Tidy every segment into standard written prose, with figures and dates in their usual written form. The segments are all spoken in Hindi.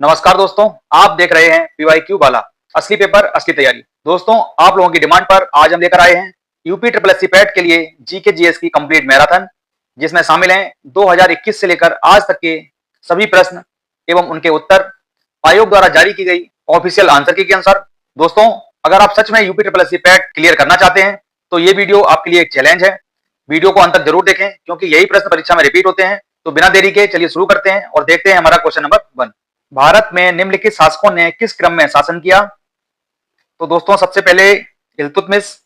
नमस्कार दोस्तों, आप देख रहे हैं पीवाईक्यू वाला असली पेपर असली तैयारी। दोस्तों, आप लोगों की डिमांड पर आज हम लेकर आए हैं यूपी ट्रिपल एससी पैट के लिए जीके जीएस की कंप्लीट मैराथन, जिसमें शामिल हैं 2021 से लेकर आज तक के सभी प्रश्न एवं उनके उत्तर आयोग द्वारा जारी की गई ऑफिशियल आंसर की के अनुसार। दोस्तों, अगर आप सच में UP triple SC PAT clear करना चाहते हैं तो ये वीडियो आपके लिए एक चैलेंज है। वीडियो को अंत तक जरूर देखें क्योंकि यही प्रश्न परीक्षा में रिपीट होते हैं। तो बिना देरी के चलिए शुरू करते हैं और देखते हैं हमारा क्वेश्चन नंबर 1। भारत में निम्नलिखित शासकों ने किस क्रम में शासन किया? तो दोस्तों, सबसे पहले इल्तुतमिश,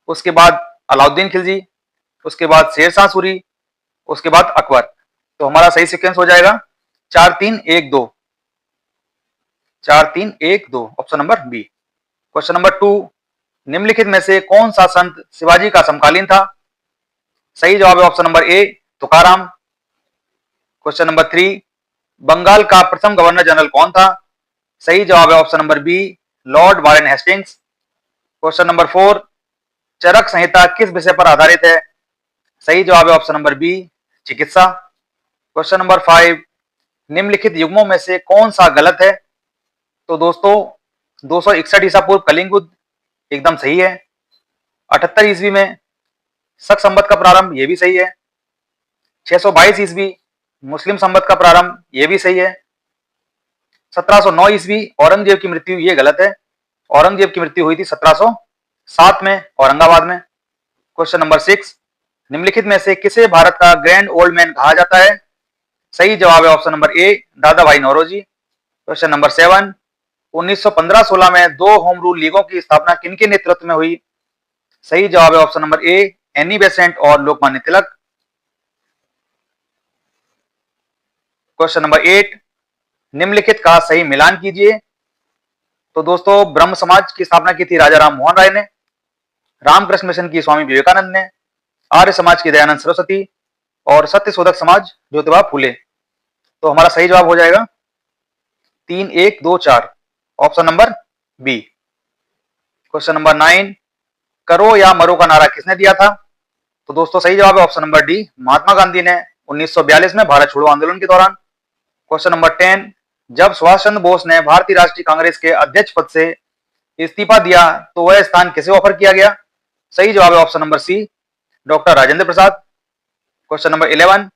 उसके बाद अलाउद्दीन खिलजी, उसके बाद शेरशाह सूरी, उसके बाद अकबर। तो हमारा सही सीक्वेंस हो जाएगा 4-3-1-2, 4-3-1-2, option number B. Question number 2, निम्नलिखित में से कौन सा संत शिवाजी का समकालीन था? सही जवाब है option number A, Tukaram. Question number 3, Bengal का प्रथम गवर्नर जनरल कौन था? सही जवाब है option number B, lord Warren Hastings. Question number 4, Charaka Samhita किस विषय पर आधारित है? सही जवाब है ऑप्शन नंबर बी, चिकित्सा। क्वेश्चन नंबर 5, निम्नलिखित युग्मों में से कौन सा गलत है? तो दोस्तों, 261 ईसा पूर्व कलिंग युद्ध एकदम सही है। 78 ईस्वी में शक संवत का प्रारंभ, ये भी सही है। 622 ईस्वी मुस्लिम संवत का प्रारंभ, ये भी सही है। 1709 ईस्वी औरंगजेब की मृत्यु, ये गलत है। औरंगजेब की मृत्यु हुई थी 1707 में औरंगाबाद में। क्वेश्चन नंबर 6, निम्नलिखित में से किसे भारत का ग्रैंड ओल्ड मैन कहा जाता है? सही जवाब है ऑप्शन नंबर ए, दादा भाई नौरोजी। क्वेश्चन नंबर 7, 1915-16 में 2 होम रूल लीगों की स्थापना किनके नेतृत्व में हुई? सही जवाब है ऑप्शन नंबर ए, एनी बेसेंट और लोकमान्य तिलक। क्वेश्चन नंबर 8, निम्नलिखित का सही मिलान कीजिए। तो दोस्तों, ब्रह्म समाज की स्थापना की थी राजा राम मोहन राय ने, रामकृष्ण मिशन की स्वामी विवेकानंद ने, आर्य समाज की दयानंद सरस्वती और सत्य शोधक समाज ज्योतिबा फूले। तो हमारा सही जवाब हो जाएगा 3-1-2-4, option number B. Question number 9, करो या मरो का नारा किसने दिया था? तो दोस्तों, सही जवाब है option number D, Mahatma Gandhi ने 1942 में भारत छोड़ो आंदोलन के दौरान। क्वेश्चन नंबर 10, जब सुभाष चंद्र बोस ने भारतीय राष्ट्रीय कांग्रेस के अध्यक्ष पद से इस्तीफा दिया तो वह स्थान किसे ऑफर किया गया? सही जवाब है option number C, doctor Rajendra Prasad. Question number 11,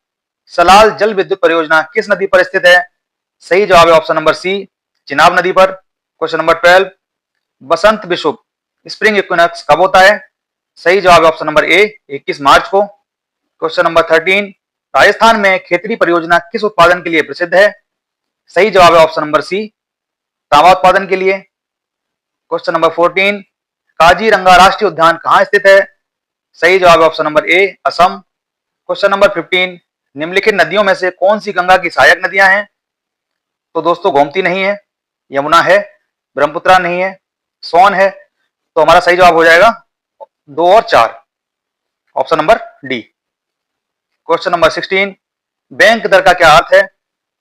Salal जल विद्युत परियोजना किस नदी पर स्थित है? सही जवाब है ऑप्शन नंबर सी, चिनाब नदी पर। क्वेश्चन नंबर 12, बसंत विषुव स्प्रिंग इक्विनॉक्स कब होता है? सही जवाब है ऑप्शन नंबर ए, 21 मार्च को। क्वेश्चन नंबर 13, राजस्थान में खेतड़ी परियोजना किस उत्पादन के लिए प्रसिद्ध है? सही जवाब है ऑप्शन नंबर सी, तांबा उत्पादन के लिए। क्वेश्चन नंबर 14, काजीरंगा राष्ट्रीय उद्यान कहाँ स्थित है? सही जवाब है ऑप्शन नंबर ए, असम। क्वेश्चन नंबर 15, निम्नलिखित नदियों में से कौन सी गंगा की सहायक नदियां हैं? तो दोस्तों, गोमती नहीं है, यमुना है, ब्रह्मपुत्रा नहीं है, सोन है। तो हमारा सही जवाब हो जाएगा 2 और 4, option number D. Question number 16, bank दर का क्या अर्थ है?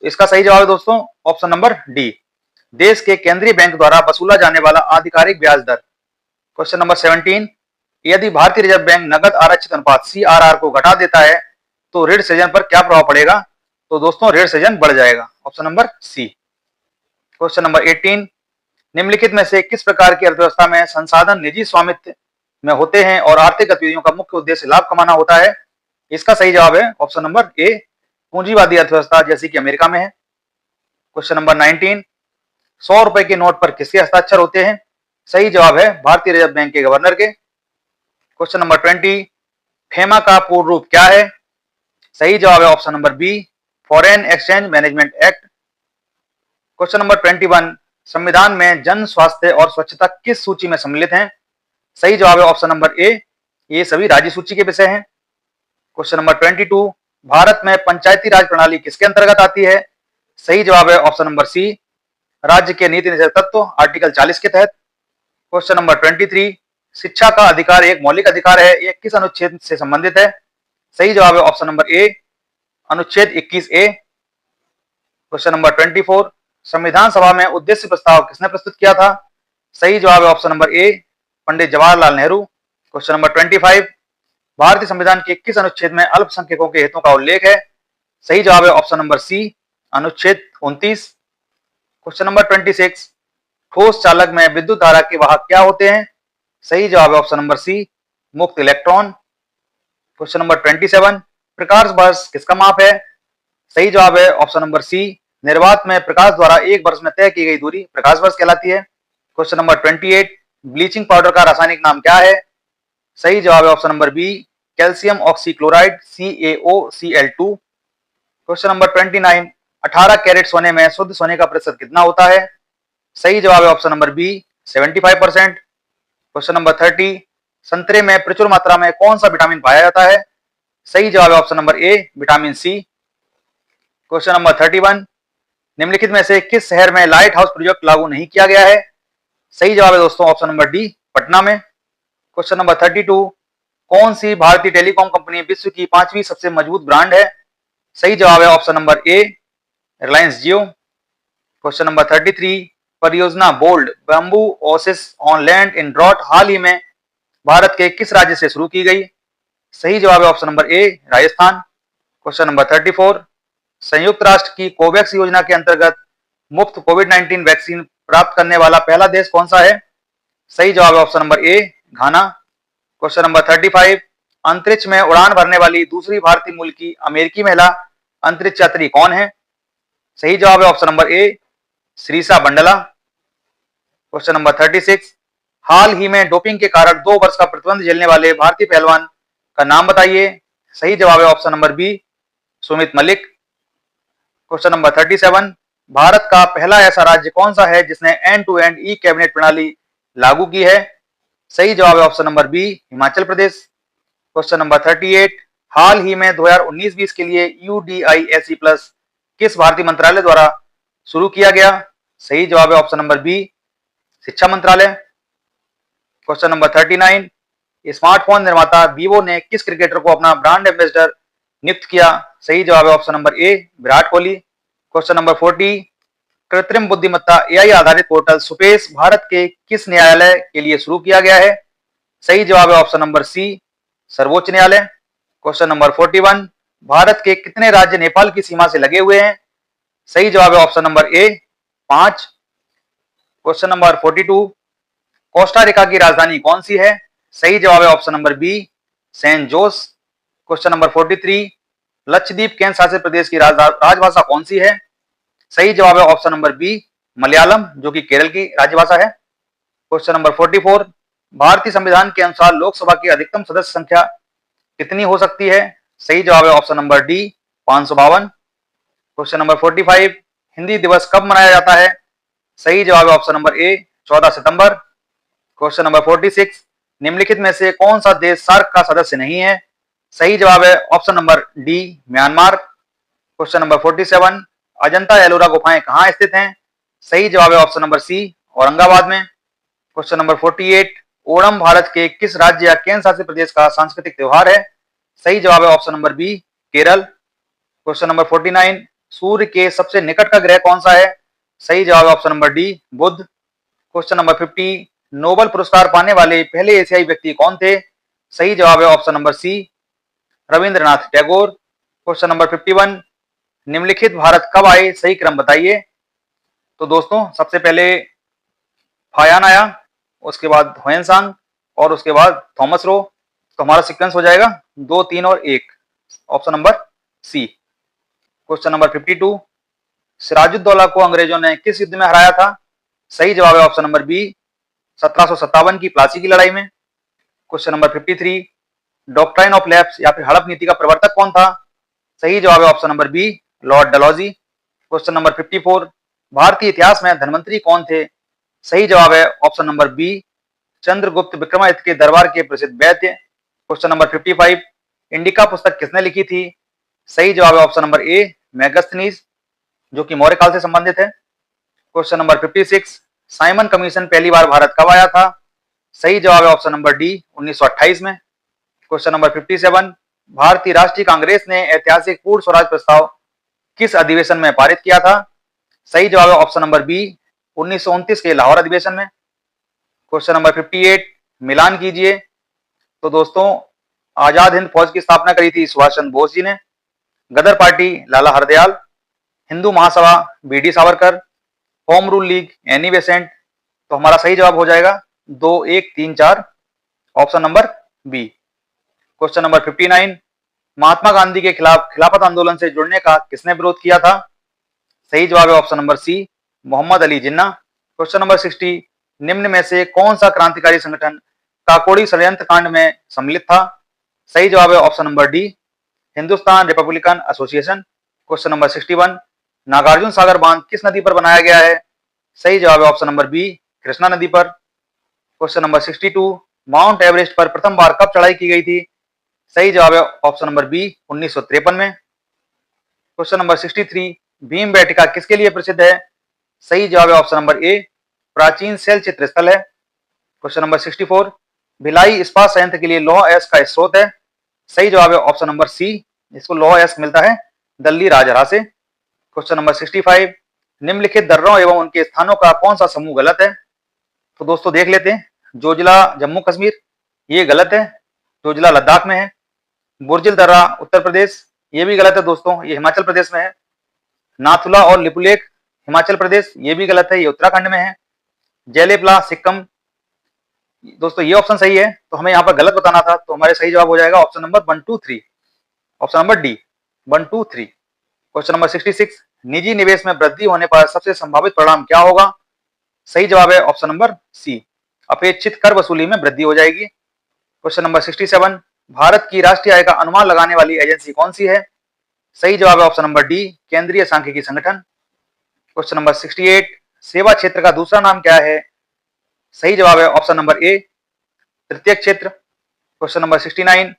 इसका सही जवाब है दोस्तों ऑप्शन नंबर डी, देश के केंद्रीय बैंक द्वारा वसूला जाने वाला आधिकारिक ब्याज दर। क्वेश्चन नंबर 17, यदि भारतीय रिजर्व बैंक नगद आरक्षित अनुपात CRR को घटा देता है तो ऋण सृजन पर क्या प्रभाव पड़ेगा? तो दोस्तों, ऋण सृजन बढ़ जाएगा, option number C. Question number 18, निम्नलिखित में से किस प्रकार की अर्थव्यवस्था में संसाधन निजी स्वामित्व में होते हैं और आर्थिक गतिविधियों का मुख्य उद्देश्य लाभ कमाना होता है? इसका सही जवाब है ऑप्शन नंबर ए, पूंजीवादी अर्थव्यवस्था जैसी कि अमेरिका में है। क्वेश्चन नंबर 19, 100 रुपए के नोट पर किसके हस्ताक्षर होते हैं? सही जवाब है भारतीय रिजर्व बैंक के गवर्नर के। क्वेश्चन नंबर 20, फेमा का पूर्ण रूप क्या है? सही जवाब है option number B, foreign exchange management act. Question number 21, संविधान में जन स्वास्थ्य और स्वच्छता किस सूची में सम्मिलित हैं? सही जवाब है ऑप्शन नंबर ए, ये सभी राज्य सूची के विषय हैं। क्वेश्चन नंबर 22, भारत में पंचायती राज प्रणाली किसके अंतर्गत आती है? सही जवाब है ऑप्शन नंबर सी, राज्य के नीति निर्देशक तत्व आर्टिकल 40 के तहत। क्वेश्चन नंबर 23, शिक्षा का अधिकार एक मौलिक अधिकार है, यह किस अनुच्छेद से संबंधित है? सही जवाब है ऑप्शन नंबर ए, अनुच्छेद 21A। क्वेश्चन नंबर 24, संविधान सभा में उद्देश्य प्रस्ताव किसने प्रस्तुत किया था? सही जवाब है ऑप्शन नंबर ए, पंडित जवाहरलाल नेहरू। क्वेश्चन नंबर 25, भारतीय संविधान के किस अनुच्छेद में अल्पसंख्यकों के हितों का उल्लेख है? सही जवाब है ऑप्शन नंबर सी, अनुच्छेद 29। क्वेश्चन नंबर 26, ठोस चालक में विद्युत धारा के वाहक क्या होते हैं? सही जवाब है ऑप्शन नंबर सी, मुक्त इलेक्ट्रॉन। क्वेश्चन नंबर 27, प्रकाश वर्ष किसका माप है? सही जवाब है ऑप्शन नंबर सी, निर्वात में प्रकाश द्वारा एक वर्ष में तय की गई दूरी प्रकाश वर्ष कहलाती है। क्वेश्चन नंबर 28, ब्लीचिंग पाउडर का रासायनिक नाम क्या है? सही जवाब है option number B, calcium oxychloride CaOCl2। Question number 29, 18 carat सोने में शुद्ध सोने का प्रतिशत कितना होता है? सही जवाब है option number B, 75%। Question number 30, संतरे में प्रचुर मात्रा में कौन सा विटामिन पाया जाता है? सही जवाब है option number A, vitamin C. Question number 31, निम्नलिखित में से किस शहर में लाइट हाउस प्रोजेक्ट लागू नहीं किया गया है? सही जवाब है दोस्तों ऑप्शन नंबर डी, पटना में। क्वेश्चन नंबर 32, कौन सी भारतीय टेलीकॉम कंपनी विश्व की 5वीं सबसे मजबूत ब्रांड है? सही जवाब है option number A, Reliance Jio. Question number 33, परियोजना bold bamboo oasis on land in drought हाल ही में भारत के किस राज्य से शुरू की गई? सही जवाब है ऑप्शन नंबर ए, राजस्थान। क्वेश्चन नंबर 34, संयुक्त राष्ट्र की कोवैक्स योजना के अंतर्गत मुफ्त कोविड-19 वैक्सीन प्राप्त करने वाला पहला देश कौन सा है? सही जवाब है ऑप्शन नंबर ए, घाना। क्वेश्चन नंबर 35, अंतरिक्ष में उड़ान भरने वाली दूसरी भारतीय मूल की अमेरिकी महिला अंतरिक्ष यात्री कौन है? सही जवाब है option number A, Sirisha Bandla. Question number 36, हाल ही में डोपिंग के कारण 2 वर्ष का प्रतिबंध झेलने वाले भारतीय पहलवान का नाम बताइए। सही जवाब है option number B, Sumit Malik. Question number 37, Bharat का पहला ऐसा राज्य कौन सा है जिसने end to end E cabinet प्रणाली लागू की है? सही जवाब है option number B, Himachal Pradesh. Question number 38, हाल ही में 2019-20 के लिए UDISE+ किस भारतीय मंत्रालय द्वारा शुरू किया गया? सही जवाब है ऑप्शन नंबर बी, शिक्षा मंत्रालय। क्वेश्चन नंबर 39, स्मार्टफोन निर्माता वीवो ने किस क्रिकेटर को अपना ब्रांड एम्बेसडर नियुक्त किया? सही जवाब है ऑप्शन नंबर ए, विराट कोहली। क्वेश्चन नंबर 40, कृत्रिम बुद्धिमत्ता AI आधारित पोर्टल सुपेस भारत के किस न्यायालय के लिए शुरू किया गया है? सही जवाब है ऑप्शन नंबर सी, सर्वोच्च न्यायालय। क्वेश्चन नंबर 41, भारत के कितने राज्य नेपाल की सीमा से लगे हुए हैं? सही जवाब है ऑप्शन नंबर ए, 5। क्वेश्चन नंबर 42, कोस्टा रिका की राजधानी कौन सी है? सही जवाब है ऑप्शन नंबर बी, सेंट जोस। क्वेश्चन नंबर 43, लक्षद्वीप केंद्र शासित प्रदेश की राजभाषा कौन सी है? सही जवाब है ऑप्शन नंबर बी, मलयालम, जो कि केरल की राज्यभाषा है। क्वेश्चन नंबर 44, भारतीय संविधान के अनुसार लोकसभा की अधिकतम सदस्य संख्या कितनी हो सकती है? सही जवाब है option number D, 552। Question number 45, Hindi दिवस कब मनाया जाता है? सही जवाब है ऑप्शन नंबर ए, 14 सितंबर। क्वेश्चन नंबर 46, निम्नलिखित में से कौन सा देश सार्क का सदस्य नहीं है? सही जवाब है option number D, Myanmar. Question number 47, Ajanta Ellora गुफाएं कहां स्थित हैं? सही जवाब है ऑप्शन नंबर सी, औरंगाबाद में। क्वेश्चन नंबर 48, ओणम भारत के किस राज्य या केंद्र शासित प्रदेश का सांस्कृतिक त्योहार है? सही जवाब है option number B, Kerala. Question number 49, सूर्य के सबसे निकट का ग्रह कौन सा है? सही जवाब है ऑप्शन नंबर डी, बुध। क्वेश्चन नंबर 50, नोबेल पुरस्कार पाने वाले पहले एशियाई व्यक्ति कौन थे? सही जवाब है option number C, Rabindranath Tagore. Question number 51, निम्नलिखित भारत कब आए? सही क्रम बताइए। तो दोस्तों सबसे पहले फायान आया, उसके बाद ह्वेनसांग और उसके बाद थॉमस रो। तो हमारा सीक्वेंस हो जाएगा 2, 3 और 1, option number C. Question number 52, Sirajuddaula को अंग्रेजों ने किस युद्ध में हराया था? सही जवाब है ऑप्शन नंबर बी, 1757 की प्लासी की लड़ाई में। Question number 53, doctrine of lapse या फिर हड़प नीति का प्रवर्तक कौन था? सही जवाब है option number B, lord Dalhousie. Question number 54, भारतीय इतिहास में धनवंतरी कौन थे? सही जवाब है option number B, Chandragupta Vikramaditya के दरबार के प्रसिद्ध वैद्य। क्वेश्चन नंबर 55, इंडिका पुस्तक किसने लिखी थी? सही जवाब है ऑप्शन नंबर ए, मैगस्थनीज, जो कि मौर्य काल से संबंधित है। क्वेश्चन नंबर 56, साइमन कमीशन पहली बार भारत कब आया था? सही जवाब है ऑप्शन नंबर डी, 1928 में। क्वेश्चन नंबर 57, भारतीय राष्ट्रीय कांग्रेस ने ऐतिहासिक पूर्ण स्वराज प्रस्ताव किस अधिवेशन में पारित किया था? सही जवाब है ऑप्शन नंबर बी, 1929 के लाहौर अधिवेशन में। क्वेश्चन नंबर 58, मिलान कीजिए। तो दोस्तों आजाद हिंद फौज की स्थापना करी थी सुभाष चंद्र बोस जी ने, गदर पार्टी लाला Hardayal, Hindu Mahasabha BD Savarkar, home rule league, Annie Besant. तो हमारा सही जवाब हो जाएगा 2, 1, 3, 4, option number B. Question number 59, Mahatma Gandhi के खिलाफ खिलाफत आंदोलन से जुड़ने का किसने विरोध किया था? सही जवाब है option number C, Mohammad Ali Jinnah. Question number 60, निम्न में से कौन सा क्रांतिकारी संगठन काकोड़ी षड्यंत्र कांड में सम्मिलित था? सही जवाब है option number D, Hindustan Republican Association. Question number 61, Nagarjuna Sagar बांध किस नदी पर बनाया गया है? सही जवाब है ऑप्शन नंबर बी, कृष्णा नदी पर। क्वेश्चन नंबर 62, माउंट एवरेस्ट पर प्रथम बार कब चढ़ाई की गई थी? सही जवाब है ऑप्शन नंबर बी, 1953 में। क्वेश्चन नंबर 63, भीम बैठिका किसके लिए प्रसिद्ध है? सही जवाब है ऑप्शन नंबर ए, प्राचीन शैल चित्र स्थल है। क्वेश्चन नंबर 64, भिलाई इस्पात संयंत्र के लिए लौह अयस्क का स्रोत है? सही जवाब है ऑप्शन नंबर सी, इसको लौह अयस्क मिलता है दल्ली राजहरा से। क्वेश्चन नंबर 65, निम्नलिखित दर्रों एवं उनके स्थानों का कौन सा समूह गलत है? तो दोस्तों देख लेते हैं। जोजिला जम्मू कश्मीर, ये गलत है, जोजिला लद्दाख में है। बुर्जिल दर्रा उत्तर प्रदेश, ये भी गलत है दोस्तों, ये हिमाचल प्रदेश में है। नाथुला और लिपुलेख हिमाचल प्रदेश, ये भी गलत है, ये उत्तराखंड में है। जेलेपला सिक्किम, दोस्तों ये ऑप्शन सही है, तो हमें यहाँ पर गलत बताना था, तो हमारे सही जवाब हो जाएगा option number 1, 2, 3, option number D, 1, 2, 3। Question number 66, निजी निवेश में वृद्धि होने पर सबसे संभावित परिणाम क्या होगा? सही जवाब है ऑप्शन नंबर सी, अपेक्षित कर वसूली में वृद्धि हो जाएगी। क्वेश्चन नंबर 67, भारत की राष्ट्रीय आय का अनुमान लगाने वाली एजेंसी कौन सी है? सही जवाब है ऑप्शन नंबर डी, केंद्रीय सांख्यिकी संगठन। क्वेश्चन नंबर 68, सेवा क्षेत्र का दूसरा नाम क्या है? सही जवाब है ऑप्शन नंबर ए, तृतीय क्षेत्र। क्वेश्चन नंबर 69,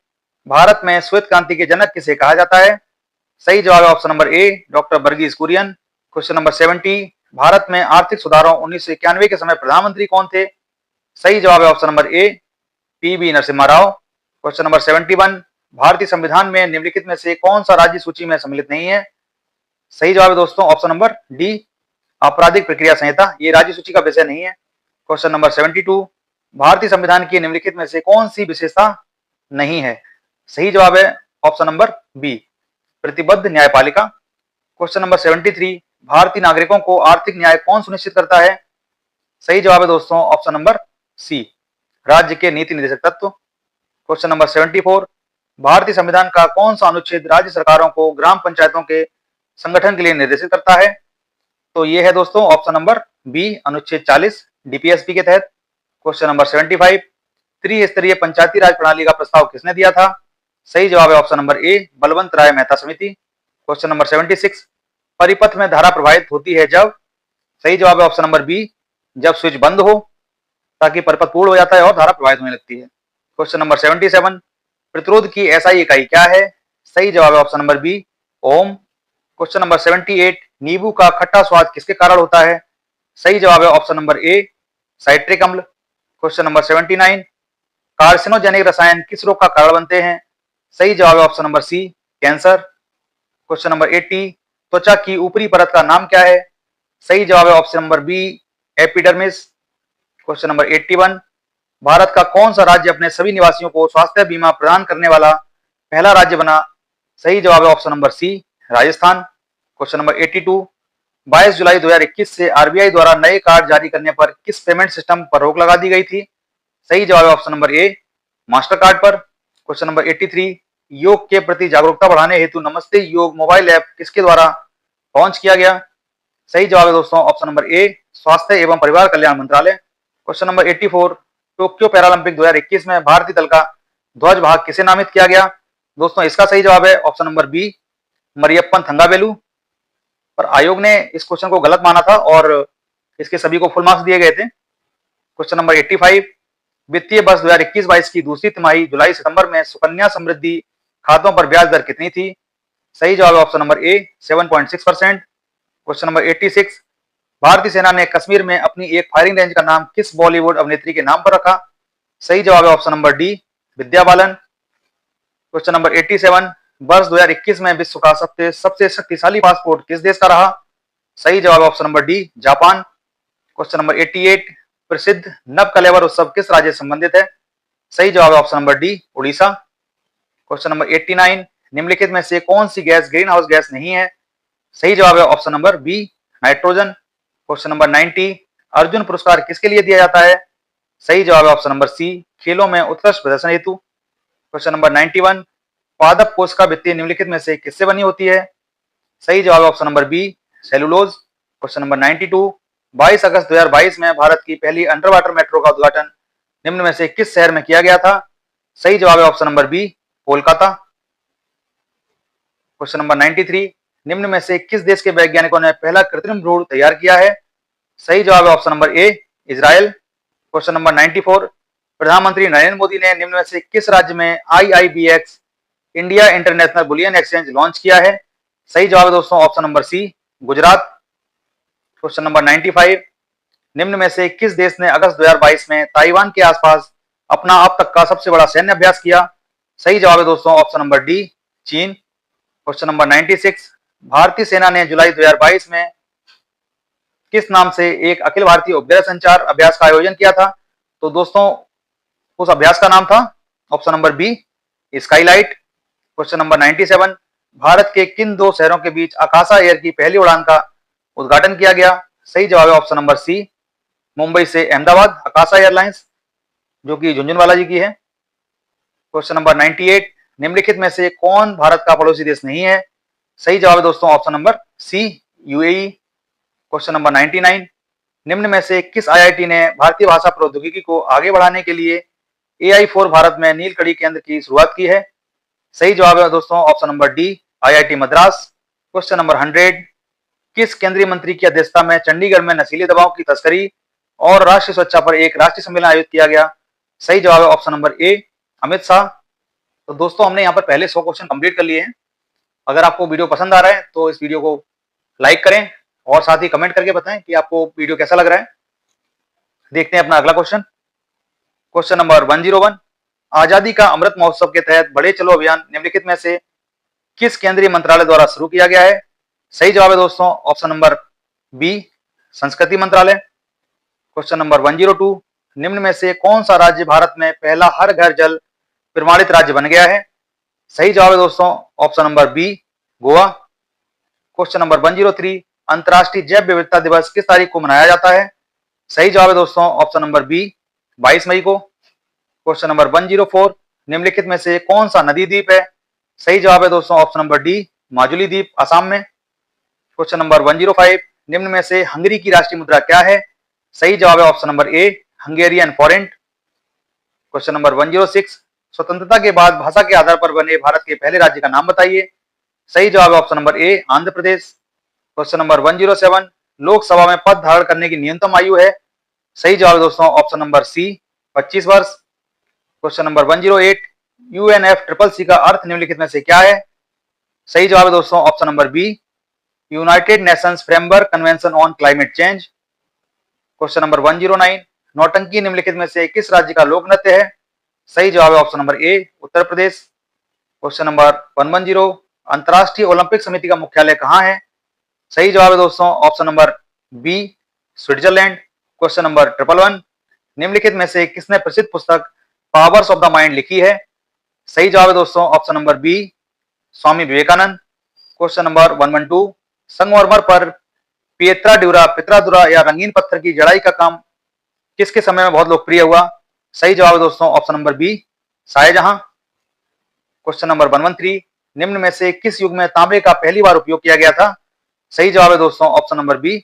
भारत में श्वेत क्रांति के जनक किसे कहा जाता है? सही जवाब है option number A, doctor Verghese Kurien. Question number 70, Bharat में आर्थिक सुधारों 1991 के समय प्रधानमंत्री कौन थे? सही जवाब है ऑप्शन नंबर ए, PV Narasimha Rao. Question number 71, भारतीय संविधान में निम्नलिखित में से कौन सा राज्य सूची में सम्मिलित नहीं है? सही जवाब है दोस्तों ऑप्शन नंबर डी, आपराधिक प्रक्रिया संहिता, ये राज्य सूची का विषय नहीं है। क्वेश्चन नंबर 72, भारतीय संविधान की निम्नलिखित में से कौन सी विशेषता नहीं है? सही जवाब है ऑप्शन नंबर बी, प्रतिबद्ध न्यायपालिका। क्वेश्चन नंबर 73, भारतीय नागरिकों को आर्थिक न्याय कौन सुनिश्चित करता है? सही जवाब है दोस्तों ऑप्शन नंबर सी, राज्य के नीति निर्देशक तत्व। क्वेश्चन नंबर 74, भारतीय संविधान का कौन सा अनुच्छेद राज्य सरकारों को ग्राम पंचायतों के संगठन के लिए निर्देशित करता है? तो ये है दोस्तों ऑप्शन नंबर बी, अनुच्छेद 40 डीपीएसपी के तहत। क्वेश्चन नंबर 75, त्रिस्तरीय पंचायती राज प्रणाली का प्रस्ताव किसने दिया था? सही जवाब है ऑप्शन नंबर ए, बलवंत राय मेहता समिति। क्वेश्चन नंबर 76, परिपथ में धारा प्रवाहित होती है जब? सही जवाब है ऑप्शन नंबर बी, जब स्विच बंद हो, ताकि परिपथ पूर्ण हो जाता है और धारा प्रवाहित होने लगती है। क्वेश्चन नंबर 77, प्रतिरोध की एसआई इकाई क्या है? सही जवाब है ऑप्शन नंबर बी, ओम। क्वेश्चन नंबर 78, नींबू का खट्टा स्वाद किसके कारण होता है? सही जवाब है ऑप्शन नंबर ए, साइट्रिक अम्ल। क्वेश्चन नंबर 79, कार्सिनोजेनिक रसायन किस रोग का कारण बनते हैं? सही जवाब है option number C, cancer. Question number 80, त्वचा की ऊपरी परत का नाम क्या है? सही जवाब है option number B, epidermis. Question number 81, Bharat का कौन सा राज्य अपने सभी निवासियों को स्वास्थ्य बीमा प्रदान करने वाला पहला राज्य बना? सही जवाब है option number C, Rajasthan. Question number 82, 22 जुलाई 2021 से आरबीआई द्वारा नए कार्ड जारी करने पर किस पेमेंट सिस्टम पर रोक लगा दी गई थी? सही जवाब है ऑप्शन नंबर ए, मास्टर कार्ड पर। क्वेश्चन नंबर 83, योग के प्रति जागरूकता बढ़ाने हेतु नमस्ते योग मोबाइल ऐप किसके द्वारा लॉन्च किया गया? सही जवाब है दोस्तों ऑप्शन नंबर ए, स्वास्थ्य एवं परिवार कल्याण मंत्रालय। क्वेश्चन नंबर 84, टोक्यो पैरालंपिक 2021 में भारतीय दल का ध्वज भाग किसे नामित किया गया? दोस्तों इसका सही जवाब है option number B, Mariyappan Thangavelu. पर आयोग ने इस क्वेश्चन को गलत माना था और इसके सभी को फुल मार्क्स दिए गए थे। क्वेश्चन नंबर 85, वित्तीय वर्ष 2021-22 की दूसरी तिमाही जुलाई सितंबर में सुकन्या समृद्धि खातों पर ब्याज दर कितनी थी? सही जवाब है ऑप्शन नंबर ए, 7.6%। क्वेश्चन नंबर 86, भारतीय सेना ने कश्मीर में अपनी एक फायरिंग रेंज का नाम किस बॉलीवुड अभिनेत्री के नाम पर रखा? सही जवाब है option number D, Vidya Balan. Question number 87, वर्ष 2021 में विश्व का सबसे शक्तिशाली पासपोर्ट किस देश का रहा? सही जवाब है option number D, Japan. Question number 88, प्रसिद्ध नव कलेवर उत्सव किस राज्य से संबंधित है? सही जवाब है option number D, Orissa. Question number 89, निम्नलिखित में से कौन सी गैस ग्रीन हाउस गैस नहीं है? सही जवाब है option number B, nitrogen. Question number 90, Arjun पुरस्कार किसके लिए दिया जाता है? सही जवाब है ऑप्शन नंबर सी, खेलों में उत्कृष्ट प्रदर्शन हेतु। क्वेश्चन नंबर 91, पादप कोशिका भित्ति निम्नलिखित में से किससे बनी होती है? सही जवाब है option number B, cellulose. Question number 92, 22 अगस्त 2022 में भारत की पहली अंडर वाटर मेट्रो का उद्घाटन निम्न में से किस शहर में किया गया था? सही जवाब है option number B, Kolkata. Question number 93, निम्न में से किस देश के वैज्ञानिकों ने पहला कृत्रिम भ्रूण तैयार किया है? सही जवाब है ऑप्शन नंबर ए, इजराइल। क्वेश्चन नंबर 94, प्रधानमंत्री नरेंद्र मोदी ने निम्न में से किस राज्य में IIBX India international bullion exchange launch किया है? सही जवाब है दोस्तों option number C, Gujarat. Question number 95, निम्न में से किस देश ने अगस्त 2022 में ताइवान के आसपास अपना अब तक का सबसे बड़ा सैन्य अभ्यास किया? सही जवाब है दोस्तों ऑप्शन नंबर डी, चीन। क्वेश्चन नंबर 96, भारतीय सेना ने जुलाई 2022 में किस नाम से एक अखिल भारतीय उपग्रह संचार अभ्यास का आयोजन किया था? तो दोस्तों उस अभ्यास का नाम था option number B, skylight. Question number 97, भारत के किन दो शहरों के बीच आकाशा एयर की पहली उड़ान का उद्घाटन किया गया? सही जवाब है ऑप्शन नंबर सी, मुंबई से अहमदाबाद आकाशा एयरलाइंस, जो कि झुंझुनवाला जी की है। क्वेश्चन नंबर 98, निम्नलिखित में से कौन भारत का पड़ोसी देश नहीं है? सही जवाब है दोस्तों option number C, UAE। Question number 99, निम्न में से किस IIT ने भारतीय भाषा प्रौद्योगिकी को आगे बढ़ाने के लिए AI फॉर भारत में नीलकड़ी केंद्र की शुरुआत की है? सही जवाब है दोस्तों option number D, IIT Madras. Question number 100, किस केंद्रीय मंत्री की अध्यक्षता में चंडीगढ़ में नशीली दवाओं की तस्करी और राष्ट्रीय सुरक्षा पर एक राष्ट्रीय सम्मेलन आयोजित किया गया? सही जवाब है ऑप्शन नंबर ए, अमित शाह। तो दोस्तों हमने यहाँ पर पहले 100 क्वेश्चन कंप्लीट कर लिए हैं। अगर आपको वीडियो पसंद आ रहा है तो इस वीडियो को लाइक करें और साथ ही कमेंट करके बताएं कि आपको वीडियो कैसा लग रहा है। देखते हैं अपना अगला क्वेश्चन। क्वेश्चन नंबर 101, आजादी का अमृत महोत्सव के तहत बढ़े चलो अभियान निम्नलिखित में से किस केंद्रीय मंत्रालय द्वारा शुरू किया गया है? सही जवाब है दोस्तों ऑप्शन नंबर बी, संस्कृति मंत्रालय। क्वेश्चन नंबर 102, निम्न में से कौन सा राज्य भारत में पहला हर घर जल प्रमाणित राज्य बन गया है? सही जवाब है दोस्तों option number B, Goa. Question number 103, अंतर्राष्ट्रीय जैव विविधता दिवस किस तारीख को मनाया जाता है? सही जवाब है दोस्तों ऑप्शन नंबर बी, 22 मई को। क्वेश्चन नंबर 104, निम्नलिखित में से कौन सा नदी द्वीप है? सही जवाब है दोस्तों ऑप्शन नंबर डी, माजुली द्वीप, असम में। क्वेश्चन नंबर 105, निम्न में से हंगरी की राष्ट्रीय मुद्रा क्या है? सही जवाब है option number A, Hungarian forint. Question number 106, स्वतंत्रता के बाद भाषा के आधार पर बने भारत के पहले राज्य का नाम बताइए। सही जवाब है ऑप्शन नंबर ए, आंध्र प्रदेश। क्वेश्चन नंबर 107, लोकसभा में पद धारण करने की न्यूनतम आयु है? सही जवाब है दोस्तों ऑप्शन नंबर सी, 25 वर्ष। क्वेश्चन नंबर 108, UNFCCC का अर्थ निम्नलिखित में से क्या है? सही जवाब है दोस्तों option number B, United Nations framework convention on climate change. Question number 109, nautanki निम्नलिखित में से किस राज्य का लोक नृत्य है? सही जवाब है ऑप्शन नंबर ए, उत्तर प्रदेश। क्वेश्चन नंबर 110, अंतर्राष्ट्रीय ओलंपिक समिति का मुख्यालय कहाँ है? सही जवाब है दोस्तों option number B, Switzerland. Question number 111, निम्नलिखित में से किसने प्रसिद्ध पुस्तक पावर्स ऑफ द माइंड लिखी है? सही जवाब है दोस्तों option number B, Swami Vivekananda. Question number 112, संगमरमर पर पिएत्राडुरा, पित्रादुरा या रंगीन पत्थर की जड़ाई का काम किसके समय में बहुत लोकप्रिय हुआ? सही जवाब है दोस्तों option number B, Shah Jahan. Question number 113, निम्न में से किस युग में तांबे का पहली बार उपयोग किया गया था? सही जवाब है दोस्तों ऑप्शन नंबर बी,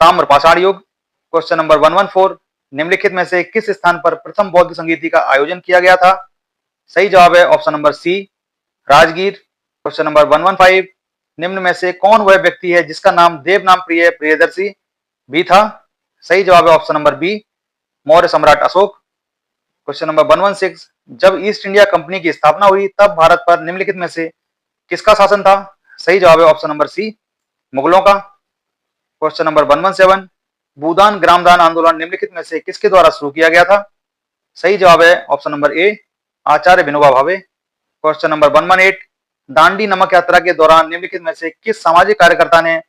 ताम्रपाषाण युग। क्वेश्चन नंबर 114, निम्नलिखित में से किस स्थान पर प्रथम बौद्ध संगीति का आयोजन किया गया था? सही जवाब है option number C, Rajgir. Question number 115, निम्न में से कौन वह व्यक्ति है जिसका नाम देवनाम प्रिय प्रियदर्शी भी था? सही जवाब है ऑप्शन नंबर बी, मौर्य सम्राट अशोक। क्वेश्चन नंबर 116, जब ईस्ट इंडिया कंपनी की स्थापना हुई तब भारत पर निम्नलिखित में से किसका शासन था? सही जवाब है ऑप्शन नंबर सी, मुगलों का। क्वेश्चन नंबर 117, भूदान ग्रामदान आंदोलन निम्नलिखित में से किसके द्वारा शुरू किया गया था? सही जवाब है ऑप्शन नंबर ए, आचार्य विनोबा भावे। क्वेश्चन नंबर 118, दांडी नमक यात्रा के दौरान निम्नलिखित में से किस सामाजिक कार्यकर्ता ने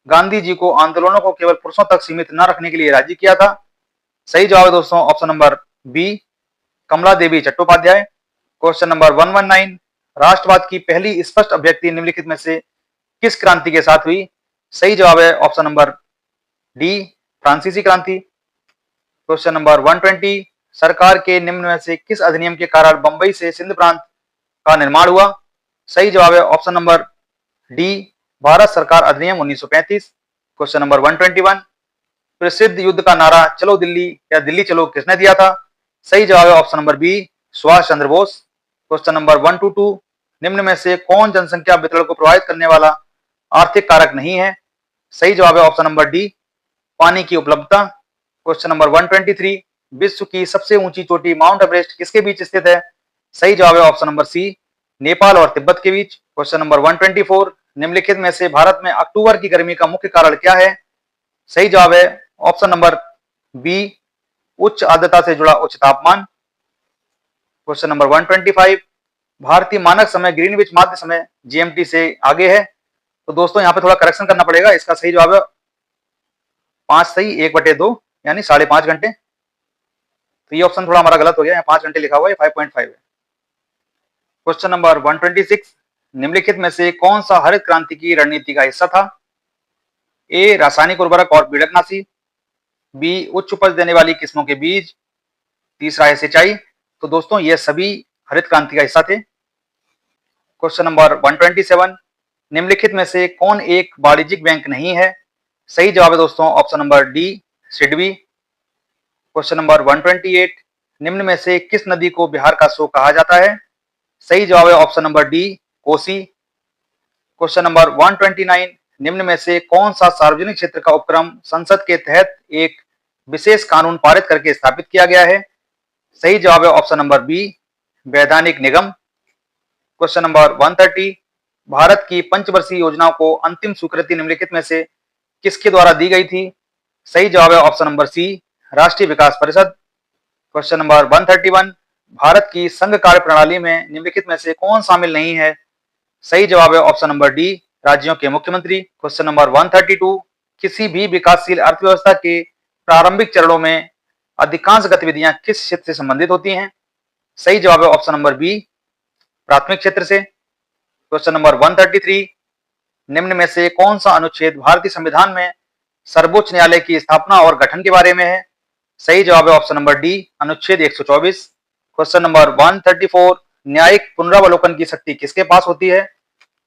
गांधी जी को आंदोलनों को केवल पुरुषों तक सीमित न रखने के लिए राजी किया था? सही जवाब है दोस्तों ऑप्शन नंबर बी, कमला देवी चट्टोपाध्याय। क्वेश्चन नंबर 119, राष्ट्रवाद की पहली स्पष्ट अभिव्यक्ति निम्नलिखित में से किस क्रांति के साथ हुई? सही जवाब है ऑप्शन नंबर डी फ्रांसीसी क्रांति। क्वेश्चन नंबर 120, सरकार के निम्न में से किस अधिनियम के कारण बंबई से सिंध प्रांत का निर्माण हुआ? सही जवाब है ऑप्शन नंबर डी भारत सरकार अधिनियम 1935। क्वेश्चन नंबर 121, प्रसिद्ध युद्ध का नारा चलो दिल्ली या दिल्ली चलो किसने दिया था? सही जवाब है option number B Subhash Chandra Bose. Question number 122, निम्न में से कौन जनसंख्या वितरण को प्रभावित करने वाला आर्थिक कारक नहीं है? सही जवाब है ऑप्शन नंबर डी पानी की उपलब्धता। क्वेश्चन नंबर 123, विश्व की सबसे ऊंची चोटी माउंट एवरेस्ट किसके बीच स्थित है? सही जवाब है ऑप्शन नंबर सी नेपाल और तिब्बत के बीच। क्वेश्चन नंबर 124, निम्नलिखित में से भारत में अक्टूबर की गर्मी का मुख्य कारण क्या है? सही जवाब है ऑप्शन नंबर बी उच्च आर्द्रता से जुड़ा उच्च तापमान। क्वेश्चन नंबर 125, भारतीय मानक समय ग्रीनविच माध्य समय जीएमटी से आगे है। तो दोस्तों यहाँ पे थोड़ा करेक्शन करना पड़ेगा, इसका सही जवाब है 5 सही 1/2 यानी 5.5 घंटे। तो ये ऑप्शन थोड़ा हमारा गलत हो गया, यहाँ 5 घंटे लिखा हुआ है, 5.5 है। क्वेश्चन नंबर 126, निम्नलिखित में से कौन सा हरित क्रांति की रणनीति का हिस्सा था? ए रासायनिक उर्वरक और पीड़कनाशी, बी उच्च उपज देने वाली किस्मों के बीज, तीसरा है सिंचाई। तो दोस्तों ये सभी हरित क्रांति का हिस्सा थे। क्वेश्चन नंबर 127, निम्नलिखित में से कौन एक वाणिज्यिक बैंक नहीं है? सही जवाब है दोस्तों option number D SIDBI. Question number 128, निम्न में से किस नदी को बिहार का शोक कहा जाता है? सही जवाब है option number D Kosi. Question number 129, निम्न में से कौन सा सार्वजनिक क्षेत्र का उपक्रम संसद के तहत एक विशेष कानून पारित करके स्थापित किया गया है? सही जवाब है ऑप्शन नंबर बी वैधानिक निगम। क्वेश्चन नंबर 130, भारत की पंचवर्षीय योजनाओं को अंतिम स्वीकृति निम्नलिखित में से किसके द्वारा दी गई थी? सही जवाब है ऑप्शन नंबर सी राष्ट्रीय विकास परिषद। क्वेश्चन नंबर 131, भारत की संघ कार्य प्रणाली में निम्नलिखित में से कौन शामिल नहीं है? सही जवाब है ऑप्शन नंबर डी राज्यों के मुख्यमंत्री। क्वेश्चन नंबर 132, किसी भी विकासशील अर्थव्यवस्था के प्रारंभिक चरणों में अधिकांश गतिविधियां किस क्षेत्र से संबंधित होती हैं? सही जवाब है ऑप्शन नंबर बी प्राथमिक क्षेत्र से। क्वेश्चन नंबर 133, निम्न में से कौन सा अनुच्छेद भारतीय संविधान में सर्वोच्च न्यायालय की स्थापना और गठन के बारे में है? सही जवाब है ऑप्शन नंबर डी अनुच्छेद 124। क्वेश्चन नंबर 134, न्यायिक पुनरावलोकन की शक्ति किसके पास होती है?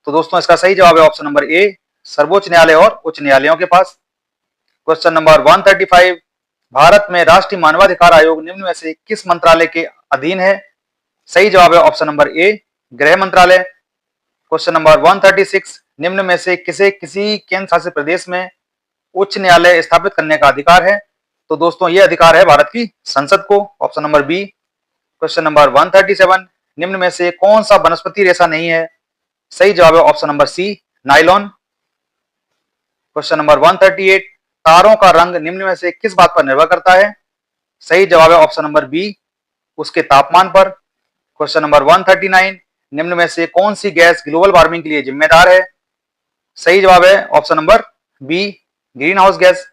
तो दोस्तों इसका सही जवाब है ऑप्शन नंबर ए सर्वोच्च न्यायालय और उच्च न्यायालयों के पास। क्वेश्चन नंबर 135, भारत में राष्ट्रीय मानवाधिकार आयोग निम्न में से किस मंत्रालय के अधीन है? सही जवाब है ऑप्शन नंबर ए गृह मंत्रालय। क्वेश्चन नंबर 136, निम्न में से किसी केंद्र शासित प्रदेश में उच्च न्यायालय स्थापित करने का अधिकार है? तो दोस्तों ये अधिकार है भारत की संसद को, option number B. Question number 137, निम्न में से कौन सा वनस्पति रेशा नहीं है? सही जवाब है option number C nylon. Question number 138, तारों का रंग निम्न में से किस बात पर निर्भर करता है? सही जवाब है ऑप्शन नंबर बी उसके तापमान पर। क्वेश्चन नंबर 139, निम्न में से कौन सी गैस ग्लोबल वार्मिंग के लिए जिम्मेदार है? सही जवाब है option number B greenhouse gas.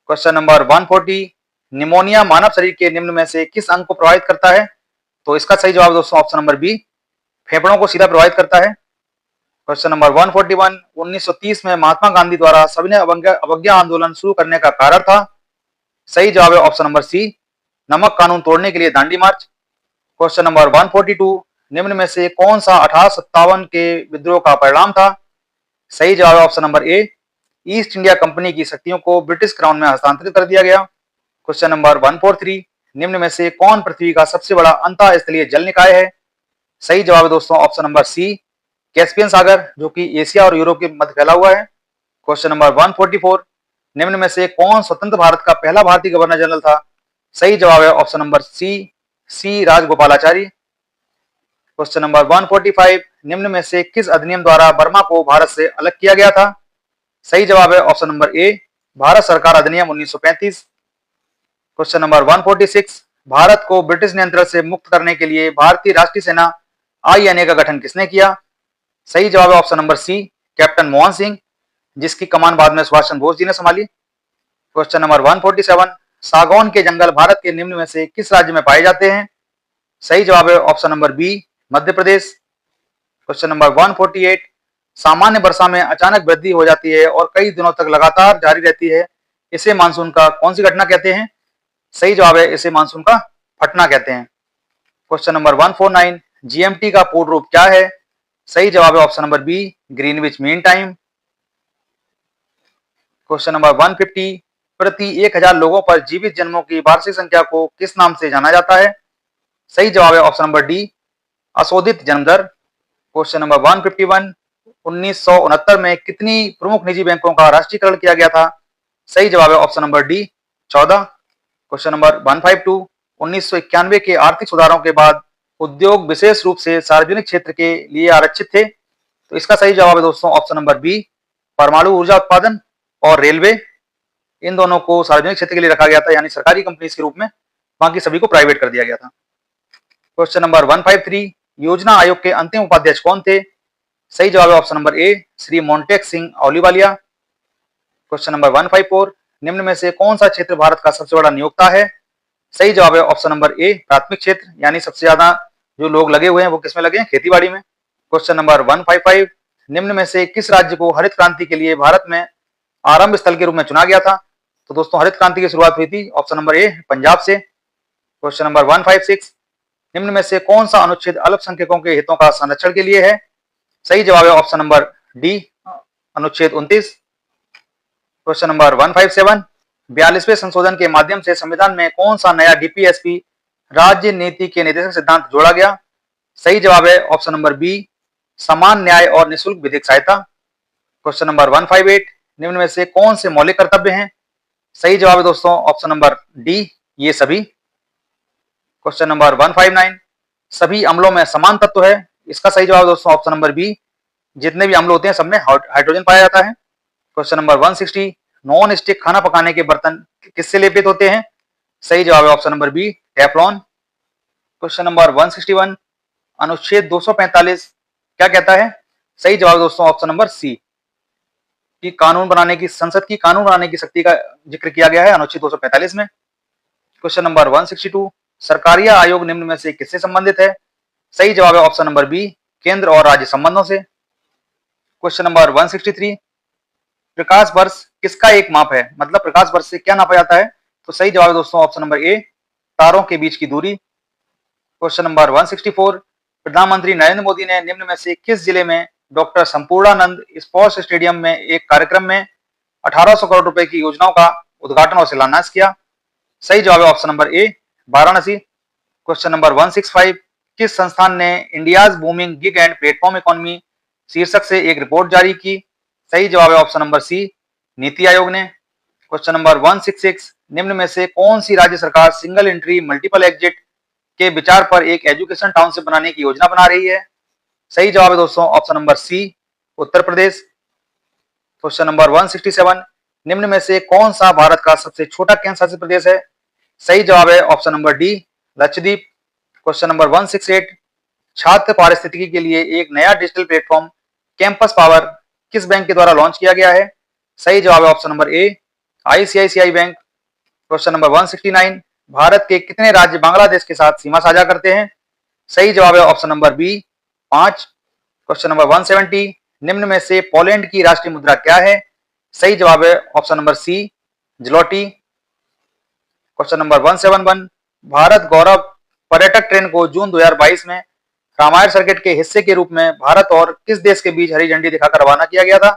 Question number 140, pneumonia मानव शरीर के निम्न में से किस अंग को प्रभावित करता है? तो इसका सही जवाब दोस्तों ऑप्शन नंबर बी फेफड़ों को सीधा प्रभावित करता है। क्वेश्चन नंबर 141, 1930 में महात्मा गांधी द्वारा सविनय अवज्ञा आंदोलन शुरू करने का कारण था? सही जवाब है ऑप्शन नंबर सी नमक कानून तोड़ने के लिए दांडी मार्च। क्वेश्चन नंबर 142, निम्न में से कौन सा 1857 के विद्रोह का परिणाम था? सही जवाब है ऑप्शन नंबर ए ईस्ट इंडिया कंपनी की शक्तियों को ब्रिटिश क्राउन में हस्तांतरित कर दिया गया। क्वेश्चन नंबर 143, निम्न में से कौन पृथ्वी का सबसे बड़ा अंतःस्थलीय जल निकाय है? सही जवाब है दोस्तों ऑप्शन नंबर सी कैस्पियन सागर, जो कि एशिया और यूरोप के मध्य फैला हुआ है। क्वेश्चन नंबर 144, निम्न में से कौन स्वतंत्र भारत का पहला भारतीय गवर्नर जनरल था? सही जवाब है option number C Rajagopalachari. Question number 145, निम्न में से किस अधिनियम द्वारा बर्मा को भारत से अलग किया गया था? सही जवाब है ऑप्शन नंबर ए भारत सरकार अधिनियम 1935। क्वेश्चन नंबर 146, भारत को ब्रिटिश नियंत्रण से मुक्त करने के लिए भारतीय राष्ट्रीय सेना INA का गठन किसने किया? सही जवाब है option number C captain Mohan Singh, जिसकी कमान बाद में सुभाष चंद्र बोस जी ने संभाली। क्वेश्चन नंबर 147, सागौन के जंगल भारत के निम्न में से किस राज्य में पाए जाते हैं? सही जवाब है option number B Madhya Pradesh. Question number 148, सामान्य वर्षा में अचानक वृद्धि हो जाती है और कई दिनों तक लगातार जारी रहती है, इसे मानसून का कौन सी घटना कहते हैं? सही जवाब है इसे मानसून का फटना कहते हैं। क्वेश्चन नंबर 149, जीएमटी का पूर्ण रूप क्या है? सही जवाब है option number B, Greenwich mean time. Question number 150, प्रति 1000 लोगों पर जीवित जन्मों की वार्षिक संख्या को किस नाम से जाना जाता है? सही जवाब है ऑप्शन नंबर डी, अशोधित जन्म दर। क्वेश्चन नंबर 151, 1969 में कितनी प्रमुख निजी बैंकों का राष्ट्रीयकरण किया गया था? सही जवाब है option number D, 14। Question number 152, 1991 के आर्थिक सुधारों के बाद उद्योग विशेष रूप से सार्वजनिक क्षेत्र के लिए आरक्षित थे। तो इसका सही जवाब है दोस्तों ऑप्शन नंबर बी, परमाणु ऊर्जा उत्पादन और रेलवे। इन दोनों को सार्वजनिक क्षेत्र के लिए रखा गया था, यानी सरकारी कंपनीज के रूप में, बाकी सभी को प्राइवेट कर दिया गया था। क्वेश्चन नंबर 153, योजना आयोग के अंतिम उपाध्यक्ष कौन थे? सही जवाब है option number A, Shri Montek Singh Ahluwalia. Question number 154, निम्न में से कौन सा क्षेत्र भारत का सबसे बड़ा नियोक्ता है? सही जवाब है ऑप्शन नंबर ए, प्राथमिक क्षेत्र, यानी सबसे ज्यादा जो लोग लगे हुए हैं वो किसमें लगे हैं? खेती बाड़ी में। क्वेश्चन नंबर 155, निम्न में से किस राज्य को हरित क्रांति के लिए भारत में आरंभ स्थल के रूप में चुना गया था? तो दोस्तों हरित क्रांति की शुरुआत हुई थी ऑप्शन नंबर ए, पंजाब से। क्वेश्चन नंबर 156, निम्न में से कौन सा अनुच्छेद अल्पसंख्यकों के हितों का संरक्षण के लिए है? सही जवाब है ऑप्शन नंबर डी, अनुच्छेद 29। क्वेश्चन नंबर 157, 42वें संशोधन के माध्यम से संविधान में कौन सा नया डीपीएसपी राज्य नीति के निर्देशक सिद्धांत जोड़ा गया? सही जवाब है ऑप्शन नंबर बी, समान न्याय और निःशुल्क विधिक सहायता। क्वेश्चन नंबर 158, निम्न में से कौन से मौलिक कर्तव्य हैं? सही जवाब है दोस्तों ऑप्शन नंबर डी, ये सभी। क्वेश्चन नंबर 159, सभी अम्लों में समान तत्व है? इसका सही जवाब है दोस्तों ऑप्शन नंबर बी, जितने भी अम्ल होते हैं सब में हाइड्रोजन पाया जाता है। क्वेश्चन नंबर 160, नॉन स्टिक खाना पकाने के बर्तन किससे लेपित होते हैं? सही जवाब है option number B, Teflon. Question number 161, अनुच्छेद 245 क्या कहता है? सही जवाब दोस्तों ऑप्शन नंबर सी, कि कानून बनाने की, संसद की कानून बनाने की शक्ति का जिक्र किया गया है अनुच्छेद 245 में। क्वेश्चन नंबर 162, सरकारी आयोग निम्न में से किससे संबंधित है? सही जवाब है ऑप्शन नंबर बी, केंद्र और राज्य संबंधों से। क्वेश्चन नंबर 163, प्रकाश वर्ष किसका एक माप है? मतलब प्रकाश वर्ष से क्या नापा जाता है? तो सही जवाब है दोस्तों ऑप्शन नंबर ए, तारों के बीच की दूरी। क्वेश्चन नंबर 164, प्रधानमंत्री नरेंद्र मोदी ने निम्न में से किस जिले में डॉक्टर संपूर्णानंद स्पोर्ट्स स्टेडियम में एक कार्यक्रम में 1800 करोड़ रुपए की योजनाओं का उद्घाटन और शिलान्यास किया? सही जवाब है ऑप्शन नंबर ए, वाराणसी। क्वेश्चन नंबर 165, किस संस्थान ने India's booming gig and platform economy शीर्षक से एक रिपोर्ट जारी की? सही जवाब है ऑप्शन नंबर सी, नीति आयोग ने। क्वेश्चन नंबर 166, निम्न में से कौन सी राज्य सरकार सिंगल एंट्री मल्टीपल एग्जिट के विचार पर एक एजुकेशन टाउनशिप बनाने की योजना बना रही है? सही जवाब है दोस्तों ऑप्शन नंबर सी, उत्तर प्रदेश। क्वेश्चन नंबर 167, निम्न में से कौन सा भारत का सबसे छोटा केंद्र शासित प्रदेश है? सही जवाब है option number D, Lakshadweep. Question number 168, छात्र पारिस्थितिकी के लिए एक नया डिजिटल प्लेटफॉर्म कैंपस पावर किस बैंक के द्वारा लॉन्च किया गया है? सही जवाब है ऑप्शन नंबर ए, ICICI bank. Question number 169, Bharat के कितने राज्य बांग्लादेश के साथ सीमा साझा करते हैं? सही जवाब है option number B, 5। Question number 170, निम्न में से पोलैंड की राष्ट्रीय मुद्रा क्या है? सही जवाब है option number C, zloty. Question number 171, Bharat Gaurav पर्यटक ट्रेन को जून 2022 में रामायण सर्किट के हिस्से के रूप में भारत और किस देश के बीच हरी झंडी दिखाकर रवाना किया गया था?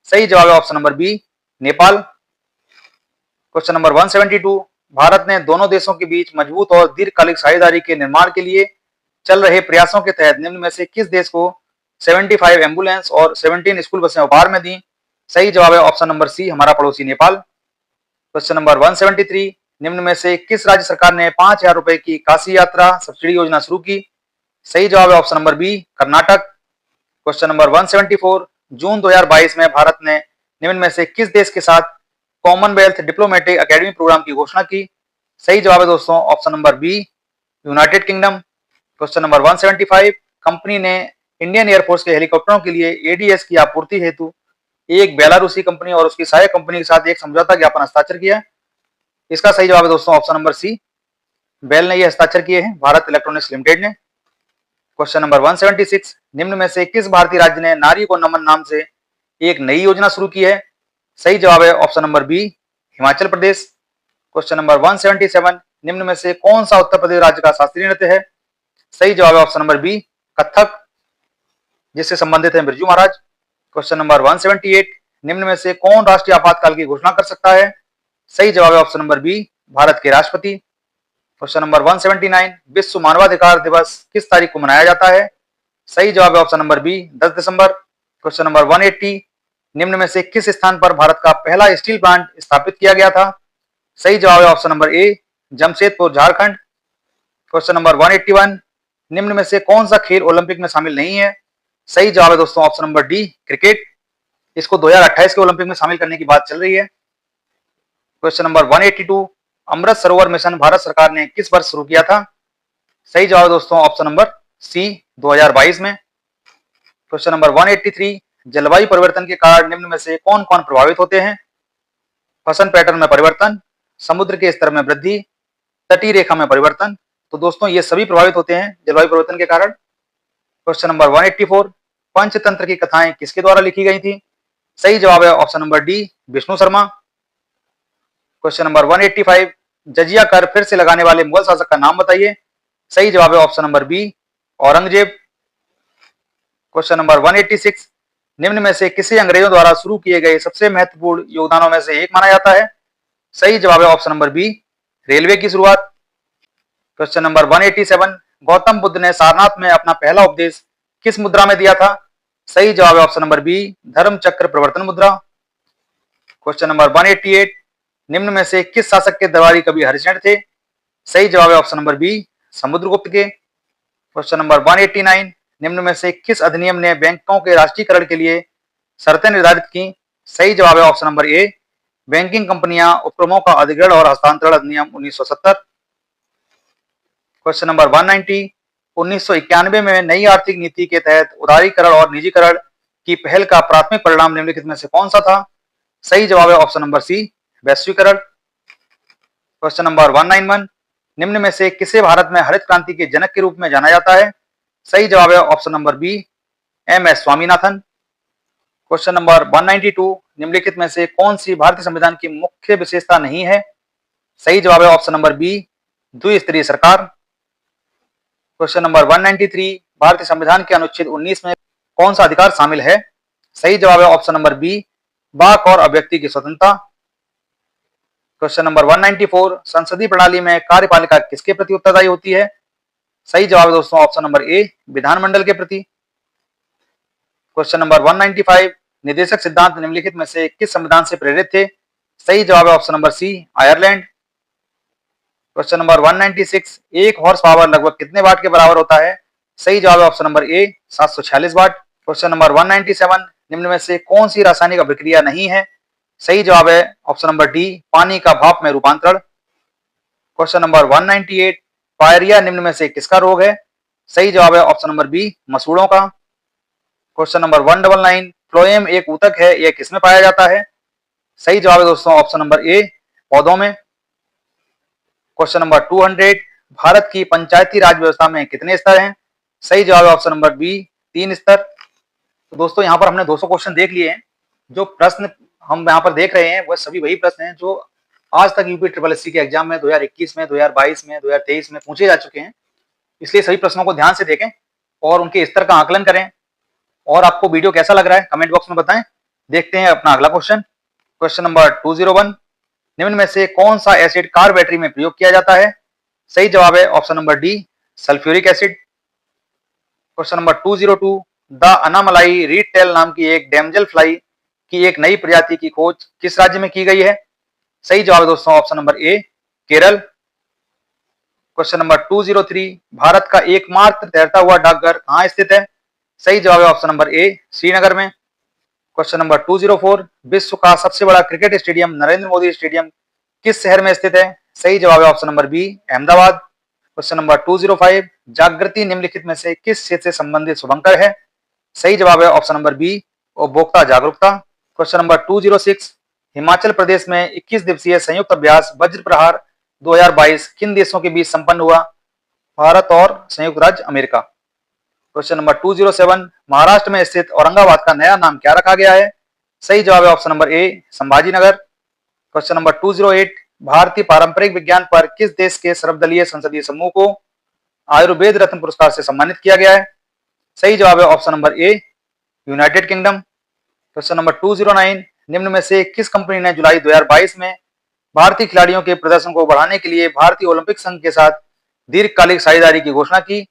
सही जवाब है option number B, Nepal. Question number 172, Bharat ने दोनों देशों के बीच मजबूत और दीर्घकालिक साझेदारी के निर्माण के लिए चल रहे प्रयासों के तहत निम्न में से किस देश को 75 एम्बुलेंस और 17 स्कूल बसें उपहार में दी? सही जवाब है ऑप्शन नंबर सी, हमारा पड़ोसी नेपाल। क्वेश्चन नंबर 173, निम्न में से किस राज्य सरकार ने 5000 रुपए की काशी यात्रा सब्सिडी योजना शुरू की? सही जवाब है option number B, Karnataka. Question number 174, जून 2022 में भारत ने निम्न में से किस देश के साथ कॉमनवेल्थ डिप्लोमेटिक एकेडमी प्रोग्राम की घोषणा की? सही जवाब है दोस्तों option number B, United Kingdom. Question number 175, company ने इंडियन एयरफोर्स के हेलीकॉप्टरों के लिए एडीएस की आपूर्ति हेतु एक बेलारूसी कंपनी और उसकी सहायक कंपनी के साथ एक समझौता ज्ञापन हस्ताक्षर किया। इसका सही जवाब है दोस्तों ऑप्शन नंबर सी, बेल ने यह हस्ताक्षर किए हैं, भारत इलेक्ट्रॉनिक्स लिमिटेड ने। क्वेश्चन नंबर 176, निम्न में से किस भारतीय राज्य ने नारी को नमन नाम से एक नई योजना शुरू की है? सही जवाब है option number B, Himachal Pradesh. Question number 177, निम्न में से कौन सा उत्तर प्रदेश राज्य का शास्त्रीय नृत्य है? सही जवाब है ऑप्शन नंबर बी, कथक, जिससे संबंधित है बिरजू महाराज। क्वेश्चन नंबर 178, निम्न में से कौन राष्ट्रीय आपातकाल की घोषणा कर सकता है? सही जवाब है ऑप्शन नंबर बी, भारत के राष्ट्रपति। क्वेश्चन नंबर 179, विश्व मानवाधिकार दिवस किस तारीख को मनाया जाता है? सही जवाब है ऑप्शन नंबर बी, 10 दिसंबर। क्वेश्चन नंबर 180, निम्न में से किस स्थान पर भारत का पहला स्टील प्लांट स्थापित किया गया था? सही जवाब है ऑप्शन नंबर ए, जमशेदपुर, झारखंड। क्वेश्चन नंबर 181, निम्न में से कौन सा खेल ओलंपिक में शामिल नहीं है? सही जवाब है दोस्तों ऑप्शन नंबर डी, क्रिकेट। इसको 2028 के ओलंपिक में शामिल करने की बात चल रही है। Question number 182, Amrit Sarovar mission Bharat सरकार ने किस वर्ष शुरू किया था? सही जवाब है दोस्तों ऑप्शन नंबर सी, 2022 में। क्वेश्चन नंबर 183, जलवायु परिवर्तन के कारण निम्न में से कौन कौन प्रभावित होते हैं? फसल पैटर्न में परिवर्तन, समुद्र के स्तर में वृद्धि, तटीय रेखा में परिवर्तन। तो दोस्तों ये सभी प्रभावित होते हैं जलवायु परिवर्तन के कारण। क्वेश्चन नंबर 184, पंचतंत्र की कथाएं किसके द्वारा लिखी गई थी? सही जवाब है option number D, Vishnu Sharma. Question number 185, जजिया कर फिर से लगाने वाले मुगल शासक का नाम बताइए। सही जवाब है option number B, Aurangzeb. Question number 186, निम्न में से किसे अंग्रेजों द्वारा शुरू किए गए सबसे महत्वपूर्ण योगदानों में से एक माना जाता है? सही जवाब है ऑप्शन नंबर बी, रेलवे की शुरुआत। क्वेश्चन नंबर 187, गौतम बुद्ध ने सारनाथ में अपना पहला उपदेश किस मुद्रा में दिया था? सही जवाब है ऑप्शन नंबर बी, धर्म चक्र प्रवर्तन मुद्रा। क्वेश्चन नंबर 188, निम्न में से किस शासक के दरबारी कवि हरिश्चंद्र थे? सही जवाब है ऑप्शन नंबर बी, समुद्रगुप्त के। क्वेश्चन नंबर 189, निम्न में से किस अधिनियम ने बैंकों के राष्ट्रीयकरण के लिए शर्तें निर्धारित की? सही जवाब है ऑप्शन नंबर ए, बैंकिंग कंपनियां उपक्रमों का अधिग्रहण और हस्तांतरण अधिनियम 1970। क्वेश्चन नंबर 190, 1991 में नई आर्थिक नीति के तहत उदारीकरण और निजीकरण की पहल का प्राथमिक परिणाम निम्नलिखित में से कौन सा था? सही जवाब है ऑप्शन नंबर सी, वैश्वीकरण। क्वेश्चन नंबर 191, निम्न में से किसे भारत में हरित क्रांति के जनक के रूप में जाना जाता है? सही जवाब है option number B, M S. Swaminathan. Question number 192, निम्नलिखित में से कौन सी भारतीय संविधान की मुख्य विशेषता नहीं है? सही जवाब है ऑप्शन नंबर बी, द्विस्तरीय सरकार। क्वेश्चन नंबर 193, भारतीय संविधान के अनुच्छेद 19 में कौन सा अधिकार शामिल है? सही जवाब है ऑप्शन नंबर बी, वाक और अभिव्यक्ति की स्वतंत्रता। क्वेश्चन नंबर 194, संसदीय प्रणाली में कार्यपालिका किसके प्रति उत्तरदायी होती है? सही जवाब है दोस्तों ऑप्शन नंबर ए, विधानमंडल के प्रति। क्वेश्चन नंबर 195, निदेशक सिद्धांत निम्नलिखित में से किस संविधान से प्रेरित थे? सही जवाब है option number C, Ireland. Question number 196, एक हॉर्स पावर लगभग कितने वाट के बराबर होता है? सही जवाब है option number A, 746 watt. Question number 197, निम्न में से कौन सी रासायनिक अभिक्रिया नहीं है? सही जवाब है ऑप्शन नंबर डी, पानी का भाप में रूपांतरण। क्वेश्चन नंबर 198, पायरिया निम्न में से किसका रोग है? सही जवाब है ऑप्शन नंबर बी, मसूड़ों का। क्वेश्चन नंबर 199, फ्लोएम एक ऊतक है, यह किसमें पाया जाता है? सही जवाब है दोस्तों ऑप्शन नंबर ए, पौधों में। क्वेश्चन नंबर 200, भारत की पंचायती राज व्यवस्था में कितने स्तर हैं? सही जवाब है ऑप्शन नंबर बी, 3 स्तर। तो दोस्तों यहाँ पर हमने 200 क्वेश्चन देख लिए हैं। जो प्रश्न हम यहाँ पर देख रहे हैं वह सभी वही प्रश्न हैं जो आज तक यूपी ट्रिपल एससी के एग्जाम में 2021 में, 2022 में, 2023 में पूछे जा चुके हैं। इसलिए सभी प्रश्नों को ध्यान से देखें और उनके स्तर का आकलन करें। और आपको वीडियो कैसा लग रहा है कमेंट बॉक्स में बताएं। देखते हैं अपना अगला क्वेश्चन। क्वेश्चन नंबर 201, निम्न में से कौन सा एसिड कार बैटरी में प्रयोग किया जाता है? सही जवाब है option number D, sulphuric acid. Question number 202, the Anamalai reed tail नाम की एक डैमजेल फ्लाई की एक नई प्रजाति की खोज किस राज्य में की गई है? सही जवाब है दोस्तों ऑप्शन नंबर ए, केरल। क्वेश्चन नंबर 203, भारत का एकमात्र तैरता हुआ डाकघर कहाँ स्थित है? सही जवाब है ऑप्शन नंबर ए, श्रीनगर में। क्वेश्चन नंबर 204, विश्व का सबसे बड़ा cricket stadium Narendra Modi stadium किस शहर में स्थित है? सही जवाब है option number B, Ahmedabad. Question number 205, Jagriti निम्नलिखित में से किस क्षेत्र से संबंधित शुभंकर है? सही जवाब है ऑप्शन नंबर बी, उपभोक्ता जागरूकता। क्वेश्चन नंबर 206, हिमाचल प्रदेश में 21 दिवसीय संयुक्त अभ्यास वज्र प्रहार 2022 किन देशों के बीच संपन्न हुआ? भारत और संयुक्त राज्य अमेरिका। क्वेश्चन नंबर 207, महाराष्ट्र में स्थित औरंगाबाद का नया नाम क्या रखा गया है? सही जवाब है ऑप्शन नंबर ए, संभाजीनगर। क्वेश्चन नंबर 208, भारतीय पारंपरिक विज्ञान पर किस देश के सर्वदलीय संसदीय समूह को आयुर्वेद रत्न पुरस्कार से सम्मानित किया गया है? सही जवाब है ऑप्शन नंबर ए, यूनाइटेड किंगडम। क्वेश्चन नंबर 209, निम्न में से किस कंपनी ने जुलाई 2022 में भारतीय खिलाड़ियों के प्रदर्शन को बढ़ाने के लिए भारतीय ओलंपिक संघ के साथ दीर्घकालिक साझेदारी की घोषणा की?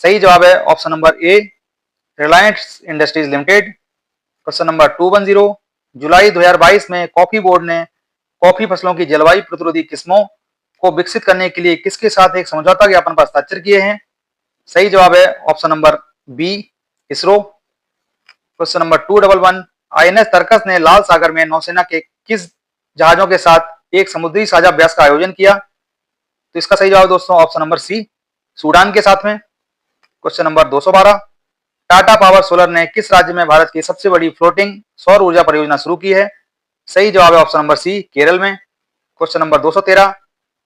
सही जवाब है option number A, Reliance industries limited. Question number 210, जुलाई 2022 में कॉफी बोर्ड ने कॉफी फसलों की जलवायु प्रतिरोधी किस्मों को विकसित करने के लिए किसके साथ एक समझौता ज्ञापन पर हस्ताक्षर किए हैं? सही जवाब है option number B, ISRO. Question number 211, INS Tarkash ने लाल सागर में नौसेना के किस जहाजों के साथ एक समुद्री साझा अभ्यास का आयोजन किया? तो इसका सही जवाब दोस्तों ऑप्शन नंबर सी, सूडान के साथ में। Question number 212, Tata power solar ने किस राज्य में भारत की सबसे बड़ी फ्लोटिंग सौर ऊर्जा परियोजना शुरू की है? सही जवाब है ऑप्शन नंबर सी, केरल में। क्वेश्चन नंबर 213,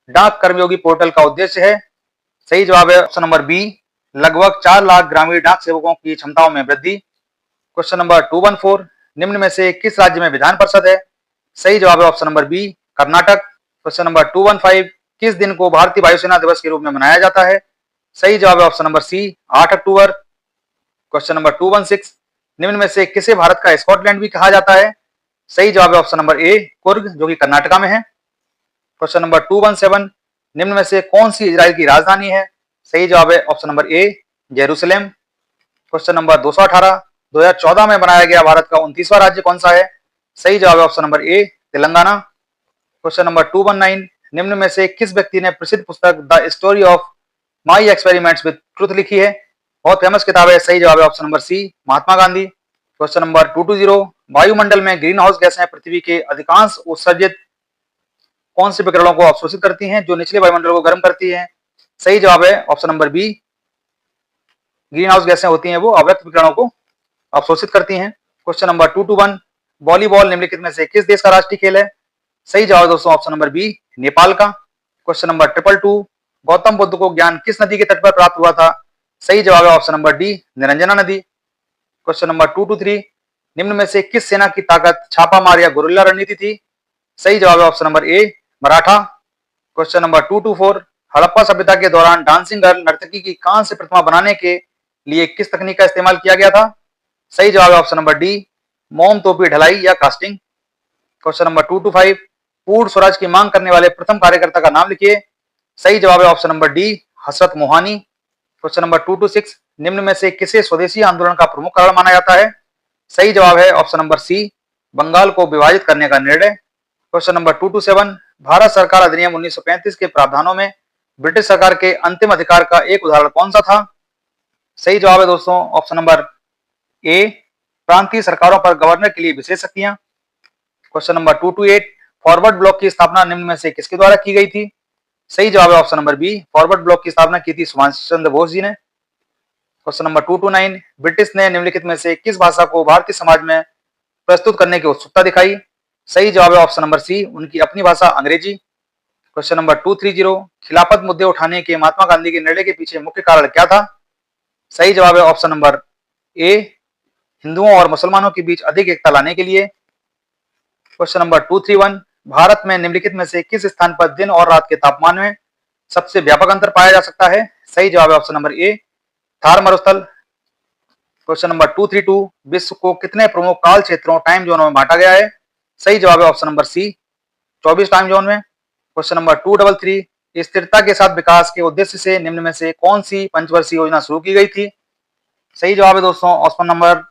डाक कर्मयोगी पोर्टल का उद्देश्य है? सही जवाब है ऑप्शन नंबर बी, लगभग 4 लाख ग्रामीण डाक सेवकों की क्षमताओं में वृद्धि। क्वेश्चन नंबर 214, निम्न में से किस राज्य में विधान परिषद है? सही जवाब है option number B, Karnataka. Question number 215, किस दिन को भारतीय वायुसेना दिवस के रूप में मनाया जाता है? सही जवाब है ऑप्शन नंबर सी, 8 अक्टूबर। क्वेश्चन नंबर 216, निम्न में से किसे भारत का स्कॉटलैंड भी कहा जाता है? सही जवाब है ऑप्शन नंबर ए, कुर्ग, जो कि कर्नाटका में है। क्वेश्चन नंबर 217, निम्न में से कौन सी इजराइल की राजधानी है? सही जवाब है ऑप्शन नंबर ए, जेरूसलेम। क्वेश्चन नंबर 218, 2014 में बनाया गया भारत का 29वां राज्य कौन सा है? सही जवाब है ऑप्शन नंबर ए, तेलंगाना। क्वेश्चन नंबर 219, निम्न में से किस व्यक्ति ने प्रसिद्ध पुस्तक the story of my experiments with truth लिखी है? बहुत फेमस किताब है। सही जवाब है ऑप्शन नंबर सी, महात्मा गांधी। क्वेश्चन नंबर 220, वायुमंडल में ग्रीन हाउस गैसें पृथ्वी के अधिकांश उत्सर्जित कौन से विकिरणों को अवशोषित करती हैं जो निचले वायुमंडल को गर्म करती हैं? सही जवाब है option number B, greenhouse गैसें होती हैं वो अव्यक्त विकिरणों को अवशोषित करती हैं। क्वेश्चन नंबर 221, वॉलीबॉल निम्नलिखित में से किस देश का राष्ट्रीय खेल है? सही जवाब दोस्तों ऑप्शन नंबर बी, नेपाल का। क्वेश्चन नंबर 222, गौतम बुद्ध को ज्ञान किस नदी के तट पर प्राप्त हुआ था? सही जवाब है ऑप्शन नंबर डी, निरंजना नदी। क्वेश्चन नंबर 223, निम्न में से किस सेना की ताकत छापामार या गुरिल्ला रणनीति थी? सही जवाब है ऑप्शन नंबर ए, मराठा। क्वेश्चन नंबर 224, हड़प्पा सभ्यता के दौरान डांसिंग गर्ल नर्तकी की कांस्य प्रतिमा बनाने के लिए किस तकनीक का इस्तेमाल किया गया था? सही जवाब है ऑप्शन नंबर डी, मोम तोपी ढलाई या कास्टिंग। क्वेश्चन नंबर 225, पूर्ण स्वराज की मांग करने वाले प्रथम कार्यकर्ता का नाम लिखिए। सही जवाब है ऑप्शन नंबर डी, हसरत मोहानी। क्वेश्चन नंबर 226, निम्न में से किसे स्वदेशी आंदोलन का प्रमुख कारण माना जाता है? सही जवाब है ऑप्शन नंबर सी, बंगाल को विभाजित करने का निर्णय। क्वेश्चन नंबर 227, भारत सरकार अधिनियम 1935 के प्रावधानों में ब्रिटिश सरकार के अंतिम अधिकार का एक उदाहरण कौन सा था? सही जवाब है दोस्तों ऑप्शन नंबर ए, प्रांतीय सरकारों पर गवर्नर के लिए विशेष शक्तियां। क्वेश्चन नंबर 228, फॉरवर्ड ब्लॉक की स्थापना निम्न में से किसके द्वारा की गई थी? सही जवाब है option number B, forward bloc की स्थापना की थी सुभाष चंद्र बोस जी ने। क्वेश्चन नंबर 229, ब्रिटिश ने निम्नलिखित में से किस भाषा को भारतीय समाज में प्रस्तुत करने की उत्सुकता दिखाई? सही जवाब है ऑप्शन नंबर सी, उनकी अपनी भाषा अंग्रेजी। क्वेश्चन नंबर 230, खिलाफत मुद्दे उठाने के महात्मा गांधी के निर्णय के पीछे मुख्य कारण क्या था? सही जवाब है ऑप्शन नंबर ए, हिंदुओं और मुसलमानों के बीच अधिक एकता लाने के लिए। क्वेश्चन नंबर 231, भारत में निम्नलिखित में से किस स्थान पर दिन और रात के तापमान में सबसे व्यापक अंतर पाया जा सकता है? सही जवाब है ऑप्शन नंबर ए, थार मरुस्थल। क्वेश्चन नंबर 232, विश्व को कितने प्रमुख काल क्षेत्रों टाइम जोनों में बांटा गया है? सही जवाब है option number C, 24 time zone में। क्वेश्चन नंबर 233, स्थिरता के साथ विकास के उद्देश्य से निम्न में से कौन सी पंचवर्षीय योजना शुरू की गई थी? सही जवाब है दोस्तों ऑप्शन नंबर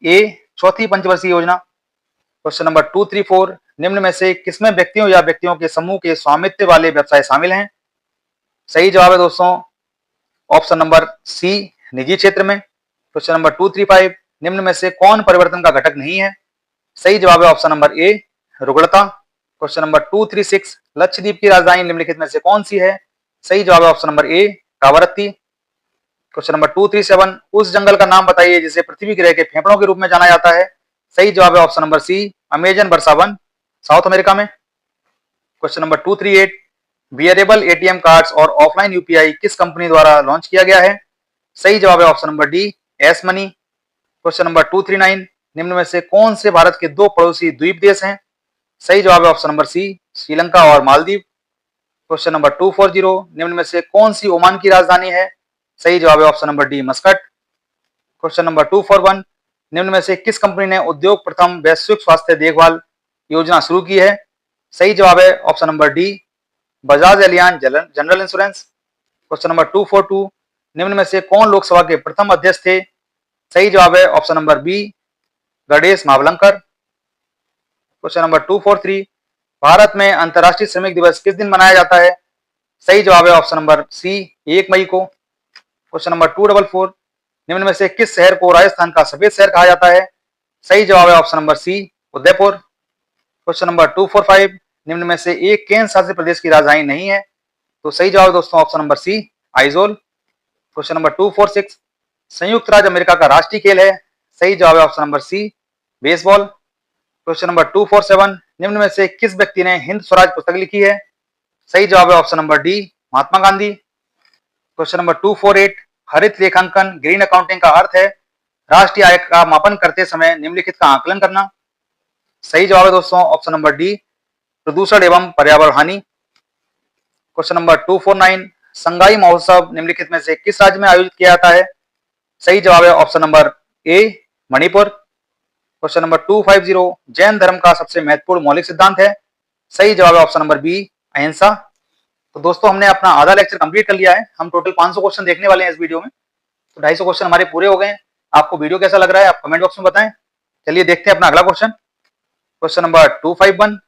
ए, चौथी पंचवर्षीय योजना। क्वेश्चन नंबर 234, निम्न में से किसमें व्यक्तियों या व्यक्तियों के समूह के स्वामित्व वाले व्यवसाय शामिल हैं? सही जवाब है दोस्तों ऑप्शन नंबर सी, निजी क्षेत्र में। क्वेश्चन नंबर 235, निम्न में से कौन परिवर्तन का घटक नहीं है? सही जवाब है ऑप्शन नंबर ए, रुग्णता। क्वेश्चन नंबर 236, लक्षद्वीप की राजधानी निम्नलिखित में से कौन सी है? सही जवाब है option number A, Kavaratti. Question number 237, उस जंगल का नाम बताइए जिसे पृथ्वी ग्रह के फेफड़ों के रूप में जाना जाता है। सही जवाब है ऑप्शन नंबर सी, अमेजन वर्षा वन, साउथ अमेरिका में। Question number 238, wearable ATM cards और ऑफलाइन यूपीआई किस कंपनी द्वारा लॉन्च किया गया है? सही जवाब है option number D, S money. Question number 239, निम्न में से कौन से भारत के दो पड़ोसी द्वीप देश हैं? सही जवाब है ऑप्शन नंबर सी, श्रीलंका और मालदीव। क्वेश्चन नंबर 240, निम्न में से कौन सी ओमान की राजधानी है? सही जवाब है option number D, Muscat. Question number 241, निम्न में से किस कंपनी ने उद्योग प्रथम वैश्विक स्वास्थ्य देखभाल योजना शुरू की है? सही जवाब है option number D, Bajaj Allianz general insurance. Question number 242, निम्न में से कौन लोकसभा के प्रथम अध्यक्ष थे? सही जवाब है option number B, Ganesh Mavalankar. Question number 243, Bharat में अंतर्राष्ट्रीय श्रमिक दिवस किस दिन मनाया जाता है? सही जवाब है ऑप्शन नंबर सी, 1 मई को। क्वेश्चन नंबर 244, निम्न में से किस शहर को राजस्थान का सफेद शहर कहा जाता है? सही जवाब है option number C, Udaipur. Question number 245, निम्न में से एक केंद्र शासित प्रदेश की राजधानी नहीं है? तो सही जवाब दोस्तों option number C, Aizawl. Question number 246, संयुक्त राज्य अमेरिका का राष्ट्रीय खेल है? सही जवाब है option number C, baseball. Question number 247, निम्न में से किस व्यक्ति ने हिंद स्वराज पुस्तक लिखी है? सही जवाब है option number D, Mahatma Gandhi. Question number 248, हरित लेखांकन ग्रीन अकाउंटिंग का अर्थ है राष्ट्रीय आय का मापन करते समय निम्नलिखित का आकलन करना। सही जवाब है दोस्तों ऑप्शन नंबर डी, प्रदूषण एवं पर्यावरण हानि। क्वेश्चन नंबर 249, संगाई महोत्सव निम्नलिखित में से किस राज्य में आयोजित किया जाता है? सही जवाब है ऑप्शन नंबर ए, मणिपुर। क्वेश्चन नंबर 250, जैन धर्म का सबसे महत्वपूर्ण मौलिक सिद्धांत है? सही जवाब है ऑप्शन नंबर बी, अहिंसा। तो दोस्तों हमने अपना आधा लेक्चर कंप्लीट कर लिया है। हम टोटल 500 क्वेश्चन देखने वाले हैं इस वीडियो में। तो 250 क्वेश्चन हमारे पूरे हो गए हैं। आपको वीडियो कैसा लग रहा है आप कमेंट बॉक्स में बताएं। चलिए देखते हैं अपना अगला क्वेश्चन। क्वेश्चन नंबर 251,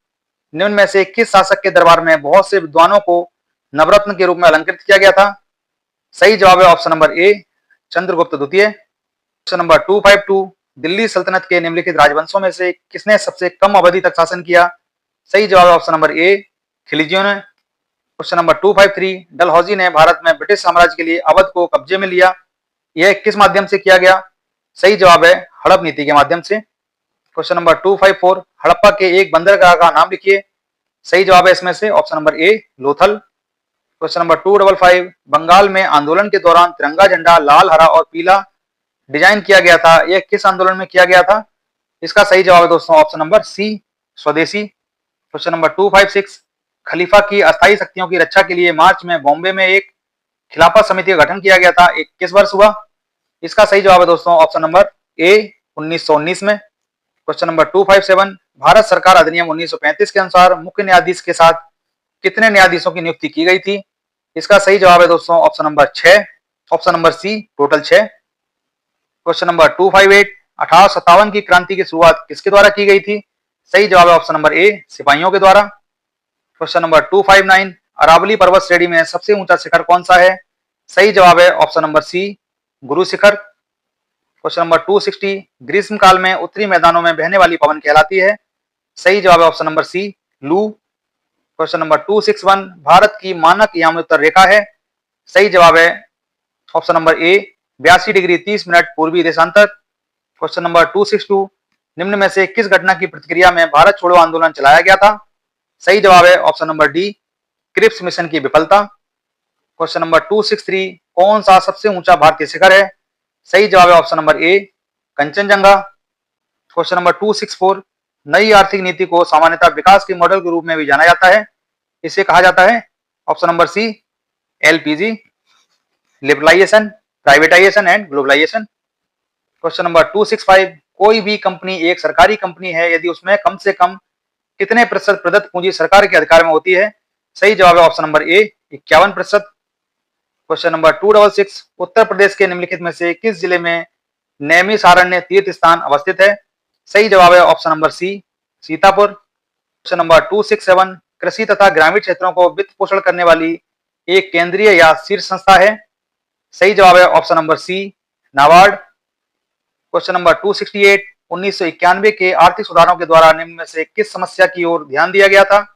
निम्न में से किस शासक के दरबार में बहुत से विद्वानों को नवरत्न के रूप में अलंकृत किया गया था? सही जवाब है ऑप्शन नंबर ए, चंद्रगुप्त द्वितीय। क्वेश्चन नंबर 252, दिल्ली सल्तनत के निम्नलिखित राजवंशों में से किसने सबसे कम अवधि तक शासन किया? सही जवाब है ऑप्शन नंबर ए, खिलजियों ने। क्वेश्चन नंबर 253, डलहौजी ने भारत में ब्रिटिश साम्राज्य के लिए अवध को कब्जे में लिया, यह किस माध्यम से किया गया? सही जवाब है हड़प नीति के माध्यम से। क्वेश्चन नंबर 254, हड़प्पा के एक बंदरगाह का नाम लिखिए। सही जवाब है इसमें से option number A, Lothal. Question number 255, Bengal में आंदोलन के दौरान तिरंगा झंडा लाल, हरा और पीला डिजाइन किया गया था, यह किस आंदोलन में किया गया था? इसका सही जवाब है दोस्तों ऑप्शन नंबर सी, स्वदेशी। क्वेश्चन नंबर 256, खलीफा की अस्थायी शक्तियों की रक्षा के लिए मार्च में बॉम्बे में एक खिलाफत समिति का गठन किया गया था, एक किस वर्ष हुआ? इसका सही जवाब है दोस्तों ऑप्शन नंबर ए, 1919 में। क्वेश्चन नंबर 257, भारत सरकार अधिनियम 1935 के अनुसार मुख्य न्यायाधीश के साथ कितने न्यायाधीशों की नियुक्ति की गई थी? इसका सही जवाब है दोस्तों option number 6, option number C, total 6। Question number 258, 1857 की क्रांति की शुरुआत किसके द्वारा की गई थी? सही जवाब है ऑप्शन नंबर ए, सिपाहियों के द्वारा। क्वेश्चन नंबर 259, अरावली पर्वत श्रेणी में सबसे ऊंचा शिखर कौन सा है? सही जवाब है ऑप्शन नंबर सी, गुरु शिखर। क्वेश्चन नंबर 260, ग्रीष्म काल में उत्तरी मैदानों में बहने वाली पवन कहलाती है? सही जवाब है ऑप्शन नंबर सी, लू। क्वेश्चन नंबर 261, भारत की मानक यामोत्तर रेखा है? सही जवाब है ऑप्शन नंबर ए, 82 डिग्री 30 मिनट पूर्वी देशांतर। क्वेश्चन नंबर 262, निम्न में से किस घटना की प्रतिक्रिया में भारत छोड़ो आंदोलन चलाया गया था? सही जवाब है option number D, Cripps mission की विफलता। क्वेश्चन नंबर 263, कौन सा सबसे ऊंचा भारतीय शिखर है? सही जवाब है ऑप्शन नंबर ए, कंचनजंगा। क्वेश्चन नंबर 264, नई आर्थिक नीति को सामान्यतः विकास के मॉडल के रूप में भी जाना जाता है, इसे कहा जाता है? Option number C, LPG, liberalisation, privatisation and globalisation. Question number 265, कोई भी कंपनी एक सरकारी कंपनी है यदि उसमें कम से कम कितने प्रतिशत प्रदत्त पूंजी सरकार के अधिकार में होती है? सही जवाब है ऑप्शन नंबर ए, 51%। क्वेश्चन नंबर 266, उत्तर प्रदेश के निम्नलिखित में से किस जिले में नैमिषारण्य तीर्थ स्थान अवस्थित है? सही जवाब है option number C, Sitapur. Question number 267, कृषि तथा ग्रामीण क्षेत्रों को वित्त पोषण करने वाली एक केंद्रीय या शीर्ष संस्था है? सही जवाब है option number C, NABARD. Question number 268, 1991 के आर्थिक सुधारों के द्वारा निम्न में से किस समस्या की ओर ध्यान दिया गया था?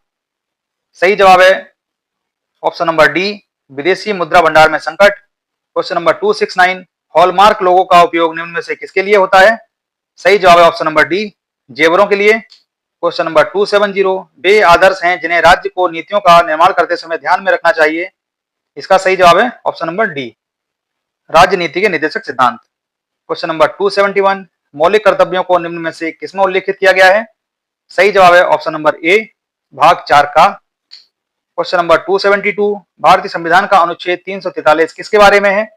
सही जवाब है ऑप्शन नंबर डी, विदेशी मुद्रा भंडार में संकट। क्वेश्चन नंबर 269, हॉलमार्क लोगो का उपयोग निम्न में से किसके लिए होता है? सही जवाब है ऑप्शन नंबर डी, जेवरों के लिए। क्वेश्चन नंबर 270, वे आदर्श हैं जिन्हें राज्य को नीतियों का निर्माण करते समय ध्यान में रखना चाहिए, इसका सही जवाब है ऑप्शन नंबर डी, राजनीति के निर्देशक सिद्धांत। क्वेश्चन नंबर 271, मौलिक कर्तव्यों को निम्न में से किसमें उल्लेखित किया गया है? सही जवाब है ऑप्शन नंबर ए, भाग 4 का। क्वेश्चन नंबर 272, भारतीय संविधान का अनुच्छेद 343 किसके बारे में है?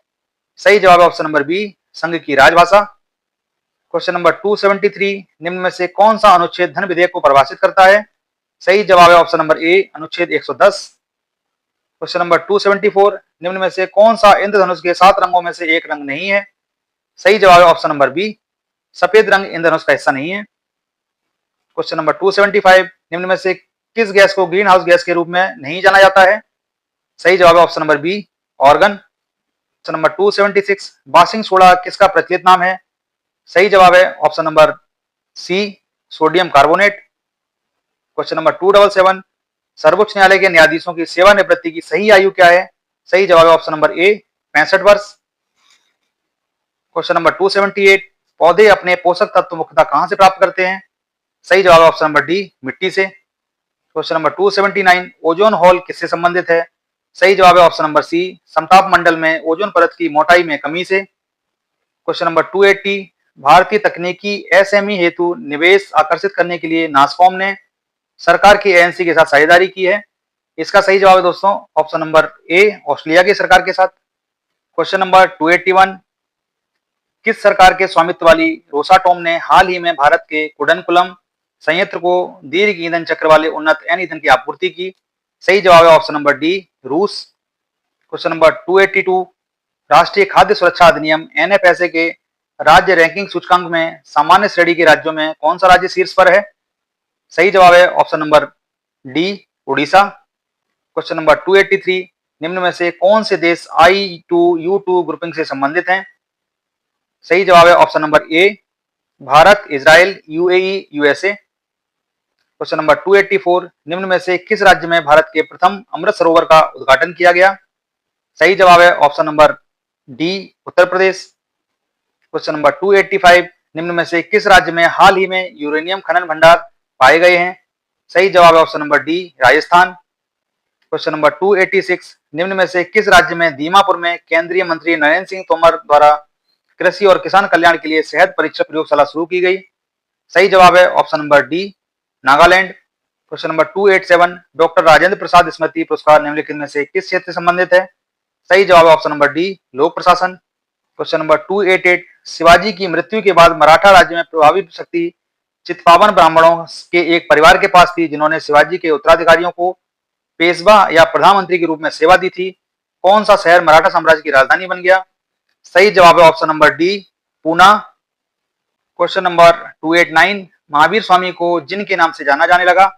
सही जवाब है ऑप्शन नंबर बी, संघ की राजभाषा। क्वेश्चन नंबर 273, निम्न में से कौन सा अनुच्छेद धन विधेयक को परिभाषित करता है? सही जवाब है ऑप्शन नंबर ए, अनुच्छेद 110। क्वेश्चन नंबर 274, निम्न में से कौन सा इंद्रधनुष के 7 रंगों में से एक रंग नहीं है? सही जवाब है ऑप्शन नंबर बी, सफेद रंग इंद्रधनुष का हिस्सा नहीं है। क्वेश्चन नंबर 275, निम्न में से किस गैस को ग्रीन हाउस गैस के रूप में नहीं जाना जाता है? सही जवाब है option number B, organ. Question number 276, washing soda किसका प्रचलित नाम है? सही जवाब है option number C, sodium carbonate. Question number 277, सर्वोच्च न्यायालय के न्यायाधीशों की सेवानिवृत्ति की सही आयु क्या है? सही जवाब है ऑप्शन नंबर ए, 65 वर्ष। क्वेश्चन नंबर 278, पौधे अपने पोषक तत्व मुख्यतः कहां से प्राप्त करते हैं? सही जवाब है ऑप्शन नंबर डी, मिट्टी से। क्वेश्चन नंबर 279, ओजोन होल किससे संबंधित है? सही जवाब है ऑप्शन नंबर सी, समताप मंडल में ओजोन परत की मोटाई में कमी से। क्वेश्चन नंबर 280, भारतीय तकनीकी एसएमई हेतु निवेश आकर्षित करने के लिए नासकॉम ने सरकार की एजेंसी के साथ साझेदारी की है। इसका सही जवाब है दोस्तों ऑप्शन नंबर ए, ऑस्ट्रेलिया की सरकार के साथ। क्वेश्चन नंबर 281, किस सरकार के स्वामित्व वाली रोसाटोम ने हाल ही में भारत के कुडनकुलम संयंत्र को दीर्घ ईंधन चक्र वाले उन्नत एन ईंधन की आपूर्ति की? सही जवाब है ऑप्शन नंबर डी, रूस। क्वेश्चन नंबर 282, राष्ट्रीय खाद्य सुरक्षा अधिनियम एनएफएसए के राज्य रैंकिंग सूचकांक में सामान्य श्रेणी के राज्यों में कौन सा राज्य शीर्ष पर है? सही जवाब है option number D, Orissa. Question number 283, निम्न में से कौन से देश I2U2 ग्रुपिंग से संबंधित हैं? सही जवाब है ऑप्शन नंबर ए, Bharat, Israel, UAE, USA. Question number 284, निम्न में से किस राज्य में भारत के प्रथम अमृत सरोवर का उद्घाटन किया गया? सही जवाब है option number D, Uttar Pradesh. Question number 285, निम्न में से किस राज्य में हाल ही में यूरेनियम खनन भंडार पाए गए हैं? सही जवाब है option number D, Rajasthan. Question number 286, निम्न में से किस राज्य में दीमापुर में केंद्रीय मंत्री नरेंद्र सिंह तोमर द्वारा कृषि और किसान कल्याण के लिए शहद परीक्षण प्रयोगशाला शुरू की गई? सही जवाब है option number D, Nagaland. Question number 287, doctor Rajendra Prasad स्मृति पुरस्कार निम्नलिखित में से किस क्षेत्र से संबंधित है? सही जवाब है ऑप्शन नंबर डी, लोक प्रशासन। क्वेश्चन नंबर 288, शिवाजी की मृत्यु के बाद मराठा राज्य में प्रभावी शक्ति चित्पावन ब्राह्मणों के एक परिवार के पास थी जिन्होंने शिवाजी के उत्तराधिकारियों को पेशवा या प्रधानमंत्री के रूप में सेवा दी थी। कौन सा शहर मराठा साम्राज्य की राजधानी बन गया? सही जवाब है option number D, Poona. Question number 289, Mahavir Swami को जिन के नाम से जाना जाने लगा,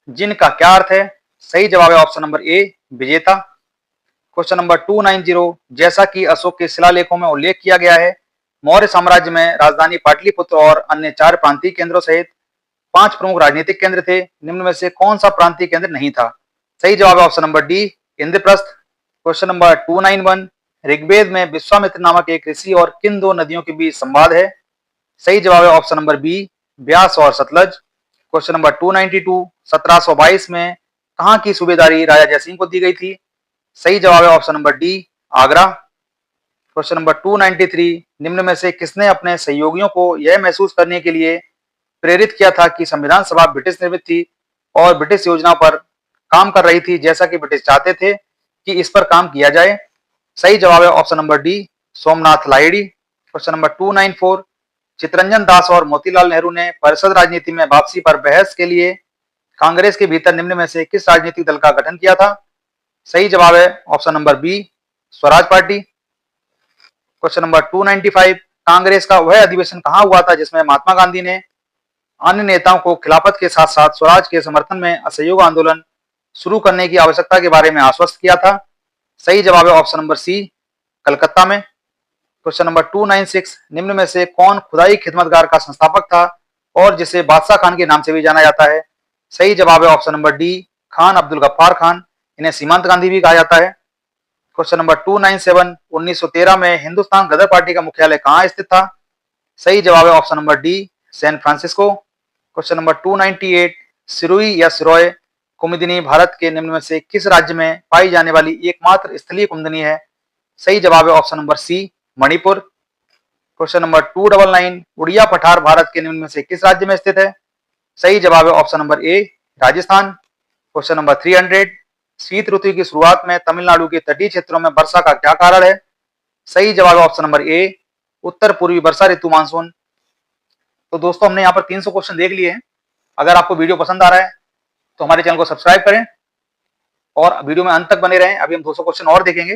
जिन का क्या अर्थ है? सही जवाब है ऑप्शन नंबर ए, विजेता। क्वेश्चन नंबर 290, जैसा कि अशोक के शिलालेखों में उल्लेख किया गया है, मौर्य साम्राज्य में राजधानी पाटलिपुत्र और अन्य 4 प्रांतीय केंद्रों सहित 5 प्रमुख राजनीतिक केंद्र थे। निम्न में से कौन सा प्रांतीय केंद्र नहीं था? सही जवाब है option number D, Indraprastha. Question number 291, Rigveda में विश्वामित्र नामक एक ऋषि और किन 2 नदियों के बीच संवाद है? सही जवाब है ऑप्शन नंबर बी, ब्यास और सतलज। क्वेश्चन नंबर 292, 1722 में कहां की सूबेदारी राजा जयसिंह को दी गई थी? सही जवाब है option number D, Agra. Question number 293, निम्न में से किसने अपने सहयोगियों को यह महसूस करने के लिए प्रेरित किया था कि संविधान सभा ब्रिटिश निर्मित थी और ब्रिटिश योजना पर काम कर रही थी जैसा कि ब्रिटिश चाहते थे कि इस पर काम किया जाए? सही जवाब है option number D, Somnath Lahiri. Question number 294, Chittaranjan Das और मोतीलाल नेहरू ने परिषद राजनीति में वापसी पर बहस के लिए कांग्रेस के भीतर निम्न में से किस राजनीतिक दल का गठन किया था? सही जवाब है option number B, Swaraj party. Question number 295, Congress का वह अधिवेशन कहां हुआ था जिसमें महात्मा गांधी ने अन्य नेताओं को खिलाफत के साथ साथ स्वराज के समर्थन में असहयोग आंदोलन शुरू करने की आवश्यकता के बारे में आश्वस्त किया था? सही जवाब है ऑप्शन नंबर सी, कलकत्ता में। क्वेश्चन नंबर 296, निम्न में से कौन खुदाई खिदमतगार का संस्थापक था और जिसे बादशाह खान के नाम से भी जाना जाता है? सही जवाब है option number D, Khan Abdul Ghaffar Khan. इन्हें सीमांत गांधी भी कहा जाता है। क्वेश्चन नंबर 297, 1913 में हिंदुस्तान गदर पार्टी का मुख्यालय कहां स्थित था? सही जवाब है option number D, San Francisco. Question number 298, Sirohi या सिरोय कुमुदिनी भारत के निम्न में से किस राज्य में पाई जाने वाली एकमात्र स्थलीय कुमुदिनी है? सही जवाब है option number C, Manipur. Question number 299, Oriya पठार भारत के निम्न में से किस राज्य में स्थित है? सही जवाब है ऑप्शन नंबर ए राजस्थान। क्वेश्चन नंबर 300, शीत ऋतु की शुरुआत में तमिलनाडु के तटीय क्षेत्रों में वर्षा का क्या कारण है? सही जवाब है ऑप्शन नंबर ए उत्तर पूर्वी वर्षा ऋतु मानसून। तो दोस्तों हमने यहाँ पर 300 क्वेश्चन देख लिए हैं। अगर आपको वीडियो पसंद आ रहा है तो हमारे चैनल को सब्सक्राइब करें और वीडियो में अंत तक बने रहें। अभी हम 200 क्वेश्चन और देखेंगे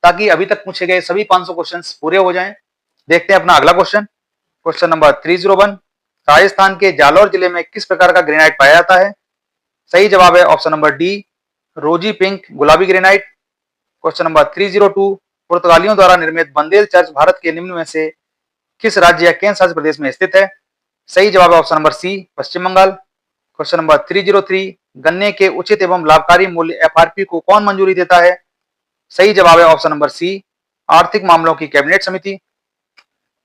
ताकि अभी तक पूछे गए सभी 500 क्वेश्चन पूरे हो जाएं। देखते हैं अपना अगला क्वेश्चन। क्वेश्चन नंबर 301, राजस्थान के जालौर जिले में किस प्रकार का ग्रेनाइट पाया जाता है? सही जवाब है ऑप्शन नंबर डी रोजी पिंक गुलाबी ग्रेनाइट। क्वेश्चन नंबर 302, पुर्तगालियों द्वारा निर्मित बंदेल चर्च भारत के निम्न में से किस राज्य या केंद्र शासित प्रदेश में स्थित है? सही जवाब है ऑप्शन नंबर सी पश्चिम बंगाल। क्वेश्चन नंबर 303, गन्ने के उचित एवं लाभकारी मूल्य एफआरपी को कौन मंजूरी देता है? सही जवाब है ऑप्शन नंबर सी आर्थिक मामलों की कैबिनेट समिति।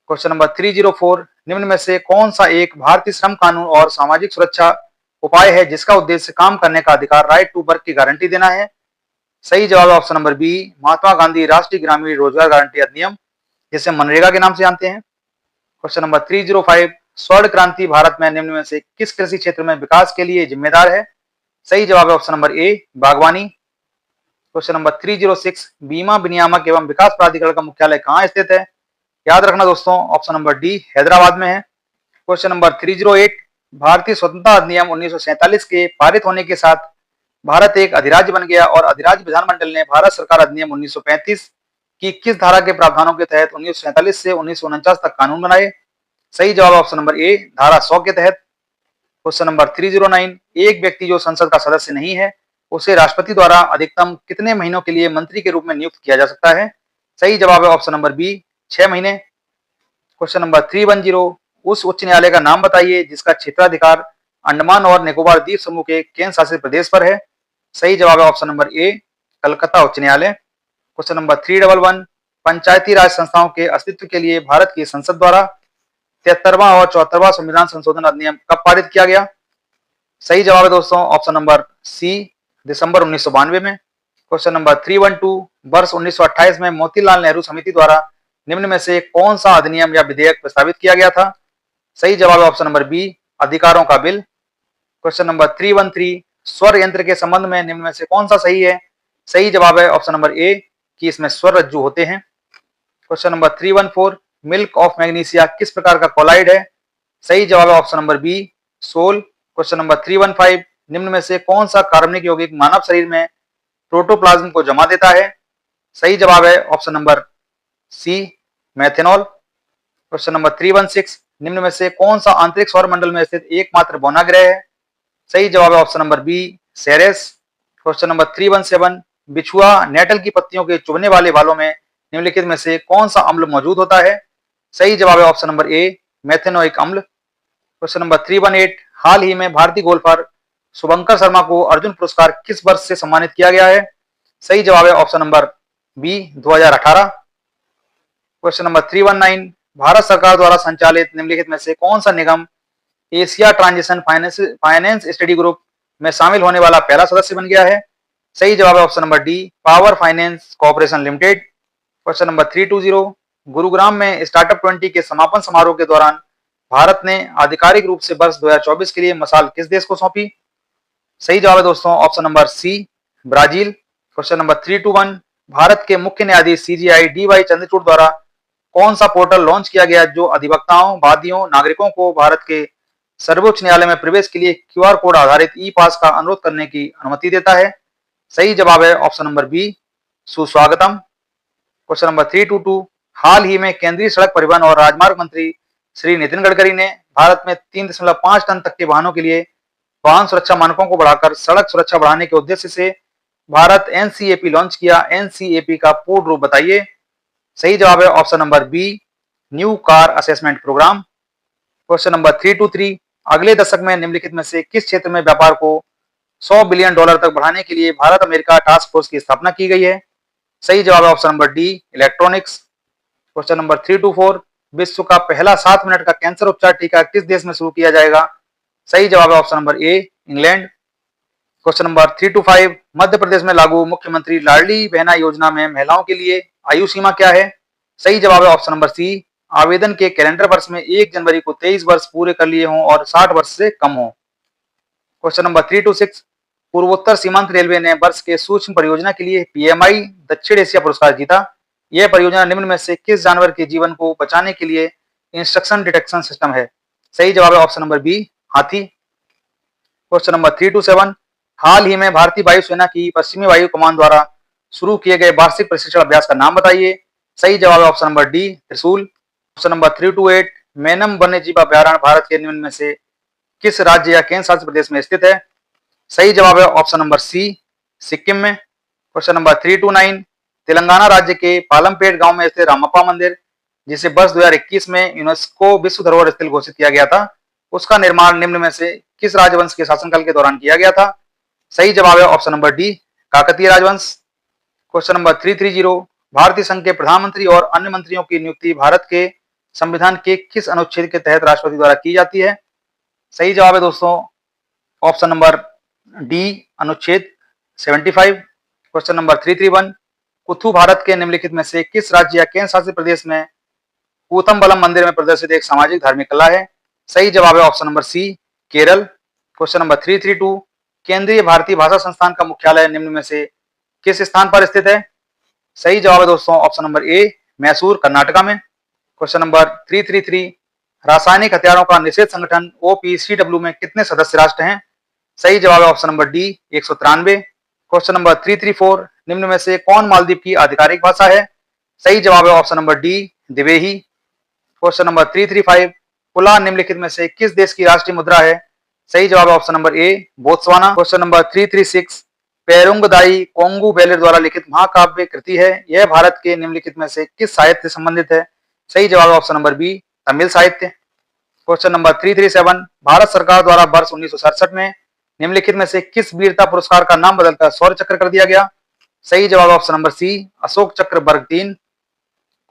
क्वेश्चन नंबर 304, निम्न में से कौन सा एक भारतीय श्रम कानून और सामाजिक सुरक्षा उपाय है जिसका उद्देश्य काम करने का अधिकार राइट टू वर्क की गारंटी देना है? सही जवाब है option number B Mahatma Gandhi राष्ट्रीय ग्रामीण रोजगार गारंटी अधिनियम, जिसे मनरेगा के नाम से जानते हैं। क्वेश्चन नंबर 305, स्वर्ण क्रांति भारत में निम्न में से किस कृषि क्षेत्र में विकास के लिए जिम्मेदार है? सही जवाब है ऑप्शन नंबर ए बागवानी। क्वेश्चन नंबर 306, बीमा विनियामक एवं विकास प्राधिकरण का मुख्यालय कहाँ स्थित है? याद रखना दोस्तों ऑप्शन नंबर डी हैदराबाद में है। क्वेश्चन नंबर 308, भारतीय स्वतंत्रता अधिनियम 1947 के पारित होने के साथ भारत एक अधिराज्य बन गया और अधिराज्य विधानमंडल ने भारत सरकार अधिनियम 1935 की किस धारा के प्रावधानों के तहत 1947 से 1949 तक कानून बनाए? सही जवाब ऑप्शन नंबर ए धारा 100 के तहत। क्वेश्चन नंबर 309, एक व्यक्ति जो संसद का सदस्य नहीं है उसे राष्ट्रपति द्वारा अधिकतम कितने महीनों के लिए मंत्री के रूप में नियुक्त किया जा सकता है? सही जवाब है ऑप्शन नंबर बी 6 महीने। क्वेश्चन नंबर 310, उस उच्च न्यायालय का नाम बताइए जिसका क्षेत्राधिकार अंडमान और निकोबार द्वीप समूह के केंद्र शासित प्रदेश पर है? सही जवाब है ऑप्शन नंबर ए कलकत्ता उच्च न्यायालय। क्वेश्चन नंबर 311, पंचायती राज संस्थाओं के अस्तित्व के लिए भारत की संसद द्वारा 73वां और 74वां संविधान संशोधन अधिनियम कब पारित किया गया? सही जवाब है दोस्तों ऑप्शन नंबर सी दिसंबर 1992 में। क्वेश्चन नंबर 312, वर्ष 1928 में मोतीलाल नेहरू समिति द्वारा निम्न में से कौन सा अधिनियम या विधेयक प्रस्तावित किया गया था? सही जवाब है ऑप्शन नंबर बी अधिकारों का बिल। क्वेश्चन नंबर 313, स्वर यंत्र के संबंध में निम्न में से कौन सा सही है? सही जवाब है ऑप्शन नंबर ए कि इसमें स्वर रज्जु होते हैं। Question number 314, milk of magnesia किस प्रकार का कोलाइड है? सही जवाब है option number B sol. Question number 315, निम्न में से कौन सा कार्बनिक यौगिक मानव शरीर में प्रोटोप्लाज्म को जमा देता है? सही जवाब है option number C methanol. Question number 316, निम्न में से कौन सा आंतरिक सौर मंडल में स्थित एकमात्र बौना ग्रह है? सही जवाब है option number B Ceres. Question number 317, बिछुआ नेटल की पत्तियों के चुभने वाले बालों में निम्नलिखित में से कौन सा अम्ल मौजूद होता है? सही जवाब है ऑप्शन नंबर ए मेथेनोइक अम्ल। क्वेश्चन नंबर 318, हाल ही में भारतीय गोल्फर शुभंकर शर्मा को अर्जुन पुरस्कार किस वर्ष से सम्मानित किया गया है? सही जवाब है option number B 2018। Question number 319, Bharat सरकार द्वारा संचालित निम्नलिखित में से कौन सा निगम Asia transition finance study group में शामिल होने वाला पहला सदस्य बन गया है? सही जवाब है option number D power finance corporation limited. Question number 320, Gurugram में स्टार्टअप 20 के समापन समारोह के दौरान भारत ने आधिकारिक रूप से वर्ष 2024 के लिए मशाल किस देश को सौंपी? सही जवाब है दोस्तों option number C Brazil. Question number 321, Bharat के मुख्य न्यायाधीश सीजीआई डीवाई चंद्रचूड़ द्वारा कौन सा पोर्टल लॉन्च किया गया जो अधिवक्ताओं वादियों नागरिकों को भारत के सर्वोच्च न्यायालय में प्रवेश के लिए क्यूआर कोड आधारित ई पास का अनुरोध करने की अनुमति देता है? सही जवाब है ऑप्शन नंबर बी सुस्वागतम। क्वेश्चन नंबर 322, हाल ही में केंद्रीय सड़क परिवहन और राजमार्ग मंत्री श्री नितिन गडकरी ने भारत में 3.5 टन तक के वाहनों के लिए वाहन सुरक्षा मानकों को बढ़ाकर सड़क सुरक्षा बढ़ाने के उद्देश्य से भारत एनसीएपी लॉन्च किया। एनसीएपी का पूर्ण रूप बताइए? सही जवाब है option number B new car assessment programme. Question number 323, अगले दशक में निम्नलिखित में से किस क्षेत्र में व्यापार को $100 बिलियन तक बढ़ाने के लिए भारत अमेरिका टास्क फोर्स की स्थापना की गई है? सही जवाब है option number D electronics. Question number 324, विश्व का पहला 7 मिनट का कैंसर उपचार टीका किस देश में शुरू किया जाएगा? सही जवाब है ऑप्शन नंबर ए England. Question number 325, Madhya Pradesh में लागू मुख्यमंत्री लाडली बहना योजना में महिलाओं के लिए आयु सीमा क्या है? सही जवाब है ऑप्शन नंबर सी आवेदन के कैलेंडर वर्ष में 1 जनवरी को 23 वर्ष पूरे कर लिए हों और 60 वर्ष से कम हो। क्वेश्चन नंबर 326, पूर्वोत्तर सीमांत रेलवे ने वर्ष के सूक्ष्म परियोजना के लिए पीएमआई दक्षिण एशिया पुरस्कार जीता। यह परियोजना निम्न में से किस जानवर के जीवन को बचाने के लिए इंस्ट्रक्शन डिटेक्शन सिस्टम है? सही जवाब है ऑप्शन नंबर बी, हाथी। क्वेश्चन नंबर 327, हाल ही में भारतीय वायुसेना की पश्चिमी वायु कमान द्वारा शुरू किए गए वार्षिक प्रशिक्षण अभ्यास का नाम बताइए। सही जवाब है ऑप्शन नंबर डी, त्रिशूल। क्वेश्चन नंबर 328, मेनम वन्यजीव अभयारण्य भारत के निम्न में से किस राज्य या केंद्र शासित प्रदेश में स्थित है? सही जवाब है ऑप्शन नंबर सी, सिक्किम में। क्वेश्चन नंबर 329, तेलंगाना राज्य के पालमपेट गांव में स्थित रामप्पा मंदिर, जिसे वर्ष 2021 में यूनेस्को विश्व धरोहर स्थल घोषित किया गया था, उसका निर्माण निम्न में से किस राजवंश के शासनकाल के दौरान किया गया था? सही जवाब है ऑप्शन नंबर डी, काकतीय राजवंश। क्वेश्चन नंबर 330, भारतीय संघ के प्रधानमंत्री और अन्य मंत्रियों की नियुक्ति भारत के संविधान के किस अनुच्छेद के तहत राष्ट्रपति द्वारा की जाती है? सही जवाब है दोस्तों ऑप्शन नंबर डी, अनुच्छेद 75। क्वेश्चन नंबर 331, कुथु भारत के निम्नलिखित में से किस राज्य या केंद्र शासित प्रदेश में कूतम्बलम मंदिर में प्रदर्शित एक सामाजिक धार्मिक कला है? सही जवाब है option number C, Kerala. Question number 332, केंद्रीय भारतीय भाषा संस्थान का मुख्यालय निम्न में से किस स्थान पर स्थित है? सही जवाब है दोस्तों option number A, Mysore, Karnataka में। क्वेश्चन नंबर 333, रासायनिक हथियारों का निषेध संगठन ओपीसीडब्ल्यू में कितने सदस्य राष्ट्र हैं? सही जवाब है option number D, 193। Question number 334, निम्न में से कौन मालदीव की आधिकारिक भाषा है? सही जवाब है option number D, Dhivehi. Question number 335, पुला निम्नलिखित में से किस देश की राष्ट्रीय मुद्रा है? सही जवाब है option number A, Botswana. Question number 336, Perungathai Kongu Velir द्वारा लिखित महाकाव्य कृति है, यह भारत के निम्नलिखित में से किस साहित्य से संबंधित है? सही जवाब है ऑप्शन नंबर बी, तमिल साहित्य। क्वेश्चन नंबर 337, भारत सरकार द्वारा वर्ष 1967 में निम्नलिखित में से किस वीरता पुरस्कार का नाम बदलकर शौर्य चक्र कर दिया गया? सही जवाब ऑप्शन नंबर सी, अशोक चक्र वर्ग 3।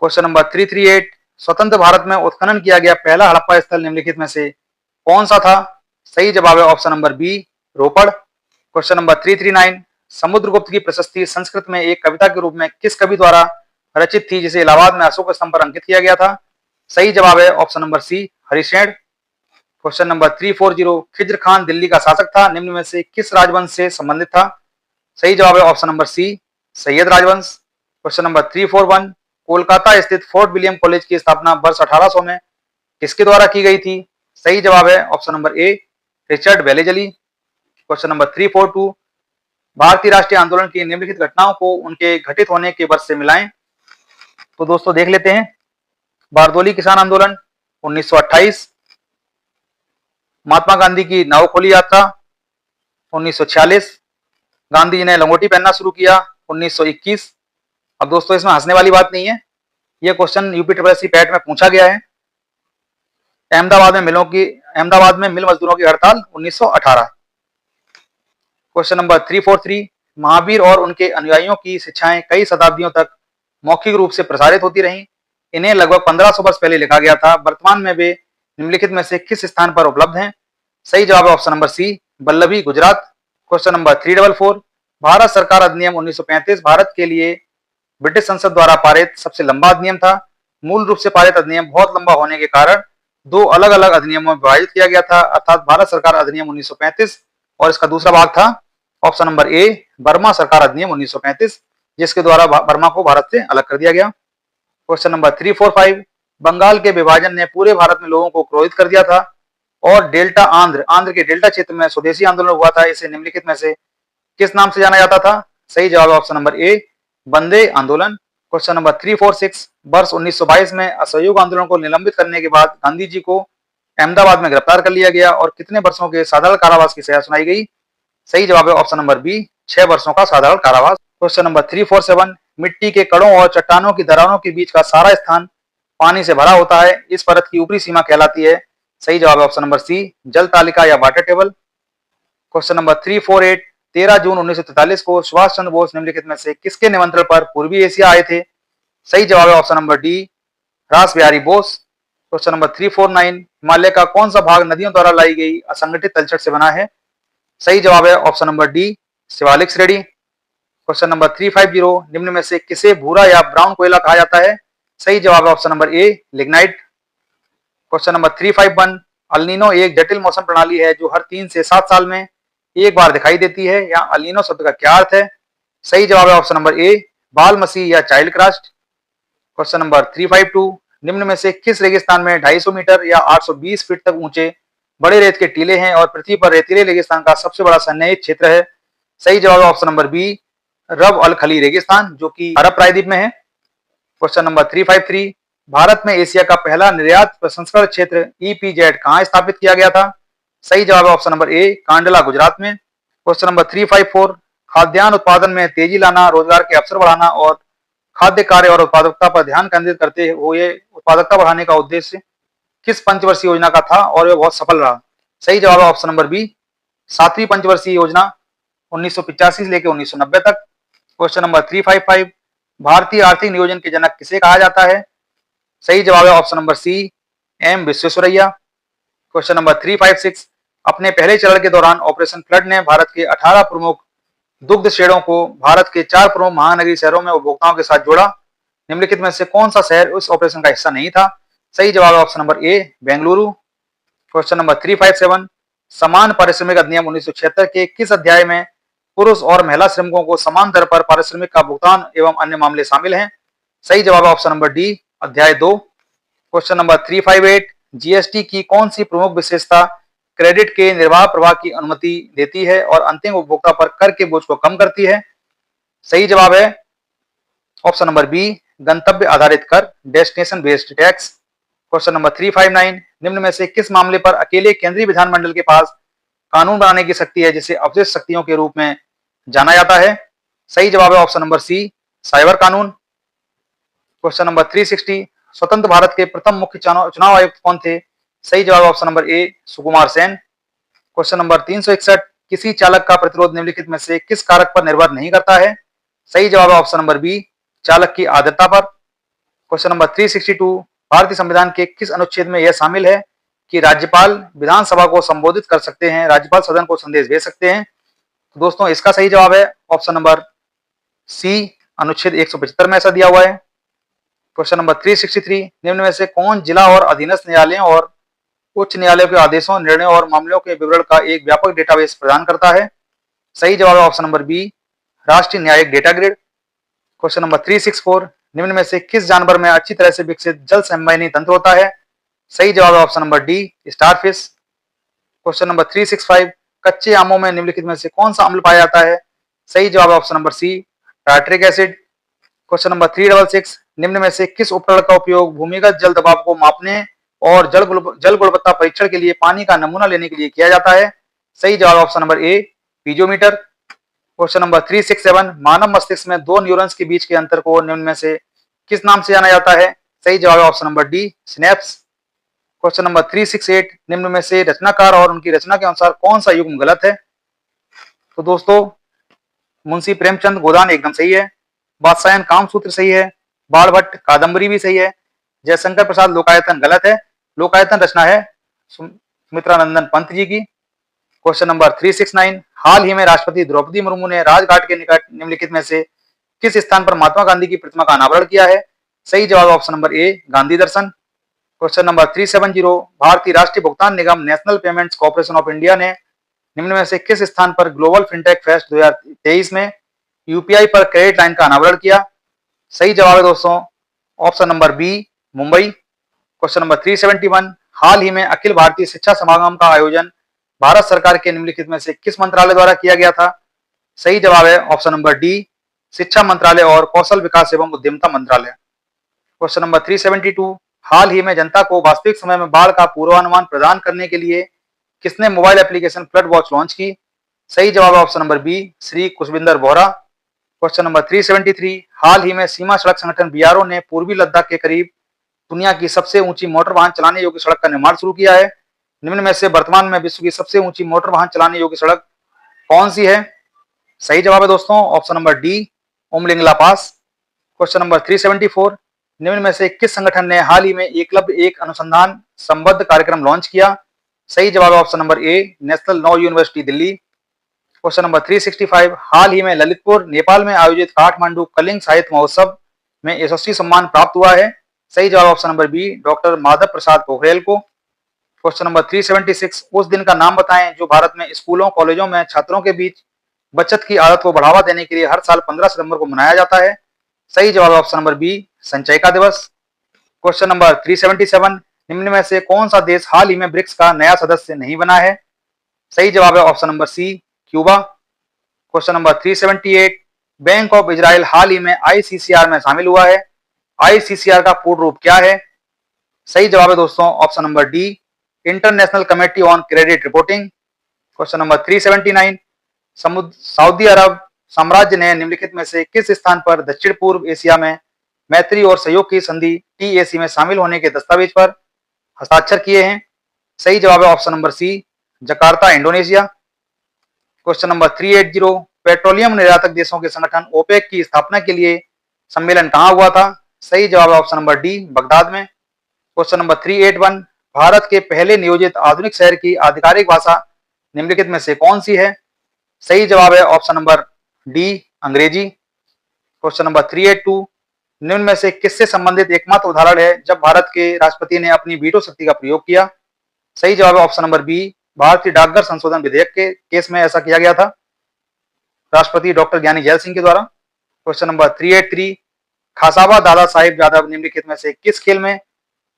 क्वेश्चन नंबर 338, स्वतंत्र भारत में उत्खनन किया गया पहला हड़प्पा स्थल निम्नलिखित में से कौन सा था? सही जवाब है ऑप्शन नंबर बी, रोपड़। क्वेश्चन नंबर 339, समुद्रगुप्त की प्रशस्ति संस्कृत में एक कविता के रूप में किस कवि द्वारा रचित थी, जिसे इलाहाबाद में अशोक स्तंभ पर अंकित किया गया था? सही जवाब है option number C, Harishena. Question number 340, Khizr Khan Delhi का शासक था, निम्न में से किस राजवंश से संबंधित था? सही जवाब है ऑप्शन नंबर सी, सैयद राजवंश। क्वेश्चन नंबर 341, कोलकाता स्थित फोर्ट विलियम कॉलेज की स्थापना वर्ष 1800 में किसके द्वारा की गई थी? सही जवाब है ऑप्शन नंबर ए, रिचर्ड वेलेजली। क्वेश्चन नंबर 342, भारतीय राष्ट्रीय आंदोलन की निम्नलिखित घटनाओं को उनके घटित होने के वर्ष से मिलाएं। तो दोस्तों देख लेते हैं। बारदोली किसान आंदोलन 1928, महात्मा गांधी की नावखोली यात्रा 1946, गांधी जी ने लंगोटी पहनना शुरू किया 1921। अब दोस्तों इसमें हंसने वाली बात नहीं है, यह क्वेश्चन यूपी ट्रिपल पैट में पूछा गया है। अहमदाबाद में मिल मजदूरों की हड़ताल 1918। क्वेश्चन नंबर 343, महावीर और उनके अनुयायियों की शिक्षाएं कई शताब्दियों तक मौखिक रूप से प्रसारित होती रहीं। इन्हें लगभग 1500 वर्ष पहले लिखा गया था। वर्तमान में वे निम्नलिखित में से किस स्थान पर उपलब्ध हैं? सही जवाब है option number C, Vallabhi, Gujarat. Question number 344, Bharat सरकार अधिनियम 1935 भारत के लिए ब्रिटिश संसद द्वारा पारित सबसे लंबा अधिनियम था। मूल रूप से पारित अधिनियम बहुत लंबा होने के कारण दो अलग अलग अधिनियमों में विभाजित किया गया था, अर्थात भारत सरकार अधिनियम 1935 और इसका दूसरा भाग था ऑप्शन नंबर ए, बर्मा सरकार अधिनियम 1935, जिसके द्वारा बर्मा को भारत से अलग कर दिया गया। क्वेश्चन नंबर 345, बंगाल के विभाजन ने पूरे भारत में लोगों को क्रोधित कर दिया था और डेल्टा आंध्र के डेल्टा क्षेत्र में स्वदेशी आंदोलन हुआ था। इसे निम्नलिखित में से किस नाम से जाना जाता था? सही जवाब है ऑप्शन नंबर ए, बंदे आंदोलन। क्वेश्चन नंबर 346, वर्ष 1922 में असहयोग आंदोलन को निलंबित करने के बाद गांधी जी को अहमदाबाद में गिरफ्तार कर लिया गया और कितने वर्षों के साधारण कारावास की सजा सुनाई गई? सही जवाब है ऑप्शन नंबर बी, 6 वर्षों का साधारण कारावास। क्वेश्चन नंबर 347, मिट्टी के कणों और चट्टानों की दरारों के बीच का सारा स्थान पानी से भरा होता है, इस परत की ऊपरी सीमा कहलाती है। सही जवाब है ऑप्शन नंबर सी, जल तालिका या वाटर टेबल। क्वेश्चन नंबर 348, 13 जून 1943 को सुभाष चंद्र बोस निम्नलिखित में से किसके निमंत्रण पर पूर्वी एशिया आए थे? सही जवाब है ऑप्शन नंबर डी, रास बिहारी बोस। क्वेश्चन नंबर 349, हिमालय का कौन सा भाग नदियों द्वारा लाई गई असंगठित तलछट से बना है? सही जवाब है ऑप्शन नंबर डी, शिवालिक श्रेणी। क्वेश्चन नंबर 350, निम्न में से किसे भूरा या ब्राउन कोयला कहा जाता है? सही जवाब है ऑप्शन नंबर ए, लिग्नाइट। क्वेश्चन नंबर 351, अल्नीनो एक जटिल मौसम प्रणाली है जो हर 3 से 7 साल में एक बार दिखाई देती है। यहाँ अल्नीनो शब्द का क्या अर्थ है? सही जवाब है ऑप्शन नंबर ए, बाल मसीह या चाइल्ड क्रास्ट। क्वेश्चन नंबर 352, निम्न में से किस रेगिस्तान में 250 मीटर या 820 फीट तक ऊंचे बड़े रेत के टीले हैं और पृथ्वी पर रेतीले रेगिस्तान का सबसे बड़ा सन्निहित क्षेत्र है? सही जवाब है ऑप्शन नंबर बी, रब अल खली रेगिस्तान, जो कि अरब प्रायद्वीप में है। क्वेश्चन नंबर 353, भारत में एशिया का पहला निर्यात प्रसंस्करण क्षेत्र ईपीजेड कहां स्थापित किया गया था? सही जवाब है option number A, Kandla, Gujarat में। क्वेश्चन नंबर 354, खाद्यान्न उत्पादन में तेजी लाना, रोजगार के अवसर बढ़ाना और खाद्य कार्य और उत्पादकता पर ध्यान केंद्रित करते हुए उत्पादकता बढ़ाने का उद्देश्य किस पंचवर्षीय योजना का था और यह बहुत सफल रहा? सही जवाब है ऑप्शन नंबर बी, 7वीं पंचवर्षीय योजना 1985 से लेकर 1990 तक। क्वेश्चन नंबर 355, भारतीय आर्थिक नियोजन के जनक किसे कहा जाता है? सही जवाब है option number C, M Visvesvaraya. Question number 356, अपने पहले चरण के दौरान ऑपरेशन फ्लड ने भारत के 18 प्रमुख दुग्ध शेडों को भारत के 4 प्रमुख महानगरीय शहरों में उपभोक्ताओं के साथ जोड़ा। निम्नलिखित में से कौन सा शहर उस ऑपरेशन का हिस्सा नहीं था? सही जवाब है ऑप्शन नंबर ए, बेंगलुरु। क्वेश्चन नंबर 357, समान पारिश्रमिक अधिनियम 1976 के किस अध्याय में पुरुष और महिला श्रमिकों को समान दर पर पारिश्रमिक का भुगतान एवं अन्य मामले शामिल हैं? सही जवाब है ऑप्शन नंबर डी, अध्याय 2। क्वेश्चन नंबर 358, जीएसटी की कौन सी प्रमुख विशेषता क्रेडिट के निर्वाह प्रवाह की अनुमति देती है और अंतिम उपभोक्ता पर कर के बोझ को कम करती है? सही जवाब है ऑप्शन नंबर बी, गंतव्य आधारित कर, destination based tax. Question number 359, निम्न में से किस मामले पर अकेले केंद्रीय विधानमंडल के पास कानून बनाने की शक्ति है जिसे अवशिष्ट शक्तियों के रूप में जाना जाता है? सही जवाब है ऑप्शन नंबर सी, साइबर कानून। क्वेश्चन नंबर 360, स्वतंत्र भारत के प्रथम मुख्य चुनाव आयुक्त कौन थे? सही जवाब ऑप्शन नंबर ए, सुकुमार सेन। क्वेश्चन नंबर 361, किसी चालक का प्रतिरोध निम्नलिखित में से किस कारक पर निर्भर नहीं करता है? सही जवाब है ऑप्शन नंबर बी, चालक की आर्द्रता पर। क्वेश्चन नंबर 362, भारतीय संविधान के किस अनुच्छेद में यह शामिल है कि राज्यपाल विधानसभा को संबोधित कर सकते हैं, राज्यपाल सदन को संदेश भेज सकते हैं? तो दोस्तों इसका सही जवाब है ऑप्शन नंबर सी, अनुच्छेद 175 में ऐसा दिया हुआ है। क्वेश्चन नंबर 363, निम्न में से कौन जिला और अधीनस्थ न्यायालयों और उच्च न्यायालयों के आदेशों, निर्णयों और मामलों के विवरण का एक व्यापक डेटाबेस प्रदान करता है? सही जवाब है ऑप्शन नंबर बी, राष्ट्रीय न्यायिक डेटा ग्रिड। क्वेश्चन नंबर 364, निम्न में से किस जानवर में अच्छी तरह से विकसित जल संवहनी तंत्र होता है? सही जवाब है option number D, starfish. Question number 365, कच्चे आमों में निम्नलिखित में से कौन सा अम्ल पाया जाता है? सही जवाब है option number C, tartaric acid. Question number 366, निम्न में से किस उपकरण का उपयोग भूमिगत जल दबाव को मापने और जल गुणवत्ता परीक्षण के लिए पानी का नमूना लेने के लिए किया जाता है? सही जवाब ऑप्शन नंबर ए, पीजोमीटर। क्वेश्चन नंबर 367, मानव मस्तिष्क में 2 न्यूरॉन्स के बीच के अंतर को निम्न में से किस नाम से जाना जाता है? सही जवाब है option number D, synapse. Question number 368, निम्न में से रचनाकार और उनकी रचना के अनुसार कौन सा युग्म गलत है? तो दोस्तों मुंशी प्रेमचंद गोदान एकदम सही है, बादशाहन कामसूत्र सही है, बाणभट्ट कादम्बरी भी सही है, जयशंकर प्रसाद लोकायतन गलत है, लोकायतन रचना है सुमित्रानंदन पंत जी की। क्वेश्चन नंबर 369, हाल ही में राष्ट्रपति द्रौपदी मुर्मू ने राजघाट के निकट निम्नलिखित में से किस स्थान पर महात्मा गांधी की प्रतिमा का अनावरण किया है? सही जवाब option number A, Gandhi Darshan. Question number 370, भारतीय राष्ट्रीय भुगतान निगम national payments corporation of India ने निम्न में से किस स्थान पर ग्लोबल फिनटेक फेस्ट 2023 में यूपीआई पर क्रेडिट लाइन का अनावरण किया? सही जवाब है दोस्तों option number B, Mumbai. Question number 371, हाल ही में अखिल भारतीय शिक्षा समागम का आयोजन भारत सरकार के निम्नलिखित में से किस मंत्रालय द्वारा किया गया था? सही जवाब है ऑप्शन नंबर डी, शिक्षा मंत्रालय और कौशल विकास एवं उद्यमिता मंत्रालय। क्वेश्चन नंबर 372, हाल ही में जनता को वास्तविक समय में बाढ़ का पूर्वानुमान प्रदान करने के लिए किसने mobile application flood watch launch की? सही जवाब है option number B, Shri Kushwinder Bohra. Question number 373, हाल ही में सीमा सड़क संगठन बीआरओ ने पूर्वी लद्दाख के करीब दुनिया की सबसे ऊंची मोटर वाहन चलाने योग्य सड़क का निर्माण शुरू किया है। निम्न में से वर्तमान में विश्व की सबसे ऊंची मोटर वाहन चलाने योग्य सड़क कौन सी है? सही जवाब है दोस्तों ऑप्शन नंबर डी, उमलिंगला पास। क्वेश्चन नंबर 374, निम्न में से किस संगठन ने हाल ही में एकलव्य एक अनुसंधान संबद्ध कार्यक्रम लॉन्च किया? सही जवाब है ऑप्शन नंबर ए, national law university Delhi. Question number 365, हाल ही में ललितपुर नेपाल में आयोजित काठमांडू कलिंग साहित्य महोत्सव में यशस्वी सम्मान प्राप्त हुआ है। सही जवाब option number B, doctor Madhav Prasad Pokhriyal को। क्वेश्चन नंबर 376, उस दिन का नाम बताएं जो भारत में स्कूलों कॉलेजों में छात्रों के बीच बचत की आदत को बढ़ावा देने के लिए हर साल 15 सितंबर को मनाया जाता है। सही जवाब ऑप्शन नंबर बी, संचय का दिवस। क्वेश्चन नंबर 377, निम्न में से कौन सा देश हाल ही में ब्रिक्स का नया सदस्य नहीं बना है? सही जवाब है option number C, Cuba. Question number 378, bank of Israel हाल ही में आईसीसीआर में शामिल हुआ है। आईसीसीआर का पूर्ण रूप क्या है? सही जवाब है दोस्तों option number D, international committee on credit reporting. Question number 379, सऊदी अरब साम्राज्य ने निम्नलिखित में से किस स्थान पर दक्षिण पूर्व एशिया में मैत्री और सहयोग की संधि टीएसी में शामिल होने के दस्तावेज पर हस्ताक्षर किए हैं? सही जवाब है option number C, Jakarta, Indonesia. Question number 380, petroleum निर्यातक देशों के संगठन ओपेक की स्थापना के लिए सम्मेलन कहां हुआ था? सही जवाब है ऑप्शन नंबर डी, बगदाद में। क्वेश्चन नंबर 381, भारत के पहले नियोजित आधुनिक शहर की आधिकारिक भाषा निम्नलिखित में से कौन सी है? सही जवाब है ऑप्शन नंबर डी, अंग्रेजी। क्वेश्चन नंबर 382, निम्न में से किससे संबंधित एकमात्र उदाहरण है जब भारत के राष्ट्रपति ने अपनी वीटो शक्ति का प्रयोग किया? सही जवाब है ऑप्शन नंबर बी, भारतीय डाकघर संशोधन विधेयक के केस में ऐसा किया गया था, राष्ट्रपति डॉक्टर ज्ञानी जैल सिंह के द्वारा। क्वेश्चन नंबर 383, खासाबा दादा साहिब यादव निम्नलिखित में से किस खेल में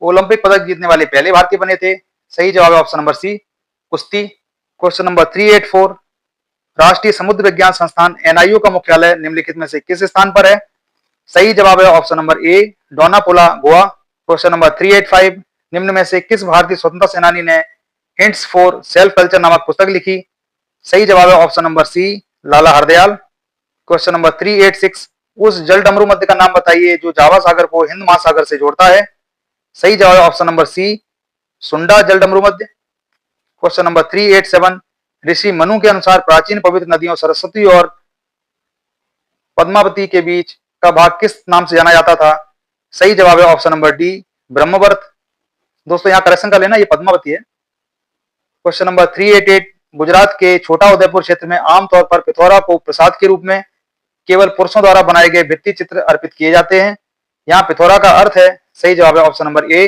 ओलंपिक पदक जीतने वाले पहले भारतीय बने थे? सही जवाब है ऑप्शन नंबर सी, कुश्ती। क्वेश्चन नंबर 384, राष्ट्रीय समुद्र विज्ञान संस्थान एनआईओ का मुख्यालय निम्नलिखित में से किस स्थान पर है? सही जवाब है option number A, Dona Paula, Goa. Question number 385, निम्न में से किस भारतीय स्वतंत्रता सेनानी ने हिंट्स फॉर सेल्फ कल्चर नामक पुस्तक लिखी? सही जवाब है ऑप्शन नंबर सी, लाला हरदयाल। क्वेश्चन नंबर 386, उस जल डमरू मध्य का नाम बताइए जो जावा सागर को हिंद महासागर से जोड़ता है? सही जवाब है ऑप्शन नंबर सी, सुंडा जल डमरू मध्य। क्वेश्चन नंबर 387, ऋषि मनु के अनुसार प्राचीन पवित्र नदियों सरस्वती और पद्मावती के बीच का भाग किस नाम से जाना जाता था? सही जवाब है ऑप्शन नंबर डी, ब्रह्मवर्त। दोस्तों यहाँ करेक्शन कर लेना, ये पद्मावती है। क्वेश्चन नंबर 388, गुजरात के छोटा उदयपुर क्षेत्र में आमतौर पर पिथौरा को प्रसाद के रूप में केवल पुरुषों द्वारा बनाए गए भित्ति चित्र अर्पित किए जाते हैं। यहाँ पिथौरा का अर्थ है, सही जवाब है ऑप्शन नंबर ए,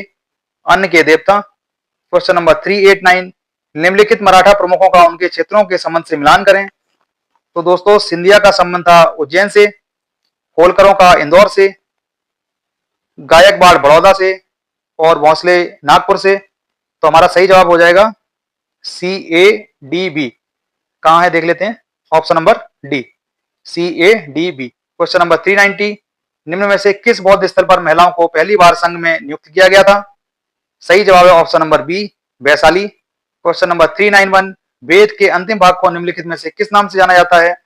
अन्न के देवता। क्वेश्चन नंबर 389, निम्नलिखित मराठा प्रमुखों का उनके क्षेत्रों के संबंध से मिलान करें। तो दोस्तों सिंधिया का संबंध था उज्जैन से, होलकरों का इंदौर से, गायकवाड़ बड़ौदा से और भोंसले नागपुर से। तो हमारा सही जवाब हो जाएगा CADB। कहां है देख लेते हैं, option number D, CADB। Question number 390, निम्न में से किस बौद्ध स्थल पर महिलाओं को पहली बार संघ में नियुक्त किया गया था? सही जवाब है option number B, Vaishali. Question number 391, वेद के अंतिम भाग को निम्नलिखित में से किस नाम से जाना जाता है?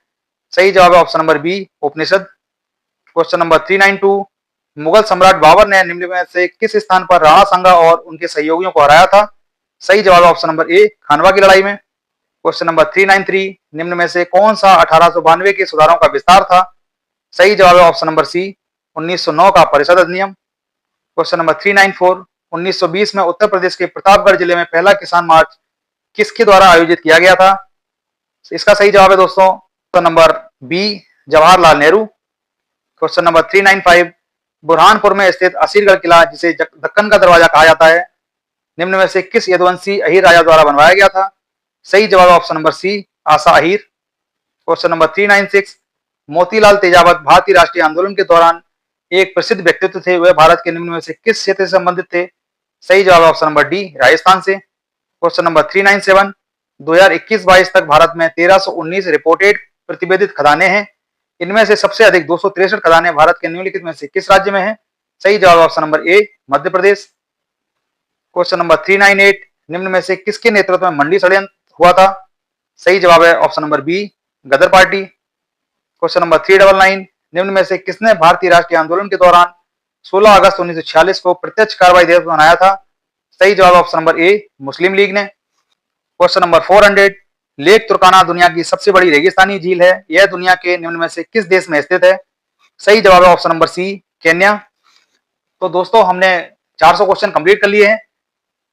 सही जवाब है ऑप्शन नंबर बी, उपनिषद। क्वेश्चन नंबर 392, मुगल सम्राट बाबर ने निम्न में से किस स्थान पर राणा सांगा और उनके सहयोगियों को हराया था? सही जवाब है ऑप्शन नंबर ए, खानवा की लड़ाई में। क्वेश्चन नंबर 393, निम्न में से कौन सा 1892 के सुधारों का विस्तार था? सही जवाब है ऑप्शन नंबर सी, 1909 का परिषद अधिनियम। क्वेश्चन नंबर 394, 1920 में उत्तर प्रदेश के प्रतापगढ़ जिले में पहला किसान मार्च किसके द्वारा आयोजित किया गया था? इसका सही जवाब है दोस्तों option number B, Jawaharlal Nehru. Question number 395, Burhanpur में स्थित असीरगढ़ किला जिसे दक्कन का दरवाजा कहा जाता है, निम्न में से किस यदुवंशी अहीर राजा द्वारा बनवाया गया था? सही जवाब ऑप्शन नंबर सी, आशा अहीर। क्वेश्चन नंबर 396, मोतीलाल तेजावत भारतीय राष्ट्रीय आंदोलन के दौरान एक प्रसिद्ध व्यक्तित्व थे, वह भारत के निम्न में से किस क्षेत्र से संबंधित थे? सही जवाब ऑप्शन नंबर डी, राजस्थान से। क्वेश्चन नंबर 397, 2021-22 तक भारत में 1319 रिपोर्टेड प्रतिवेदित खदानें हैं, इनमें से सबसे अधिक 263 खदानें भारत के निम्नलिखित में से किस राज्य में हैं? सही जवाब ऑप्शन नंबर ए, मध्य प्रदेश। क्वेश्चन नंबर 398, निम्न में से किसके नेतृत्व में मंडी षड्यंत्र हुआ था? सही जवाब है ऑप्शन नंबर बी, गदर पार्टी। क्वेश्चन नंबर 399, निम्न में से किसने भारतीय राष्ट्रीय आंदोलन के दौरान 16 अगस्त 1946 को प्रत्यक्ष कार्रवाई दिवस मनाया था? सही जवाब ऑप्शन नंबर ए, मुस्लिम लीग ने। क्वेश्चन नंबर 400, लेक तुर्काना दुनिया की सबसे बड़ी रेगिस्तानी झील है, यह दुनिया के निम्न में से किस देश में स्थित है? सही जवाब है ऑप्शन नंबर सी, केन्या। तो दोस्तों हमने 400 क्वेश्चन कंप्लीट कर लिए हैं।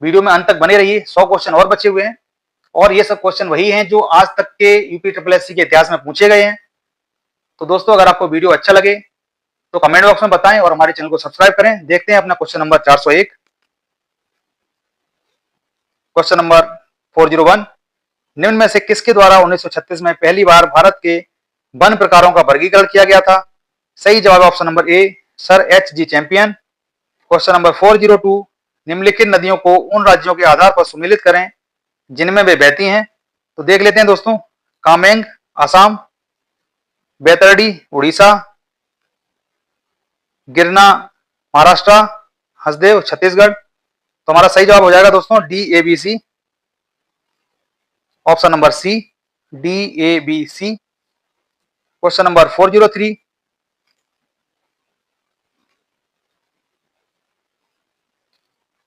वीडियो में अंत तक बने रहिए, 100 क्वेश्चन और बचे हुए हैं और ये सब क्वेश्चन वही हैं जो आज तक के यूपी SSSC के इतिहास में पूछे गए हैं। तो दोस्तों अगर आपको वीडियो अच्छा लगे तो कमेंट बॉक्स में बताएं और हमारे चैनल को सब्सक्राइब करें। देखते हैं अपना क्वेश्चन नंबर 401। क्वेश्चन नंबर 401, निम्न में से किसके द्वारा 1936 में पहली बार भारत के वन प्रकारों का वर्गीकरण किया गया था? सही जवाब है option number A, sir H G champion. Question number 402, निम्नलिखित नदियों को उन राज्यों के आधार पर सुमेलित करें जिनमें वे बहती हैं। तो देख लेते हैं दोस्तों, कामेंग असम, बैतरणी उड़ीसा, गिरना महाराष्ट्र, हसदेव छत्तीसगढ़। तो हमारा सही जवाब हो जाएगा दोस्तों D A B C, option number C, D A B C. Question number 403,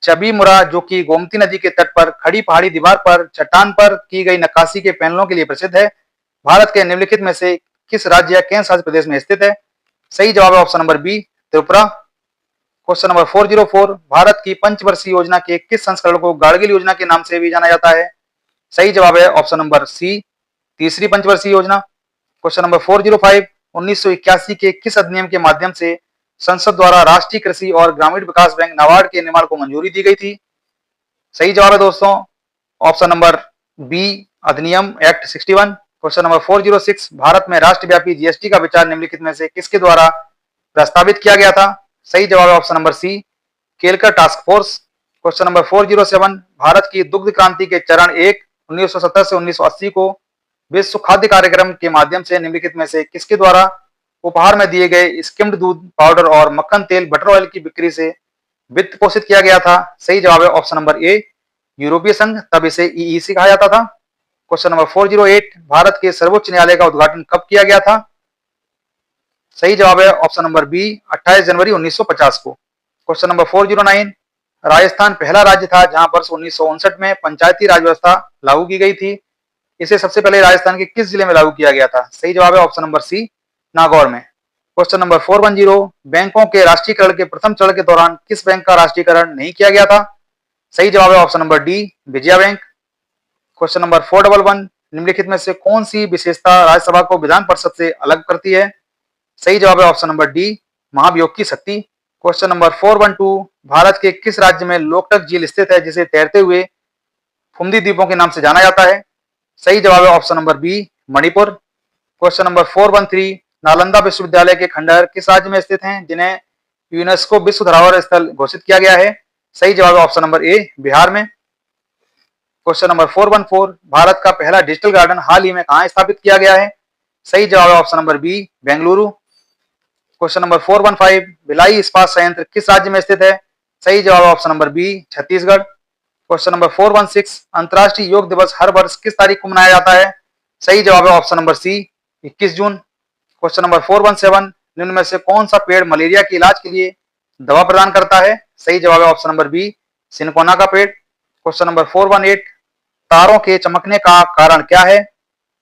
Chabimura जो कि गोमती नदी के तट पर खड़ी पहाड़ी दीवार पर चट्टान पर की गई नक्काशी के पैनलों के लिए प्रसिद्ध है, भारत के निम्नलिखित में से किस राज्य या केंद्र शासित प्रदेश में स्थित है? सही जवाब है option number B, Tripura. Question number 404, Bharat की पंचवर्षीय योजना के किस संस्करण को गाडगिल योजना के नाम से भी जाना जाता है? सही जवाब है ऑप्शन नंबर सी, तीसरी पंचवर्षीय योजना। क्वेश्चन नंबर 405, 1981 के किस अधिनियम के माध्यम से संसद द्वारा राष्ट्रीय कृषि और ग्रामीण विकास बैंक नाबार्ड के निर्माण को मंजूरी दी गई थी? सही जवाब है दोस्तों ऑप्शन नंबर बी, अधिनियम एक्ट 61। क्वेश्चन नंबर 406, भारत में राष्ट्रव्यापी जीएसटी का विचार निम्नलिखित में से किसके द्वारा प्रस्तावित किया गया था? सही जवाब है option number C, Kelkar task force. Question number 407, Bharat की दुग्ध क्रांति के चरण 1 1970 से 1980 को विश्व खाद्य कार्यक्रम के माध्यम से निम्नलिखित में से किसके द्वारा उपहार में दिए गए स्किम्ड दूध पाउडर और मक्खन तेल बटर ऑयल की बिक्री से वित्त पोषित किया गया था? सही जवाब है ऑप्शन नंबर ए, यूरोपीय संघ, तब इसे ईईसी कहा जाता था। क्वेश्चन नंबर 408, भारत के सर्वोच्च न्यायालय का उद्घाटन कब किया गया था? सही जवाब है ऑप्शन नंबर बी, 28 जनवरी 1950 को। क्वेश्चन नंबर 409, राजस्थान पहला राज्य था जहां वर्ष 1959 में पंचायती राज व्यवस्था लागू की गई थी, इसे सबसे पहले राजस्थान के किस जिले में लागू किया गया था? सही जवाब है ऑप्शन नंबर सी, नागौर में। क्वेश्चन नंबर 410, बैंकों के राष्ट्रीयकरण के प्रथम चरण के दौरान किस बैंक का राष्ट्रीयकरण नहीं किया गया था? सही जवाब है option number D, Vijaya bank. Question number 411, निम्नलिखित में से कौन सी विशेषता राज्यसभा को विधान परिषद से अलग करती है? सही जवाब है ऑप्शन नंबर डी, महाभियोग की शक्ति। क्वेश्चन नंबर 412, भारत के किस राज्य में लोकटक झील स्थित है जिसे तैरते हुए फुमदी द्वीपों के नाम से जाना जाता है? सही जवाब है option number B, Manipur. Question number 413, Nalanda विश्वविद्यालय के खंडहर किस राज्य में स्थित हैं जिन्हें यूनेस्को विश्व धरोहर स्थल घोषित किया गया है? सही जवाब है ऑप्शन नंबर ए, बिहार में। क्वेश्चन नंबर 414, भारत का पहला डिजिटल गार्डन हाल ही में कहां स्थापित किया गया है? सही जवाब है option number B, Bengaluru. Question number 415, Bhilai इस्पात संयंत्र किस राज्य में स्थित है? सही जवाब है option number B, Chhattisgarh. Question number 416, अंतर्राष्ट्रीय योग दिवस हर वर्ष किस तारीख को मनाया जाता है? सही जवाब है ऑप्शन नंबर सी, 21 जून। क्वेश्चन नंबर 417, निम्न में से कौन सा पेड़ मलेरिया के इलाज के लिए दवा प्रदान करता है? सही जवाब है ऑप्शन नंबर बी, सिनकोना का पेड़। क्वेश्चन नंबर 418, तारों के चमकने का कारण क्या है?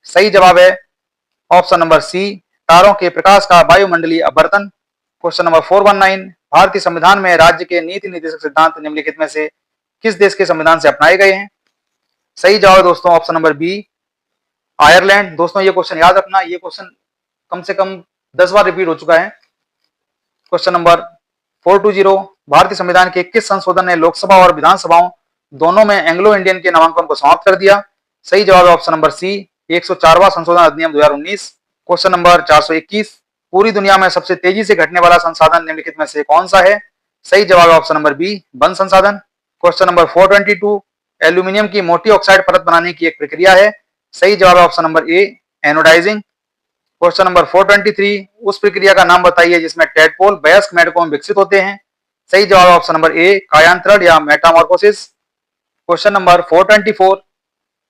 सही जवाब है ऑप्शन नंबर सी, तारों के प्रकाश का वायुमंडलीय अपवर्तन। क्वेश्चन नंबर 419, भारतीय संविधान में राज्य के नीति निर्देशक सिद्धांत निम्नलिखित में से किस देश के संविधान से अपनाए गए हैं? सही जवाब है दोस्तों ऑप्शन नंबर बी, आयरलैंड। दोस्तों ये क्वेश्चन याद रखना, ये क्वेश्चन कम से कम 10 बार रिपीट हो चुका है। क्वेश्चन नंबर 420, भारतीय संविधान के किस संशोधन ने लोकसभा और विधानसभाओं दोनों में एंग्लो इंडियन के नामांकन को समाप्त कर दिया? सही जवाब है ऑप्शन नंबर सी, 104वां संशोधन अधिनियम 2019। क्वेश्चन नंबर 421, पूरी दुनिया में सबसे तेजी से घटने वाला संसाधन निम्नलिखित में से कौन सा है? सही जवाब है ऑप्शन नंबर बी, वन संसाधन। क्वेश्चन नंबर 422, एल्यूमिनियम की मोटी ऑक्साइड परत बनाने की एक प्रक्रिया है। सही जवाब है option number A, anodizing. Question number 423, उस प्रक्रिया का नाम बताइए जिसमें टेडपोल वयस्क मेढकों में विकसित होते हैं। सही जवाब है ऑप्शन नंबर ए, कायांतरण या मेटामॉर्फोसिस। क्वेश्चन नंबर 424,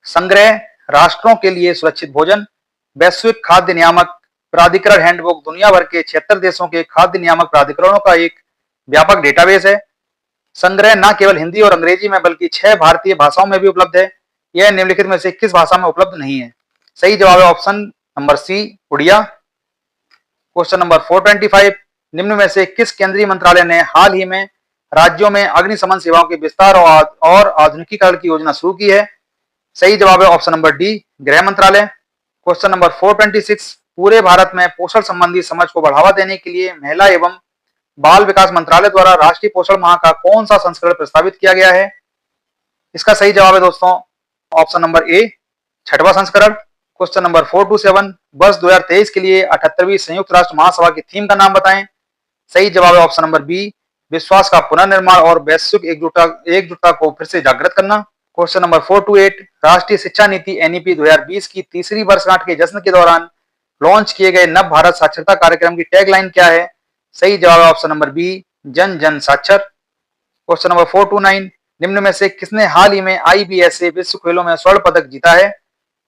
संग्रह राष्ट्रों के लिए सुरक्षित भोजन वैश्विक खाद्य नियामक प्राधिकरण हैंडबुक दुनिया भर के 76 देशों के खाद्य नियामक प्राधिकरणों का एक व्यापक डेटाबेस है। संग्रह न केवल हिंदी और अंग्रेजी में बल्कि 6 भारतीय भाषाओं में भी उपलब्ध है। यह निम्नलिखित में से किस भाषा में उपलब्ध नहीं है? सही जवाब है option number C, Odia. Question number 425, निम्न में से किस केंद्रीय मंत्रालय ने हाल ही में राज्यों में अग्निशमन सेवाओं के विस्तार और आधुनिकीकरण की योजना शुरू की है? सही जवाब है ऑप्शन नंबर डी, गृह मंत्रालय। क्वेश्चन नंबर 426, पूरे भारत में पोषण संबंधी समझ को बढ़ावा देने के लिए महिला एवं बाल विकास मंत्रालय द्वारा राष्ट्रीय पोषण माह का कौन सा संस्करण प्रस्तावित किया गया है? इसका सही जवाब है दोस्तों ऑप्शन नंबर ए, छठवां संस्करण। क्वेश्चन नंबर 4 टू 7, वर्ष 2023 के लिए 78वीं संयुक्त राष्ट्र महासभा की थीम का नाम बताएं। सही जवाब है ऑप्शन नंबर बी, विश्वास का पुनर्निर्माण और वैश्विक एकजुटता को फिर से जागृत करना। क्वेश्चन नंबर 4 टू 8, राष्ट्रीय शिक्षा नीति एनईपी 2020 की तीसरी वर्षगांठ के जश्न के दौरान लॉन्च किए गए नव भारत साक्षरता कार्यक्रम की टैगलाइन क्या है? सही जवाब है ऑप्शन नंबर बी, जन जन साक्षर। क्वेश्चन नंबर 4 टू 9, निम्न में से किसने हाल ही में आईबीएसए विश्व खेलों में स्वर्ण पदक जीता है?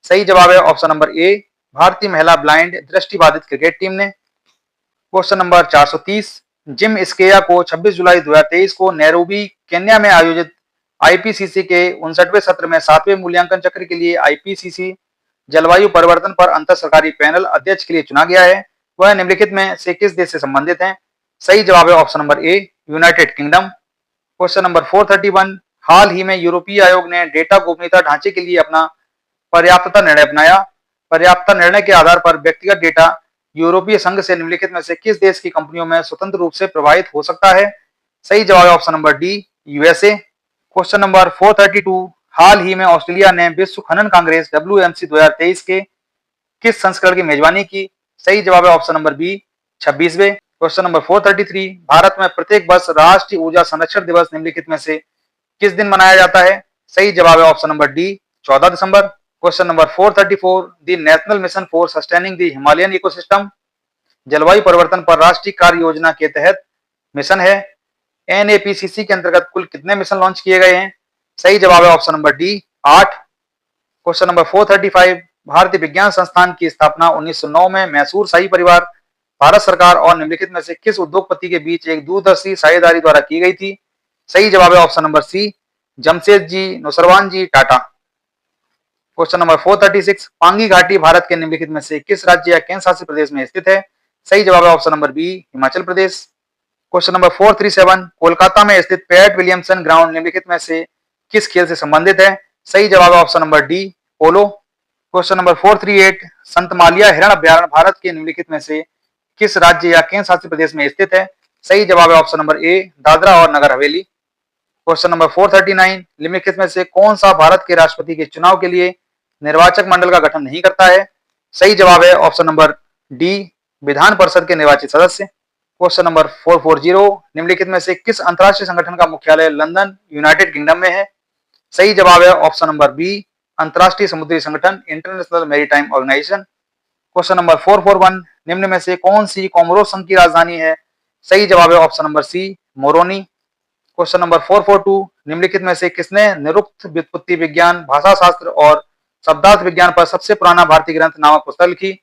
सही जवाब है ऑप्शन नंबर ए, भारतीय महिला ब्लाइंड दृष्टिबाधित क्रिकेट टीम ने। क्वेश्चन नंबर 430, जिम स्केया को 26 जुलाई 2023 को नैरोबी केन्या में आयोजित आईपीसीसी के 59वें सत्र में 7वें मूल्यांकन चक्र के लिए आईपीसीसी जलवायु परिवर्तन पर अंतर सरकारी पैनल अध्यक्ष के लिए चुना गया है। वह निम्नलिखित में से किस देश से संबंधित हैं? सही जवाब है ऑप्शन नंबर ए, यूनाइटेड किंगडम। क्वेश्चन नंबर 431, हाल ही में यूरोपीय आयोग ने डेटा गोपनीयता ढांचे के लिए अपना पर्याप्तता निर्णय अपनाया। पर्याप्तता निर्णय के आधार पर व्यक्तिगत डेटा यूरोपीय संघ से निम्नलिखित में से किस देश की कंपनियों में स्वतंत्र रूप से प्रवाहित हो सकता है? सही जवाब है option number D, USA. Question number 432, हाल ही में ऑस्ट्रेलिया ने विश्व खनन कांग्रेस WMC 2023 के किस संस्करण की मेजबानी की? सही जवाब है ऑप्शन नंबर बी, 26वें। क्वेश्चन नंबर 433, भारत में प्रत्येक वर्ष राष्ट्रीय ऊर्जा संरक्षण दिवस निम्नलिखित में से किस दिन मनाया जाता है? सही जवाब है option number D, 14 December. Question number 434, the national mission for sustaining the Himalayan ecosystem जलवायु परिवर्तन पर राष्ट्रीय कार्य योजना के तहत मिशन है। एनएपीसीसी के अंतर्गत कुल कितने मिशन लॉन्च किए गए हैं? सही जवाब है option number D, 8। Question number 435, भारतीय विज्ञान संस्थान की स्थापना 1909 में मैसूर शाही परिवार, भारत सरकार और निम्नलिखित में से किस उद्योगपति के बीच एक दूरदर्शी साझेदारी द्वारा की गई थी? सही जवाब है ऑप्शन नंबर सी, जमशेदजी नौसरवान जी टाटा। क्वेश्चन नंबर 436, पांगी घाटी भारत के निम्नलिखित में से किस राज्य या केंद्र शासित प्रदेश में स्थित है? सही जवाब है option number B, Himachal Pradesh. Question number 437, Kolkata में स्थित पैट विलियमसन ग्राउंड निम्नलिखित में से किस खेल से संबंधित है? सही जवाब है ऑप्शन नंबर डी, पोलो। क्वेश्चन नंबर 438, संत मालिया हिरण अभ्यारण्य भारत के निम्नलिखित में से किस राज्य या केंद्र शासित प्रदेश में स्थित है? सही जवाब है ऑप्शन नंबर ए, दादरा और नगर हवेली। क्वेश्चन नंबर 439, निम्नलिखित में से कौन सा भारत के राष्ट्रपति के चुनाव के लिए निर्वाचक मंडल का गठन नहीं करता है? सही जवाब है option number D, Vidhan Parishad के निर्वाचित सदस्य। क्वेश्चन नंबर 440, निम्नलिखित में से किस अंतरराष्ट्रीय संगठन का मुख्यालय लंदन यूनाइटेड किंगडम में है? सही जवाब है ऑप्शन नंबर बी, अंतरराष्ट्रीय समुद्री संगठन international maritime organization. Question number 441, निम्न में से कौन सी कोमोरोस संघ की राजधानी है? सही जवाब है option number C, Moroni. Question number 442, निम्नलिखित में से किसने निरुक्त व्युत्पत्ति विज्ञान, भाषा शास्त्र और शब्दार्थ विज्ञान पर सबसे पुराना भारतीय ग्रंथ नामक पुस्तक लिखी?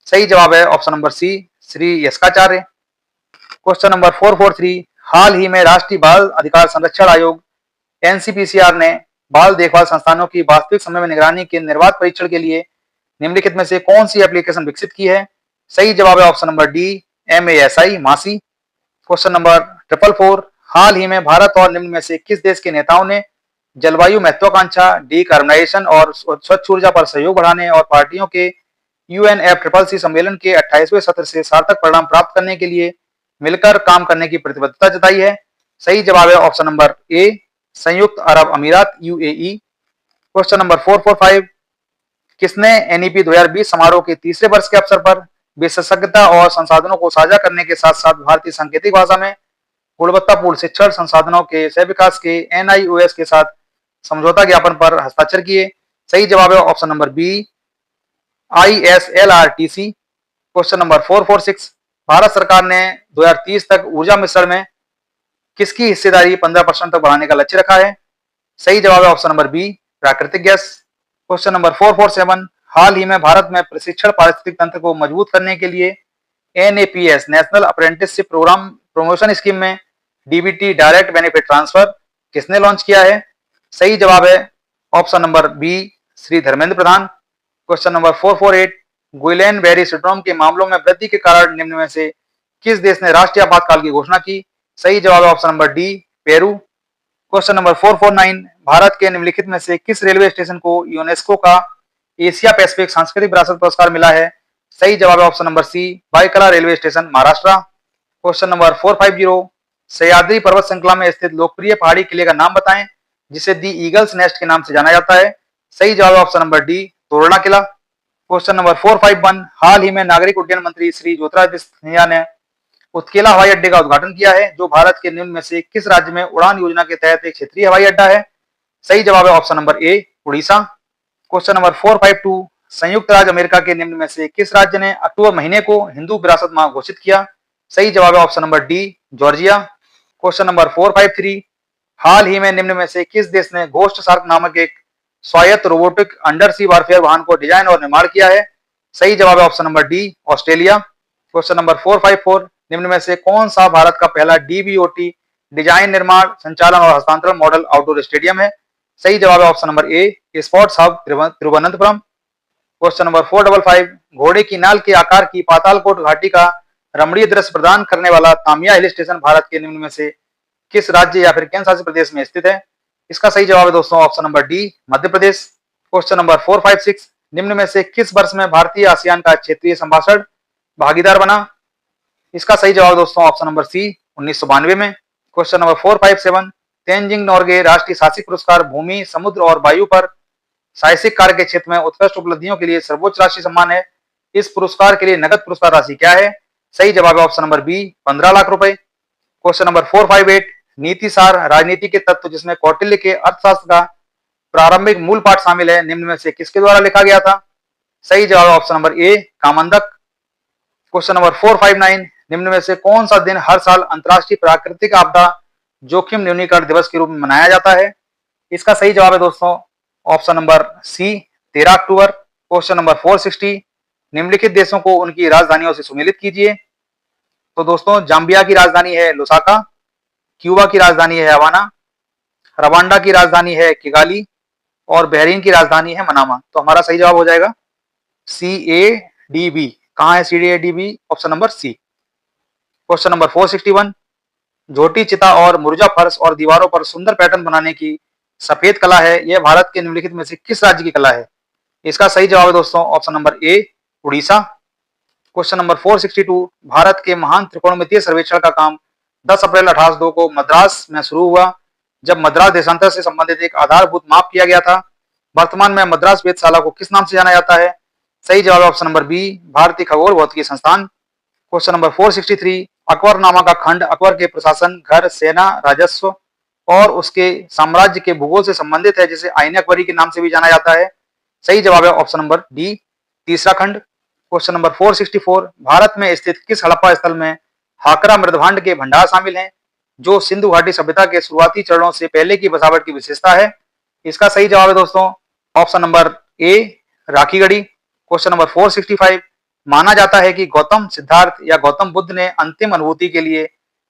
सही जवाब है option number C, Shri Yaskacharya. Question number 443, हाल ही में राष्ट्रीय बाल अधिकार संरक्षण आयोग एनसीपीसीआर ने बाल देखभाल संस्थानों की वास्तविक समय में निगरानी के निर्बाध परीक्षण के लिए निम्नलिखित में से कौन सी एप्लीकेशन विकसित की है? सही जवाब है ऑप्शन नंबर डी, MASI मासी। क्वेश्चन नंबर 444, हाल ही में भारत और निम्न में से किस देश के नेताओं ने जलवायु महत्वाकांक्षा, डीकार्बोनाइजेशन और स्वच्छ ऊर्जा पर सहयोग बढ़ाने और पार्टियों के UNFCCC सम्मेलन के 28वें सत्र से सार्थक परिणाम प्राप्त करने के लिए मिलकर काम करने की प्रतिबद्धता जताई है? सही जवाब है ऑप्शन नंबर ए, संयुक्त अरब अमीरात UAE। क्वेश्चन नंबर 445, किसने NEP 2020 समारोह के तीसरे वर्ष के अवसर पर विशेषज्ञता और संसाधनों को साझा करने के साथ साथ भारतीय सांकेतिक भाषा में गुणवत्तापूर्ण शिक्षण संसाधनों के सह विकास के NIOS के साथ समझौता ज्ञापन पर हस्ताक्षर किए? सही जवाब है option number B, ISLRTC। Question number 446, Bharat सरकार ने 2030 तक ऊर्जा मिश्रण में किसकी हिस्सेदारी 15% तक बढ़ाने का लक्ष्य रखा है? सही जवाब है ऑप्शन नंबर बी, प्राकृतिक गैस। क्वेश्चन नंबर 447, हाल ही में भारत में प्रशिक्षण पारिस्थितिक तंत्र को मजबूत करने के लिए NAPS national apprenticeship program promotion scheme में DBT डायरेक्ट बेनिफिट ट्रांसफर किसने लॉन्च किया है? सही जवाब है option number B, Shri Dharmendra Pradhan. Question number 448, Guillain Barre syndrome के मामलों में वृद्धि के कारण निम्न में से किस देश ने राष्ट्रीय आपातकाल की घोषणा की? सही जवाब है option number D, Peru. Question number 449, Bharat के निम्नलिखित में से किस रेलवे स्टेशन को यूनेस्को का एशिया पैसिफिक सांस्कृतिक विरासत पुरस्कार मिला है? सही जवाब है option number C, Byculla railway station, Maharashtra. Question number 450, Sahyadri पर्वत श्रृंखला में स्थित लोकप्रिय पहाड़ी किले का नाम बताएं जिसे दी ईगल्स नेस्ट के नाम से जाना जाता है। सही जवाब है ऑप्शन नंबर डी, तोरना किला। क्वेश्चन नंबर 451, हाल ही में नागरिक उड्डयन मंत्री श्री ज्योतिरादित्य सिंधिया ने उत्केला हवाई अड्डे का उद्घाटन किया है, जो भारत के निम्न में से किस राज्य में उड़ान योजना के तहत एक क्षेत्रीय हवाई अड्डा है। सही जवाब है ऑप्शन नंबर ए, उड़ीसा। क्वेश्चन नंबर 452, संयुक्त राज्य अमेरिका के निम्न में से किस राज्य ने अक्टूबर महीने को हिंदू विरासत माह घोषित किया। सही जवाब है option number D, Georgia. Question number 453, हाल ही में निम्न में से किस देश ने घोस्ट शार्क नामक एक स्वायत्त रोबोटिक अंडर सी वारफेयर वाहन को डिजाइन और निर्माण किया है। सही जवाब है option number D, Australia. Question number 454, निम्न में से कौन सा भारत का पहला डीबीओटी डिजाइन, निर्माण, संचालन और हस्तांतरण मॉडल आउटडोर स्टेडियम है। सही जवाब है ऑप्शन नंबर ए, sports hub Thiruvananthapuram. Question number 455, घोड़े की नाल के आकार की पातालकोट घाटी का रमणीय दृश्य प्रदान करने वाला तामिया हिल स्टेशन भारत के निम्न में से किस राज्य या फिर केंद्र शासित प्रदेश में स्थित है। इसका सही जवाब है दोस्तों option number D, Madhya Pradesh. Question number 456, निम्न में से किस वर्ष में भारतीय आसियान का क्षेत्रीय संभाषण भागीदार बना। इसका सही जवाब दोस्तों ऑप्शन नंबर सी, 1992 में। क्वेश्चन नंबर 457, तेनजिंग नोर्गे राष्ट्रीय साहसिक पुरस्कार भूमि, समुद्र और वायु पर साहसिक कार्य के क्षेत्र में उत्कृष्ट उपलब्धियों के लिए सर्वोच्च राष्ट्रीय सम्मान है। इस पुरस्कार के लिए नगद पुरस्कार राशि क्या है। सही जवाब है ऑप्शन नंबर बी, 15 लाख रुपए। क्वेश्चन नंबर 458, नीति सार राजनीति के तत्व जिसमें कौटिल्य के अर्थशास्त्र का प्रारंभिक मूल पाठ शामिल है, निम्न में से किसके द्वारा लिखा गया था। सही जवाब है option number A, Kamandaka. Question number 459, निम्न में से कौन सा दिन हर साल अंतर्राष्ट्रीय प्राकृतिक आपदा जोखिम न्यूनीकरण दिवस के रूप में मनाया जाता है। इसका सही जवाब है दोस्तों ऑप्शन नंबर सी, 13 अक्टूबर। क्वेश्चन नंबर 460, निम्नलिखित देशों को उनकी राजधानियों से सुमेलित कीजिए। तो दोस्तों जाम्बिया की राजधानी है लुसाका, क्यूबा की राजधानी है हवाना, रवांडा की राजधानी है किगाली और बहरीन की राजधानी है मनामा। तो हमारा सही जवाब हो जाएगा CADB। कहाँ है CADB, option number C. Question number 461, झोटी चिता और मुर्जा फर्श और दीवारों पर सुंदर पैटर्न बनाने की सफेद कला है, यह भारत के निम्नलिखित में से किस राज्य की कला है। इसका सही जवाब है दोस्तों ऑप्शन नंबर ए, उड़ीसा। क्वेश्चन नंबर 462, भारत के महान त्रिकोणमितीय सर्वेक्षण का काम 10 अप्रैल 1802 को मद्रास में शुरू हुआ, जब मद्रास देशांतर से संबंधित एक आधारभूत माप किया गया था। वर्तमान में मद्रास वेधशाला को किस नाम से जाना जाता है। सही जवाब ऑप्शन नंबर बी, भारतीय खगोल भौतिकी संस्थान। क्वेश्चन नंबर 463, अकबरनामा का खंड अकबर के प्रशासन, घर, सेना, राजस्व और उसके साम्राज्य के भूगोल से संबंधित है, जिसे आईने अकबरी के नाम से भी जाना जाता है। सही जवाब है ऑप्शन नंबर डी, तीसरा खंड। क्वेश्चन नंबर 464, भारत में स्थित किस हड़प्पा स्थल में हाकरा मृदभांड के भंडार शामिल हैं, जो सिंधु घाटी सभ्यता के शुरुआती चरणों से पहले की बसावट की विशेषता है। इसका सही जवाब है दोस्तों ऑप्शन नंबर ए, राखीगढ़ी। क्वेश्चन नंबर 465, माना जाता है कि गौतम सिद्धार्थ या गौतम बुद्ध ने अंतिम अनुभूति के लिए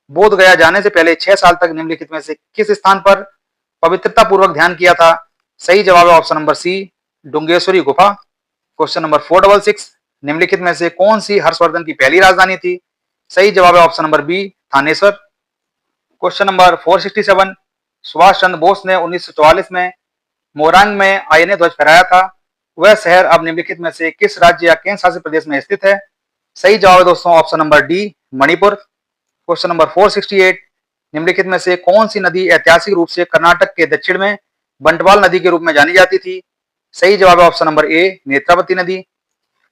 बोध गया जाने से पहले 6 साल तक निम्नलिखित में से किस स्थान पर पवित्रता पूर्वक ध्यान किया था। सही जवाब है ऑप्शन नंबर सी, डुंगेश्वरी गुफा। क्वेश्चन नंबर 466, निम्नलिखित में से कौन सी हर्षवर्धन की पहली राजधानी थी। सही जवाब है option number B, Thaneshwar. Question number 467, Subhash Chandra Bose ने 1944 में मोरंग में आईएनए ध्वज फहराया था, वह शहर अब निम्नलिखित में से किस राज्य या केंद्र शासित प्रदेश में स्थित है। सही जवाब है दोस्तों option number D, Manipur. Question number 468, निम्नलिखित में से कौन सी नदी ऐतिहासिक रूप से कर्नाटक के दक्षिण में बंटवाल नदी के रूप में जानी जाती थी। सही जवाब है ऑप्शन नंबर ए, नेत्रावती नदी।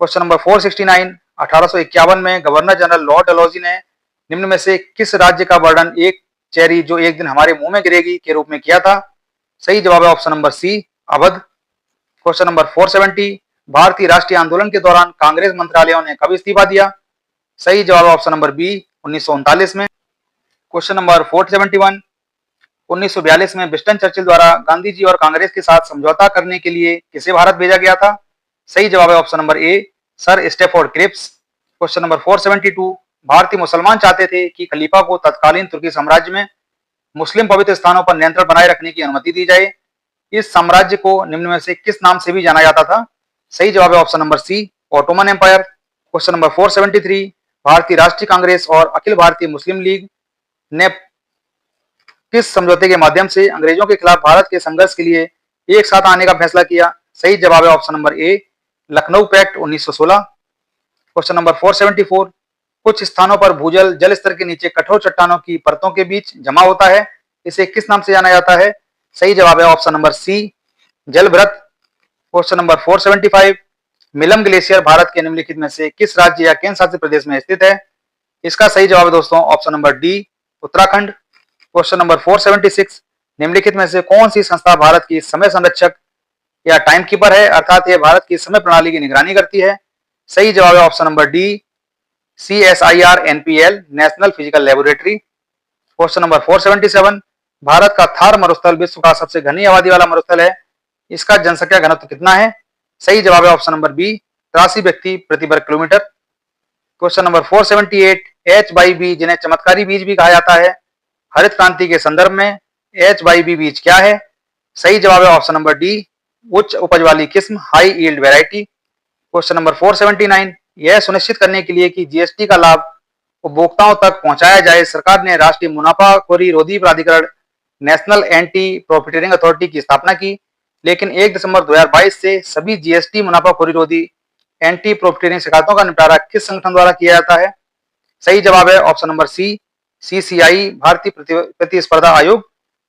क्वेश्चन नंबर 469, 1851 में गवर्नर जनरल लॉर्ड डलहौजी ने निम्न में से किस राज्य का वर्णन एक चेरी जो एक दिन हमारे मुंह में गिरेगी के रूप में किया था। सही जवाब है option number C, Awadh. Question number 470, भारतीय राष्ट्रीय आंदोलन के दौरान कांग्रेस मंत्रालयों ने कब इस्तीफा दिया। सही जवाब है ऑप्शन नंबर बी, 1939 में। क्वेश्चन नंबर 471, 1942 में विंस्टन चर्चिल द्वारा गांधी जी और कांग्रेस के साथ समझौता करने के लिए किसे भारत भेजा गया था। सही जवाब है option number A, sir Stafford Cripps. Question number 472, भारतीय मुसलमान चाहते थे कि खलीफा को तत्कालीन तुर्की साम्राज्य में मुस्लिम पवित्र स्थानों पर नियंत्रण बनाए रखने की अनुमति दी जाए। इस साम्राज्य को निम्न में से किस नाम से भी जाना जाता था। सही जवाब है option number C, Ottoman Empire. Question number 473, भारतीय राष्ट्रीय कांग्रेस और अखिल भारतीय मुस्लिम लीग ने किस समझौते के माध्यम से अंग्रेजों के खिलाफ भारत के संघर्ष के लिए एक साथ आने का फैसला किया। सही जवाब है option number A, Lucknow pact 1916। Question number 474, कुछ स्थानों पर भूजल जल स्तर के नीचे कठोर चट्टानों की परतों के बीच जमा होता है, इसे किस नाम से जाना जाता है? सही जवाब है ऑप्शन नंबर सी, जलभृत। Question number 475, Milam glacier Bharat के निम्नलिखित में से किस राज्य या केंद्र शासित प्रदेश में स्थित है? इसका सही जवाब है दोस्तों option number D, Uttarakhand. Question number 476, निम्नलिखित में से कौन सी संस्था भारत की समय संरक्षक या टाइम कीपर है, अर्थात यह भारत की समय प्रणाली की निगरानी करती है? सही जवाब है option number D, CSIR NPL, national physical laboratory. Question number 477, Bharat का थार मरुस्थल विश्व का सबसे घनी आबादी वाला मरुस्थल है, इसका जनसंख्या घनत्व कितना है? सही जवाब है ऑप्शन नंबर बी, 83 व्यक्ति प्रति वर्ग किलोमीटर। क्वेश्चन नंबर 478, HYB जिन्हें चमत्कारी बीज भी कहा जाता है, हरित क्रांति के संदर्भ में HYB बीज क्या है? सही जवाब है ऑप्शन नंबर डी, उच्च उपज वाली किस्म, high yield variety. Question number 479, यह सुनिश्चित करने के लिए कि GST का लाभ उपभोक्ताओं तक पहुंचाया जाए, सरकार ने राष्ट्रीय मुनाफाखोरी रोधी प्राधिकरण नेशनल एंटी प्रॉफिटियरिंग अथॉरिटी की स्थापना की, लेकिन 1 दिसंबर 2022 से सभी GST मुनाफाखोरी रोधी एंटी प्रॉफिटियरिंग शिकायतों का निपटारा किस संगठन द्वारा किया जाता है? सही जवाब है ऑप्शन नंबर सी, CCI, भारतीय प्रतिस्पर्धा आयोग,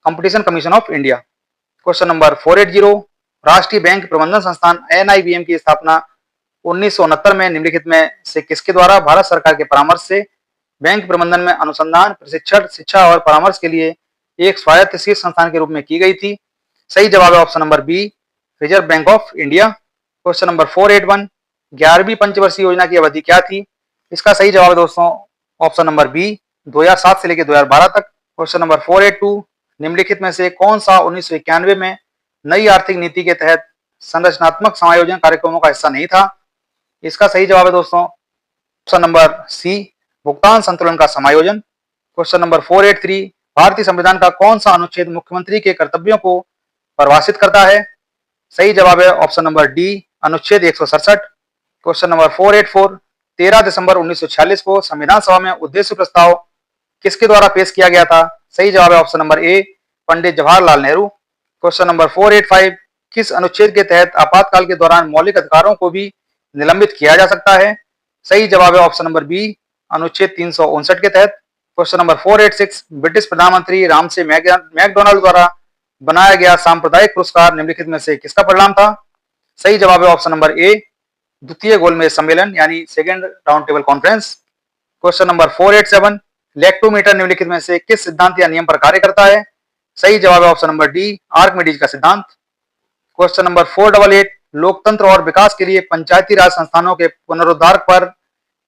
competition commission of India. Question number 480, राष्ट्रीय बैंक प्रबंधन संस्थान NIBM की स्थापना 1969 में निम्नलिखित में से किसके द्वारा भारत सरकार के परामर्श से बैंक प्रबंधन में अनुसंधान, प्रशिक्षण, शिक्षा और परामर्श के लिए एक स्वायत्त शीर्ष संस्थान के रूप में की गई थी? सही जवाब है option number B, Reserve Bank of India. Question number 481, 11वीं पंचवर्षीय योजना की अवधि क्या थी? इसका सही जवाब है दोस्तों ऑप्शन नंबर बी, 2007 से लेकर 2012 तक। क्वेश्चन नंबर 482, निम्नलिखित में से कौन सा 1991 में नई आर्थिक नीति के तहत संरचनात्मक समायोजन कार्यक्रमों का हिस्सा नहीं था? इसका सही जवाब है दोस्तों ऑप्शन नंबर सी, भुगतान संतुलन का समायोजन। क्वेश्चन नंबर 483, भारतीय संविधान का कौन सा अनुच्छेद मुख्यमंत्री के कर्तव्यों को परिभाषित करता है? सही जवाब है ऑप्शन नंबर डी, अनुच्छेद 167। क्वेश्चन नंबर 484, 13 दिसंबर 1946 को संविधान सभा में उद्देश्य प्रस्ताव किसके द्वारा पेश किया गया था? सही जवाब है ऑप्शन नंबर ए, पंडित जवाहरलाल नेहरू। क्वेश्चन नंबर 485, किस अनुच्छेद के तहत आपातकाल के दौरान मौलिक अधिकारों को भी निलंबित किया जा सकता है? सही जवाब है ऑप्शन नंबर बी, अनुच्छेद 359 के तहत। क्वेश्चन नंबर 486, ब्रिटिश प्रधानमंत्री रामसे मैकडोनाल्ड द्वारा बनाया गया सांप्रदायिक पुरस्कार निम्नलिखित में से किसका परिणाम था? सही जवाब है ऑप्शन नंबर ए, द्वितीय गोलमेज सम्मेलन यानी second round table conference. Question number 487, lactometer निम्नलिखित में से किस सिद्धांत या नियम पर कार्य करता है? सही जवाब है ऑप्शन नंबर डी, आर्किमिडीज का सिद्धांत। क्वेश्चन नंबर 488, लोकतंत्र और विकास के लिए पंचायती राज संस्थानों के पुनरुद्धार पर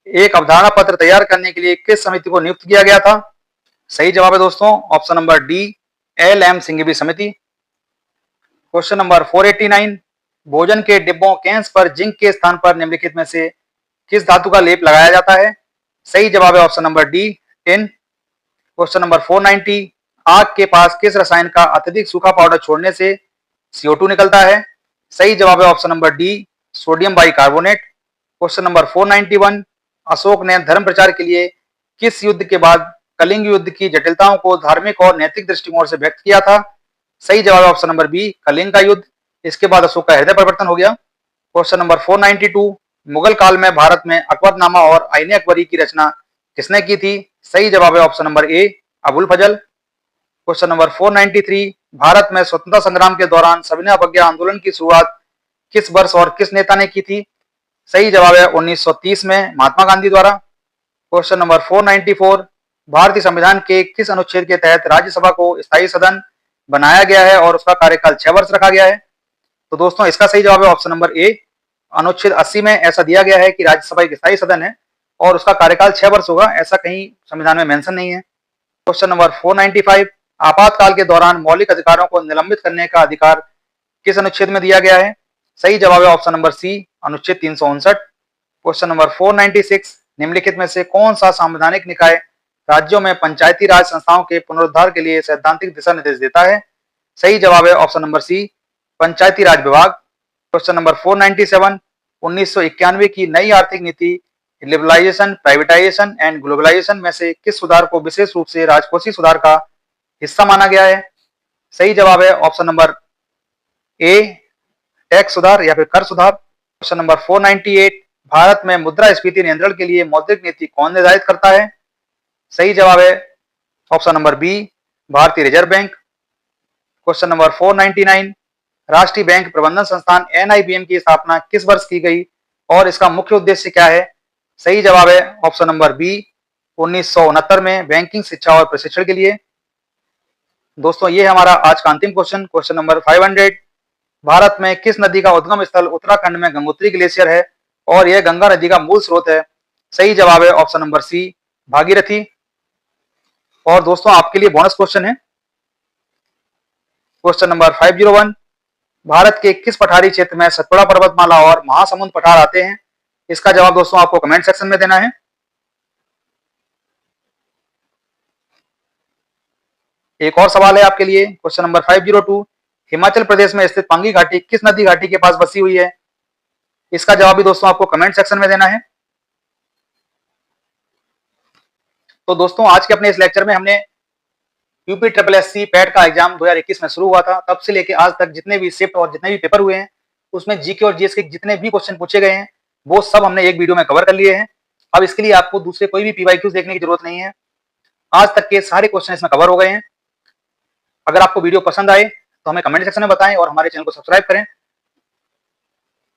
एक अवधारणा पत्र तैयार करने के लिए किस समिति को नियुक्त किया गया था? सही जवाब है दोस्तों option number D, LM Singhvi समिति। क्वेश्चन नंबर 489, भोजन के डिब्बों कैंस पर जिंक के स्थान पर निम्नलिखित में से किस धातु का लेप लगाया जाता है? सही जवाब है option number D, tin. Question number 490, आग के पास किस रसायन का अत्यधिक सूखा पाउडर छोड़ने से CO2 निकलता है? सही जवाब है option number D, sodium bicarbonate. Question number 491, Ashok ने धर्म प्रचार के लिए किस युद्ध के बाद कलिंग युद्ध की जटिलताओं को धार्मिक और नैतिक दृष्टिकोण से व्यक्त किया था? सही जवाब है ऑप्शन नंबर बी, कलिंग का युद्ध। इसके बाद अशोक का हृदय परिवर्तन हो गया। क्वेश्चन नंबर 492, मुगल काल में भारत में अकबरनामा और आईने अकबरी की रचना किसने की थी? सही जवाब है option number A, Abul Fazal. Question number 493, Bharat में स्वतंत्रता संग्राम के दौरान सविनय अवज्ञा आंदोलन की शुरुआत किस वर्ष और किस नेता ने की थी? सही जवाब है 1930 में महात्मा गांधी द्वारा। क्वेश्चन नंबर 494, भारतीय संविधान के किस अनुच्छेद के तहत राज्यसभा को स्थायी सदन बनाया गया है और उसका कार्यकाल 6 वर्ष रखा गया है? तो दोस्तों इसका सही जवाब है ऑप्शन नंबर ए, अनुच्छेद 80 में ऐसा दिया गया है कि राज्यसभा एक स्थायी सदन है और उसका कार्यकाल 6 वर्ष होगा, ऐसा कहीं संविधान में मेंशन नहीं है। क्वेश्चन नंबर 495, आपातकाल के दौरान मौलिक अधिकारों को निलंबित करने का अधिकार किस अनुच्छेद में दिया गया है? सही जवाब है ऑप्शन नंबर सी, अनुच्छेद 359। क्वेश्चन नंबर 496, निम्नलिखित में से कौन सा संवैधानिक निकाय राज्यों में पंचायती राज संस्थाओं के पुनरुद्धार के लिए सैद्धांतिक दिशा निर्देश देता है? सही जवाब है ऑप्शन नंबर सी, पंचायती राज विभाग। क्वेश्चन नंबर 497, 1991 की नई आर्थिक नीति लिबरलाइजेशन, प्राइवेटाइजेशन एंड ग्लोबलाइजेशन में से किस सुधार को विशेष रूप से राजकोषीय सुधार का हिस्सा माना गया है? सही जवाब है ऑप्शन नंबर ए, टैक्स सुधार या फिर कर सुधार। क्वेश्चन नंबर 498, भारत में मुद्रास्फीति नियंत्रण के लिए मौद्रिक नीति कौन निर्धारित करता है? सही जवाब है ऑप्शन नंबर बी, भारतीय रिजर्व बैंक। क्वेश्चन नंबर 499, राष्ट्रीय बैंक प्रबंधन संस्थान एनआईबीएम की स्थापना किस वर्ष की गई और इसका मुख्य उद्देश्य क्या है? सही जवाब है ऑप्शन नंबर बी, 1969 में बैंकिंग शिक्षा और प्रशिक्षण के लिए। दोस्तों ये हमारा आज का अंतिम क्वेश्चन, क्वेश्चन नंबर 500, भारत में किस नदी का उद्गम स्थल उत्तराखंड में गंगोत्री ग्लेशियर है और यह गंगा नदी का मूल स्रोत है? सही जवाब है ऑप्शन नंबर सी, भागीरथी। और दोस्तों आपके लिए बोनस क्वेश्चन है, क्वेश्चन नंबर 501, भारत के किस पठारी क्षेत्र में सतपुड़ा पर्वतमाला और महासमुंद पठार आते हैं? इसका जवाब दोस्तों आपको कमेंट सेक्शन में देना है। एक और सवाल है आपके लिए, क्वेश्चन नंबर 502, हिमाचल प्रदेश में स्थित पांगी घाटी किस नदी घाटी के पास बसी हुई है? इसका जवाब भी दोस्तों आपको कमेंट सेक्शन में देना है। तो दोस्तों आज के अपने इस लेक्चर में हमने यूपी ट्रिपल एससी पैट का एग्जाम 2021 में शुरू हुआ था, तब से लेके आज तक जितने भी शिफ्ट और जितने भी पेपर हुए हैं उसमें जीके और जीएस के जितने भी क्वेश्चन पूछे गए हैं वो सब हमने एक वीडियो में कवर कर लिए हैं। अब इसके लिए आपको दूसरे कोई भी पीवाईक्यूज देखने की जरूरत नहीं है, आज तक के सारे क्वेश्चन इसमें कवर हो गए हैं। अगर आपको वीडियो पसंद आए तो हमें कमेंट सेक्शन में बताएं और हमारे चैनल को सब्सक्राइब करें।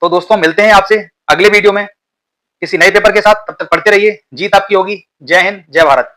तो दोस्तों मिलते हैं आपसे अगले वीडियो में किसी नए पेपर के साथ, तब तक पढ़ते रहिए। जीत आपकी होगी। जय हिंद, जय भारत।